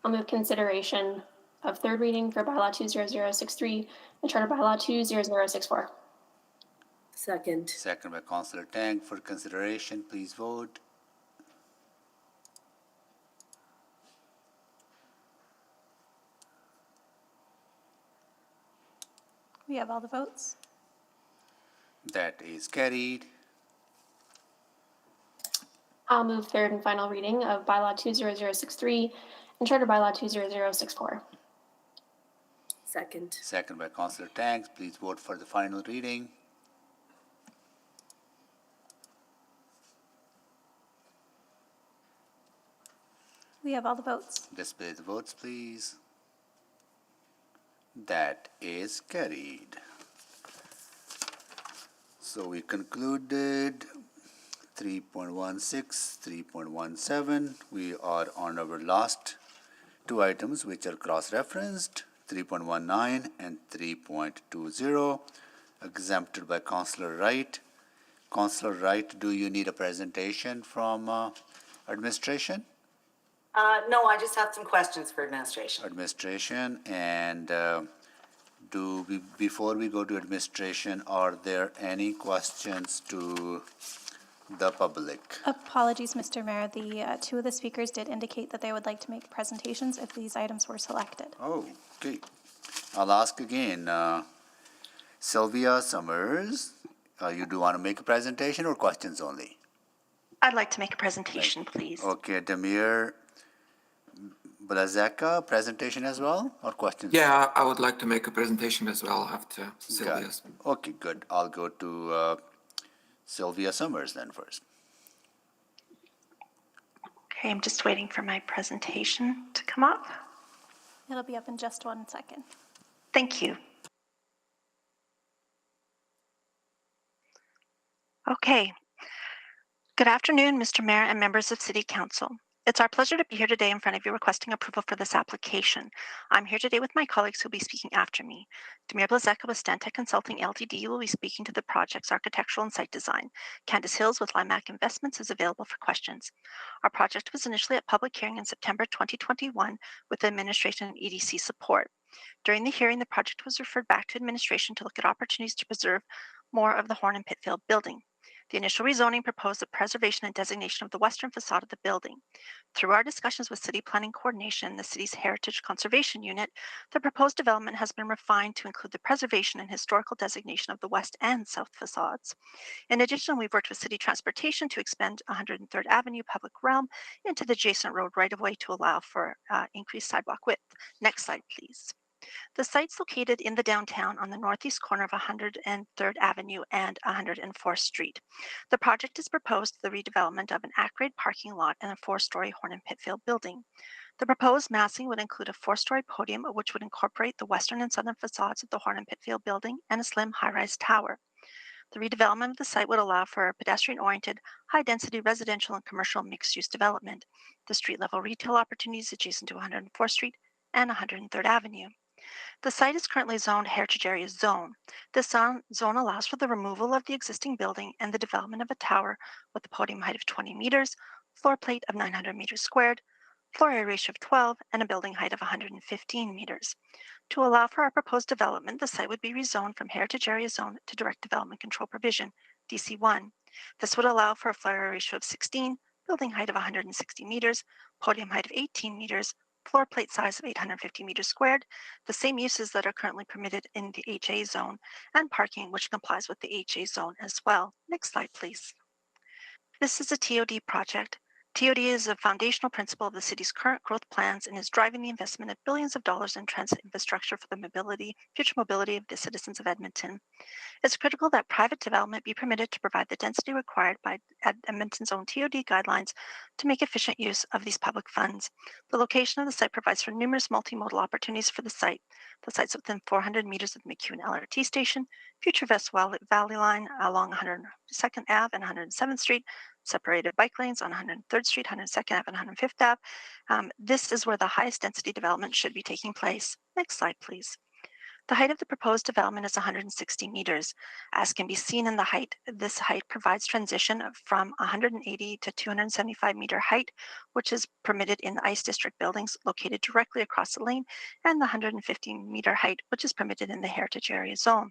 I'll move consideration of third reading for Bylaw 20063 and Charter Bylaw 20064. Second. Second by Councillor Tang for consideration. Please vote. We have all the votes. That is carried. I'll move third and final reading of Bylaw 20063 and Charter Bylaw 20064. Second. Second by Councillor Tang. Please vote for the final reading. We have all the votes. Display the votes, please. That is carried. So we concluded 3.16, 3.17. We are on our last two items, which are cross-referenced, 3.19 and 3.20, exempted by Councillor Wright. Councillor Wright, do you need a presentation from administration? No, I just have some questions for administration. Administration, and before we go to administration, are there any questions to the public? Apologies, Mr. Mayor. The two of the speakers did indicate that they would like to make presentations if these items were selected. Oh, okay. I'll ask again. Sylvia Summers, you do want to make a presentation or questions only? I'd like to make a presentation, please. Okay, Demir Blazeka, presentation as well, or questions? Yeah, I would like to make a presentation as well after Sylvia's. Okay, good. I'll go to Sylvia Summers then first. Okay, I'm just waiting for my presentation to come up. It'll be up in just 1 second. Thank you. Okay. Good afternoon, Mr. Mayor and members of City Council. It's our pleasure to be here today in front of you requesting approval for this application. I'm here today with my colleagues who will be speaking after me. Demir Blazeka with Stantec Consulting Ltd will be speaking to the project's architectural and site design. Candace Hills with Limac Investments is available for questions. Our project was initially at public hearing in September 2021 with administration and EDC support. During the hearing, the project was referred back to administration to look at opportunities to preserve more of the Horn and Pitfield building. The initial rezoning proposed the preservation and designation of the western facade of the building. Through our discussions with City Planning Coordination and the City's Heritage Conservation Unit, the proposed development has been refined to include the preservation and historical designation of the west and south facades. In addition, we've worked with City Transportation to expand 103rd Avenue public realm into the adjacent road right-of-way to allow for increased sidewalk width. Next slide, please. The site's located in the downtown on the northeast corner of 103rd Avenue and 104th Street. The project is proposed the redevelopment of an at-grade parking lot and a 4-story Horn and Pitfield building. The proposed massing would include a 4-story podium, which would incorporate the western and southern facades of the Horn and Pitfield building and a slim high-rise tower. The redevelopment of the site would allow for a pedestrian-oriented, high-density residential and commercial mixed-use development. The street-level retail opportunities adjacent to 104th Street and 103rd Avenue. The site is currently zoned Heritage Area Zone. This zone allows for the removal of the existing building and the development of a tower with a podium height of 20 meters, floor plate of 900 meters squared, floor area ratio of 12, and a building height of 115 meters. To allow for our proposed development, the site would be rezoned from Heritage Area Zone to Direct Development Control Provision, DC1. This would allow for a floor area ratio of 16, building height of 160 meters, podium height of 18 meters, floor plate size of 850 meters squared, the same uses that are currently permitted in the HA zone, and parking which complies with the HA zone as well. Next slide, please. This is a TOD project. TOD is a foundational principle of the city's current growth plans and is driving the investment of billions of dollars in transit infrastructure for the future mobility of the citizens of Edmonton. It's critical that private development be permitted to provide the density required by Edmonton's own TOD guidelines to make efficient use of these public funds. The location of the site provides for numerous multimodal opportunities for the site. The site's within 400 meters of the McEwen LRT station, future West Valley Line along 102nd Ave and 107th Street, separated bike lanes on 103rd Street, 102nd Ave, and 105th Ave. This is where the highest density development should be taking place. Next slide, please. The height of the proposed development is 160 meters. As can be seen in the height, this height provides transition from 180 to 275 meter height, which is permitted in the ICE district buildings located directly across the lane, and the 150 meter height, which is permitted in the Heritage Area Zone.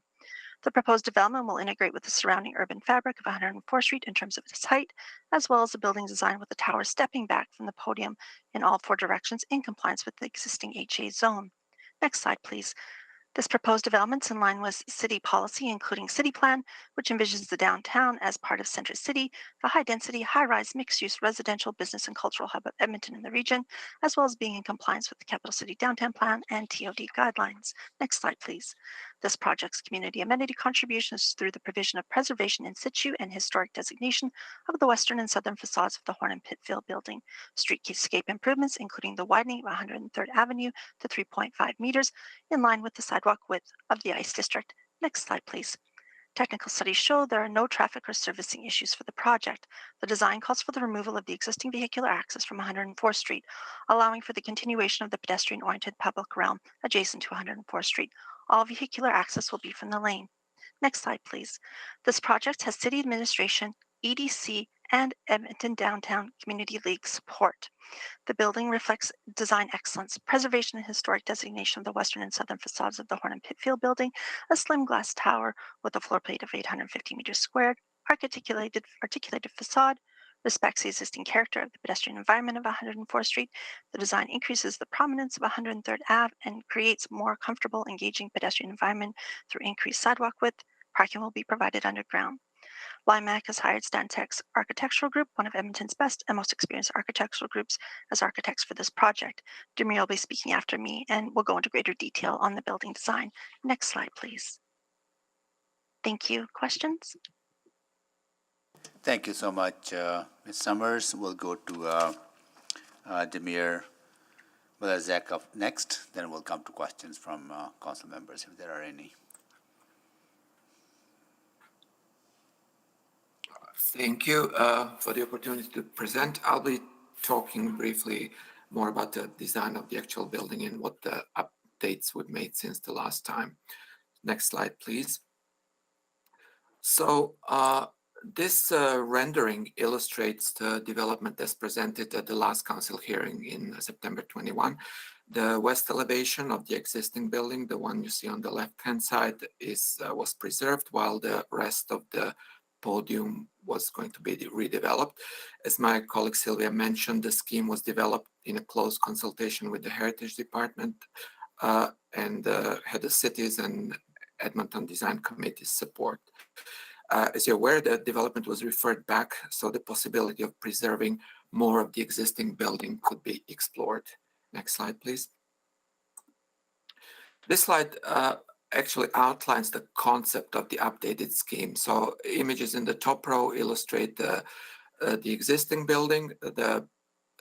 The proposed development will integrate with the surrounding urban fabric of 104th Street in terms of its height, as well as the building design with the tower stepping back from the podium in all four directions in compliance with the existing HA zone. Next slide, please. This proposed development is in line with city policy, including city plan, which envisions the downtown as part of Centre City, the high-density, high-rise, mixed-use residential, business, and cultural hub of Edmonton and the region, as well as being in compliance with the Capital City Downtown Plan and TOD guidelines. Next slide, please. This project's community amenity contributions through the provision of preservation in situ and historic designation of the western and southern facades of the Horn and Pitfield building, streetscape improvements, including the widening of 103rd Avenue to 3.5 meters, in line with the sidewalk width of the ICE district. Next slide, please. Technical studies show there are no traffic or servicing issues for the project. The design calls for the removal of the existing vehicular access from 104th Street, allowing for the continuation of the pedestrian-oriented public realm adjacent to 104th Street. All vehicular access will be from the lane. Next slide, please. This project has city administration, EDC, and Edmonton Downtown Community League support. The building reflects design excellence, preservation and historic designation of the western and southern facades of the Horn and Pitfield building, a slim glass tower with a floor plate of 850 meters squared, articulated facade, respects the existing character of the pedestrian environment of 104th Street. The design increases the prominence of 103rd Ave and creates more comfortable, engaging pedestrian environment through increased sidewalk width. Parking will be provided underground. Limac has hired Stantec's Architectural Group, one of Edmonton's best and most experienced architectural groups, as architects for this project. Demir will be speaking after me and will go into greater detail on the building design. Next slide, please. Thank you. Questions? Thank you so much, Ms. Summers. We'll go to Demir Belazek up next. Then we'll come to questions from council members, if there are any. Thank you for the opportunity to present. I'll be talking briefly more about the design of the actual building and what the updates we've made since the last time. Next slide, please. So this rendering illustrates the development as presented at the last council hearing in September 21. The west elevation of the existing building, the one you see on the left-hand side, was preserved, while the rest of the podium was going to be redeveloped. As my colleague Sylvia mentioned, the scheme was developed in a close consultation with the Heritage Department and had the cities and Edmonton Design Committee's support. As you're aware, the development was referred back, so the possibility of preserving more of the existing building could be explored. Next slide, please. This slide actually outlines the concept of the updated scheme. So images in the top row illustrate the existing building. The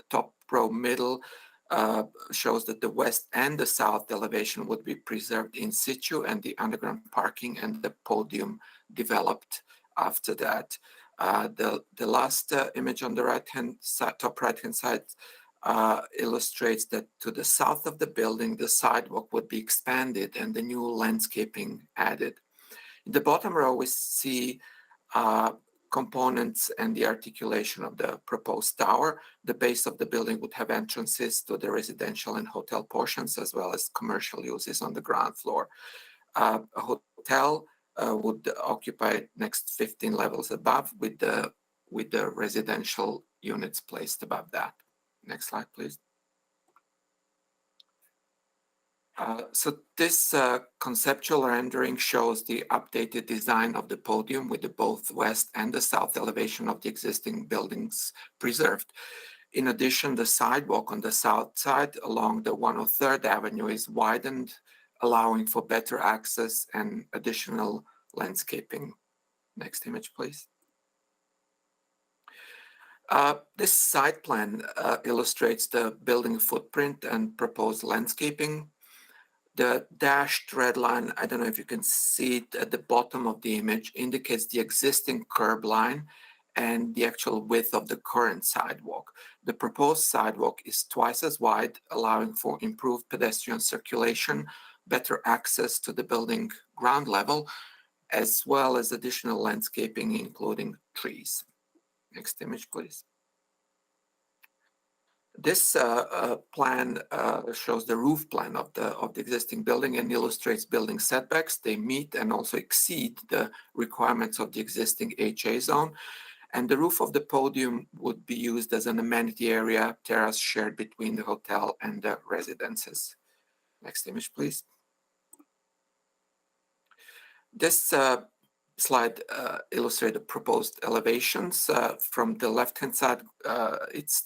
top row middle shows that the west and the south elevation would be preserved in situ and the underground parking and the podium developed after that. The last image on the right-hand side, top right-hand side illustrates that to the south of the building, the sidewalk would be expanded and the new landscaping added. In the bottom row, we see components and the articulation of the proposed tower. The base of the building would have entrances to the residential and hotel portions, as well as commercial uses on the ground floor. A hotel would occupy next 15 levels above, with the residential units placed above that. Next slide, please. So this conceptual rendering shows the updated design of the podium with the both west and the south elevation of the existing buildings preserved. In addition, the sidewalk on the south side along the 103rd Avenue is widened, allowing for better access and additional landscaping. Next image, please. This site plan illustrates the building footprint and proposed landscaping. The dashed red line, I don't know if you can see it at the bottom of the image, indicates the existing curb line and the actual width of the current sidewalk. The proposed sidewalk is twice as wide, allowing for improved pedestrian circulation, better access to the building ground level, as well as additional landscaping, including trees. Next image, please. This plan shows the roof plan of the existing building and illustrates building setbacks. They meet and also exceed the requirements of the existing HA zone. And the roof of the podium would be used as an amenity area, terrace shared between the hotel and the residences. Next image, please. This slide illustrates the proposed elevations. From the left-hand side, it's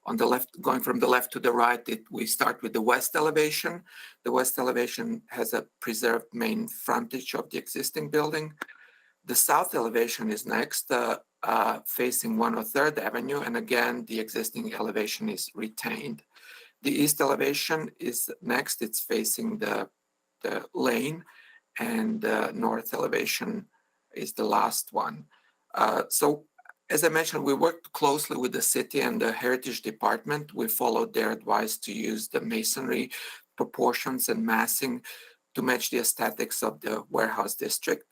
on the left, going from the left to the right, we start with the west elevation. The west elevation has a preserved main frontage of the existing building. The south elevation is next, facing 103rd Avenue, and again, the existing elevation is retained. The east elevation is next, it's facing the lane, and the north elevation is the last one. So, as I mentioned, we worked closely with the city and the heritage department. We followed their advice to use the masonry proportions and massing to match the aesthetics of the warehouse district.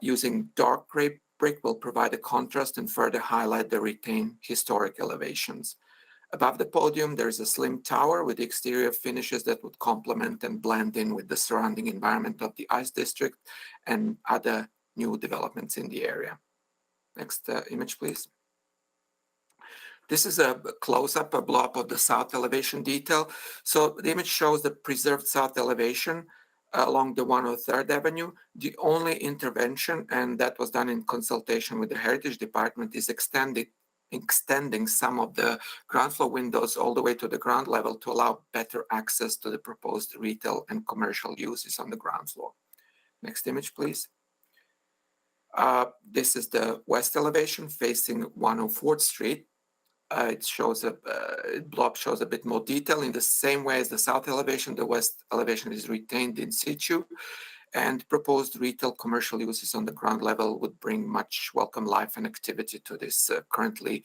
Using dark gray brick will provide a contrast and further highlight the retained historic elevations. Above the podium, there is a slim tower with exterior finishes that would complement and blend in with the surrounding environment of the ICE district and other new developments in the area. Next image, please. This is a close-up, a blow-up of the south elevation detail. So the image shows the preserved south elevation along the 103rd Avenue. The only intervention, and that was done in consultation with the Heritage Department, is extending some of the ground floor windows all the way to the ground level to allow better access to the proposed retail and commercial uses on the ground floor. Next image, please. This is the west elevation facing 104th Street. It shows blob shows a bit more detail. In the same way as the south elevation, the west elevation is retained in situ, and proposed retail commercial uses on the ground level would bring much welcome life and activity to this currently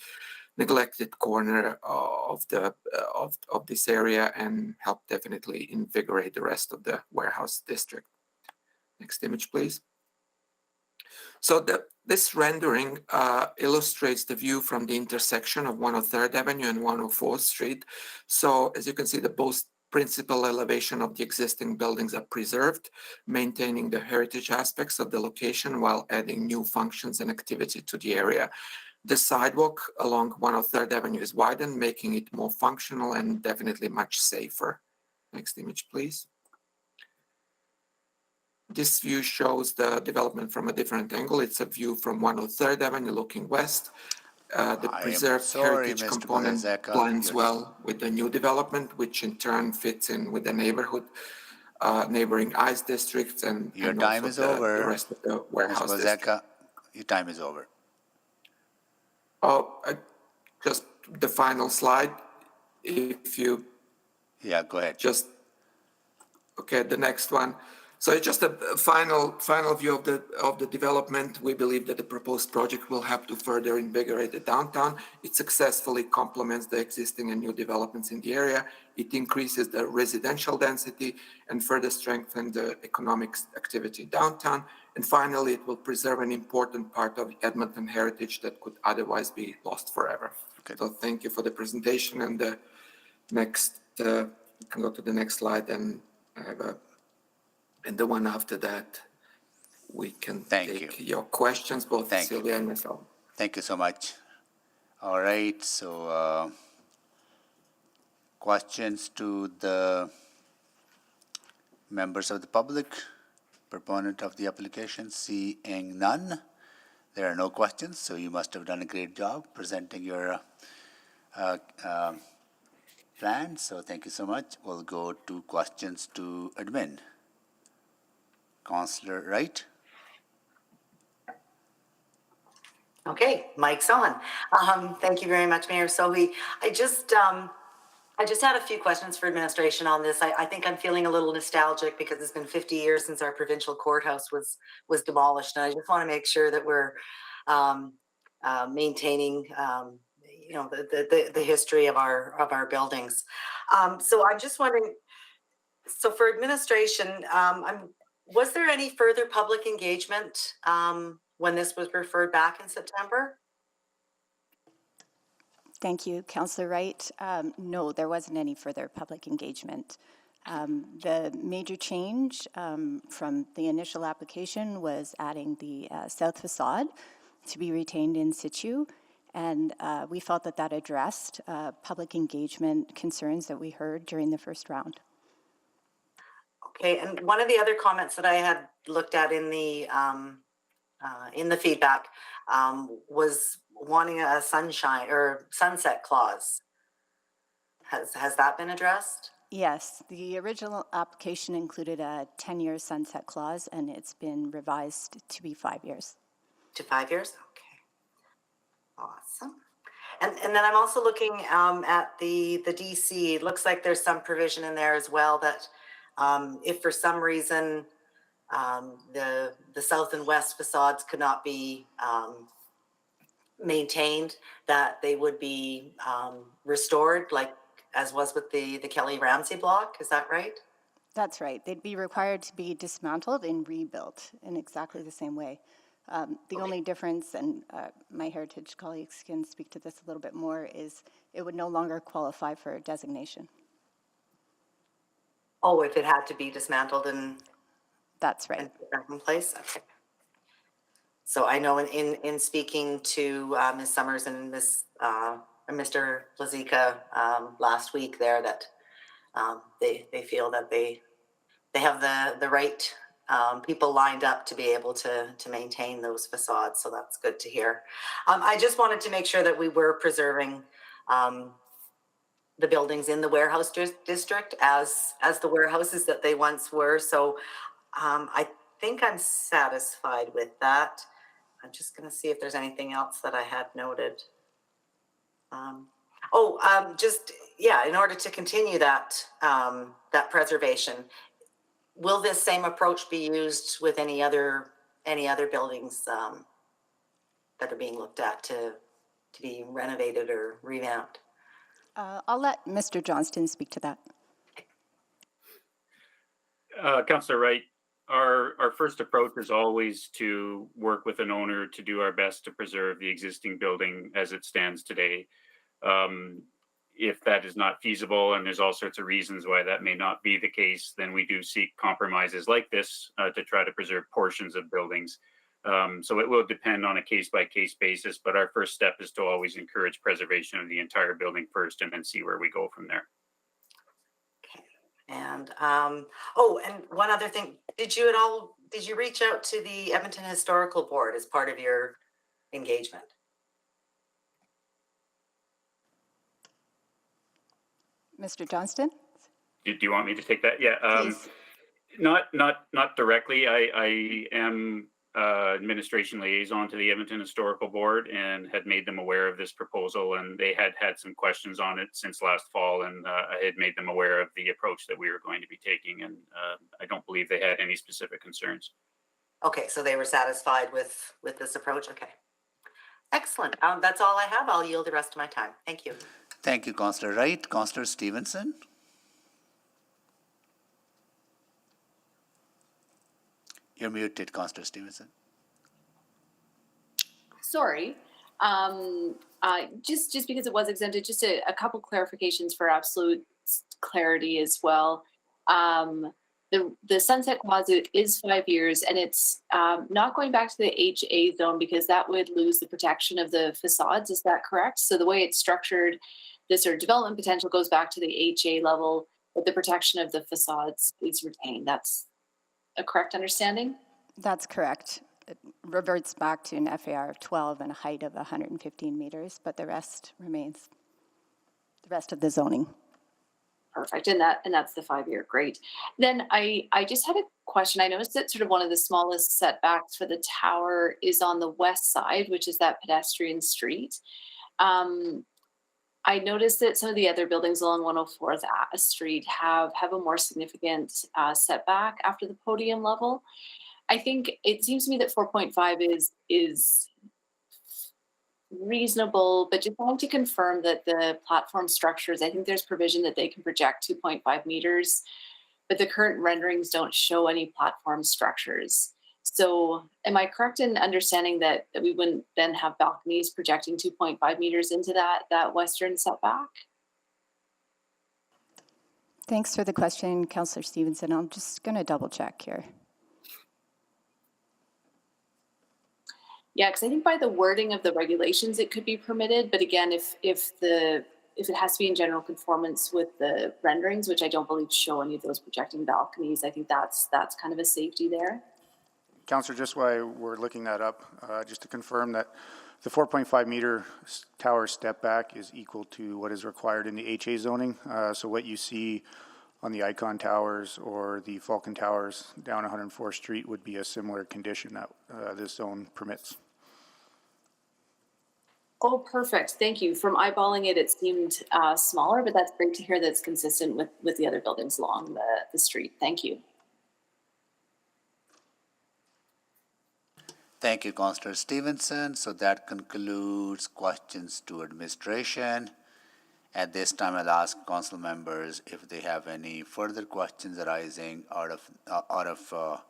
neglected corner of this area, and help definitely invigorate the rest of the warehouse district. Next image, please. So this rendering illustrates the view from the intersection of 103rd Avenue and 104th Street. So as you can see, the both principal elevation of the existing buildings are preserved, maintaining the heritage aspects of the location while adding new functions and activity to the area. The sidewalk along 103rd Avenue is widened, making it more functional and definitely much safer. Next image, please. This view shows the development from a different angle. It's a view from 103rd Avenue looking west. The preserved heritage component blends well with the new development, which in turn fits in with the neighborhood, neighboring ICE districts, and Your time is over. The rest of the warehouse district. Your time is over. Oh, just the final slide. If you... Yeah, go ahead. Okay, the next one. So just a final view of the development. We believe that the proposed project will help to further invigorate the downtown. It successfully complements the existing and new developments in the area. It increases the residential density and further strengthen the economic activity downtown. And finally, it will preserve an important part of Edmonton heritage that could otherwise be lost forever. Okay. So thank you for the presentation. And the next, you can go to the next slide, and I have and the one after that, we can take your questions, both Sylvia and myself. Thank you so much. All right, so questions to the members of the public, proponent of the application, seeing none. There are no questions, so you must have done a great job presenting your plan. So thank you so much. We'll go to questions to admin. Councillor Wright. Okay, mic's on. Thank you very much, Mayor Sohi. I just had a few questions for administration on this. I think I'm feeling a little nostalgic because it's been 50 years since our provincial courthouse was demolished, and I just want to make sure that we're maintaining, you know, the history of our buildings. So I'm just wondering. So for administration, was there any further public engagement when this was referred back in September? Thank you, Councillor Wright. No, there wasn't any further public engagement. The major change from the initial application was adding the south facade to be retained in situ, and we felt that that addressed public engagement concerns that we heard during the first round. Okay, and one of the other comments that I had looked at in the feedback was wanting a sunshine or sunset clause. Has that been addressed? Yes, the original application included a 10-year sunset clause, and it's been revised to be 5 years. To 5 years? Okay. Awesome. And then I'm also looking at the DC. It looks like there's some provision in there as well that if for some reason the south and west facades could not be maintained, that they would be restored, like as was with the Kelly Ramsey block. Is that right? That's right. They'd be required to be dismantled and rebuilt in exactly the same way. The only difference, and my heritage colleagues can speak to this a little bit more, is it would no longer qualify for designation. Oh, if it had to be dismantled and that's right. And put back in place. Okay. So I know in speaking to Ms. Summers and Mr. Blazika last week there that they feel that they have the right people lined up to be able to maintain those facades. So that's good to hear. I just wanted to make sure that we were preserving the buildings in the warehouse district as the warehouses that they once were. So I think I'm satisfied with that. I'm just going to see if there's anything else that I had noted. In order to continue that that preservation, will this same approach be used with any other buildings that are being looked at to be renovated or revamped? I'll let Mr. Johnston speak to that. Councillor Wright, our first approach is always to work with an owner to do our best to preserve the existing building as it stands today. If that is not feasible, and there's all sorts of reasons why that may not be the case, then we do seek compromises like this to try to preserve portions of buildings. So it will depend on a case-by-case basis, but our first step is to always encourage preservation of the entire building first and then see where we go from there. And and one other thing, did you reach out to the Edmonton Historical Board as part of your engagement? Mr. Johnston? Do you want me to take that? Yeah. Not directly. I am administration liaison to the Edmonton Historical Board and had made them aware of this proposal, and they had had some questions on it since last fall, and I had made them aware of the approach that we were going to be taking, and I don't believe they had any specific concerns. Okay, so they were satisfied with this approach? Okay. Excellent. That's all I have. I'll yield the rest of my time. Thank you. Thank you, Councillor Wright. Councillor Stevenson? You're muted, Councillor Stevenson. Sorry. Just because it was exempted, just a couple clarifications for absolute clarity as well. The sunset clause is 5 years, and it's not going back to the HA zone because that would lose the protection of the facades. Is that correct? So the way it's structured, the sort of development potential goes back to the HA level, but the protection of the facades is retained. That's a correct understanding? That's correct. It reverts back to an FAR of 12 and a height of 115 meters, but the rest remains the rest of the zoning. Perfect, and that's the 5 year. Great. Then I just had a question. I noticed that sort of one of the smallest setbacks for the tower is on the west side, which is that pedestrian street. I noticed that some of the other buildings along 104th Street have a more significant setback after the podium level. I think it seems to me that 4.5 is reasonable, but just wanting to confirm that the platform structures, I think there's provision that they can project 2.5 meters, but the current renderings don't show any platform structures. So am I correct in understanding that we wouldn't then have balconies projecting 2.5 meters into that western setback? Thanks for the question, Councillor Stevenson. I'm just going to double check here. Yeah, because I think by the wording of the regulations, it could be permitted. But again, if it has to be in general conformance with the renderings, which I don't believe show any of those projecting balconies, I think that's kind of a safety there. Councillor, just while we're looking that up, just to confirm that the 4.5 meter tower step back is equal to what is required in the HA zoning. So what you see on the Icon Towers or the Falcon Towers down 104th Street would be a similar condition that this zone permits. Oh, perfect. Thank you. From eyeballing it, it seemed smaller, but that's great to hear that it's consistent with the other buildings along the street. Thank you. Thank you, Councillor Stevenson. So that concludes questions to administration. At this time, I'll ask council members if they have any further questions arising out of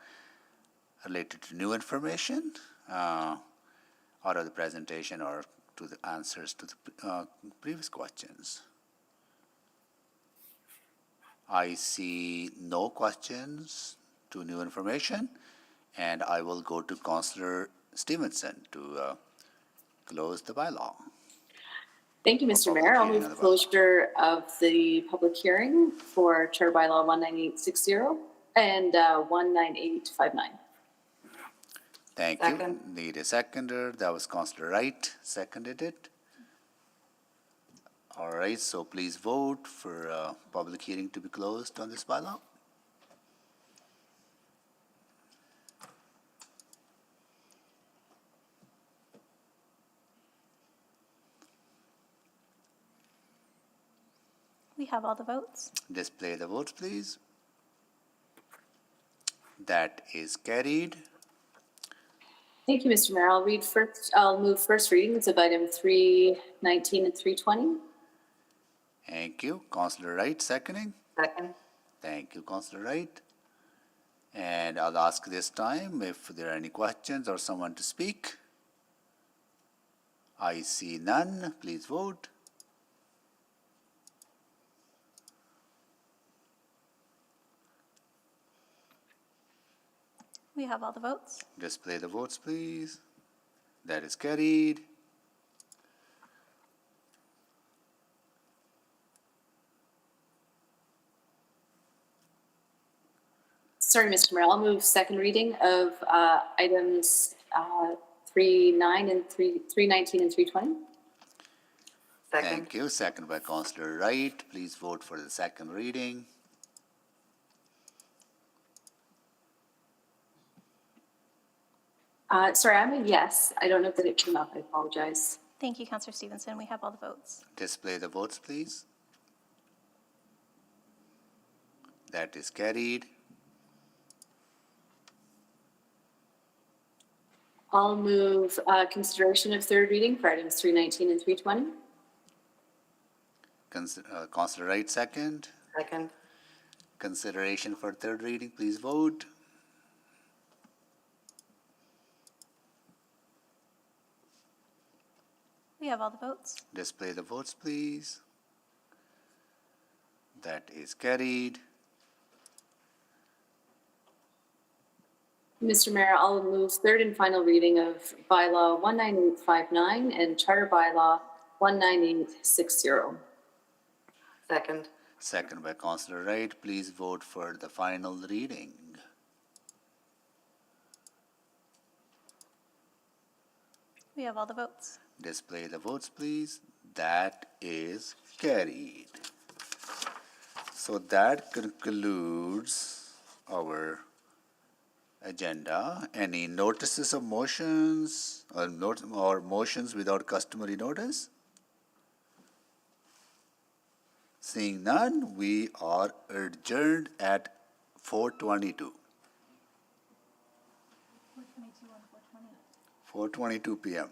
related to new information, out of the presentation, or to the answers to the previous questions. I see no questions to new information, and I will go to Councillor Stevenson to close the bylaw. Thank you, Mr. Mayor. I'll move closure of the public hearing for Charter Bylaw 19860 and 19859. Thank you. Need a seconder. That was Councillor Wright, seconded it. All right, so please vote for public hearing to be closed on this bylaw. We have all the votes. Display the votes, please. That is carried. Thank you, Mr. Mayor. I'll move first readings of item 319 and 320. Thank you. Councillor Wright, seconding. Second. Thank you, Councillor Wright. And I'll ask this time if there are any questions or someone to speak. I see none. Please vote. We have all the votes. Display the votes, please. That is carried. Sorry, Mr. Mayor. I'll move second reading of items 319 and 320. Thank you. Second by Councillor Wright. Please vote for the second reading. Sorry, I'm a yes. I don't know that it came up. I apologize. Thank you, Councillor Stevenson. We have all the votes. Display the votes, please. That is carried. I'll move consideration of third reading for items 319 and 320. Councillor Wright, second. Second. Consideration for third reading, please vote. We have all the votes. Display the votes, please. That is carried. Mr. Mayor, I'll move third and final reading of Bylaw 19859 and Charter Bylaw 19860. Second. Second by Councillor Wright. Please vote for the final reading. We have all the votes. Display the votes, please. That is carried. So that concludes our agenda. Any notices of motions or motions without customary notice? Seeing none, we are adjourned at 4:22. 4:22 p.m.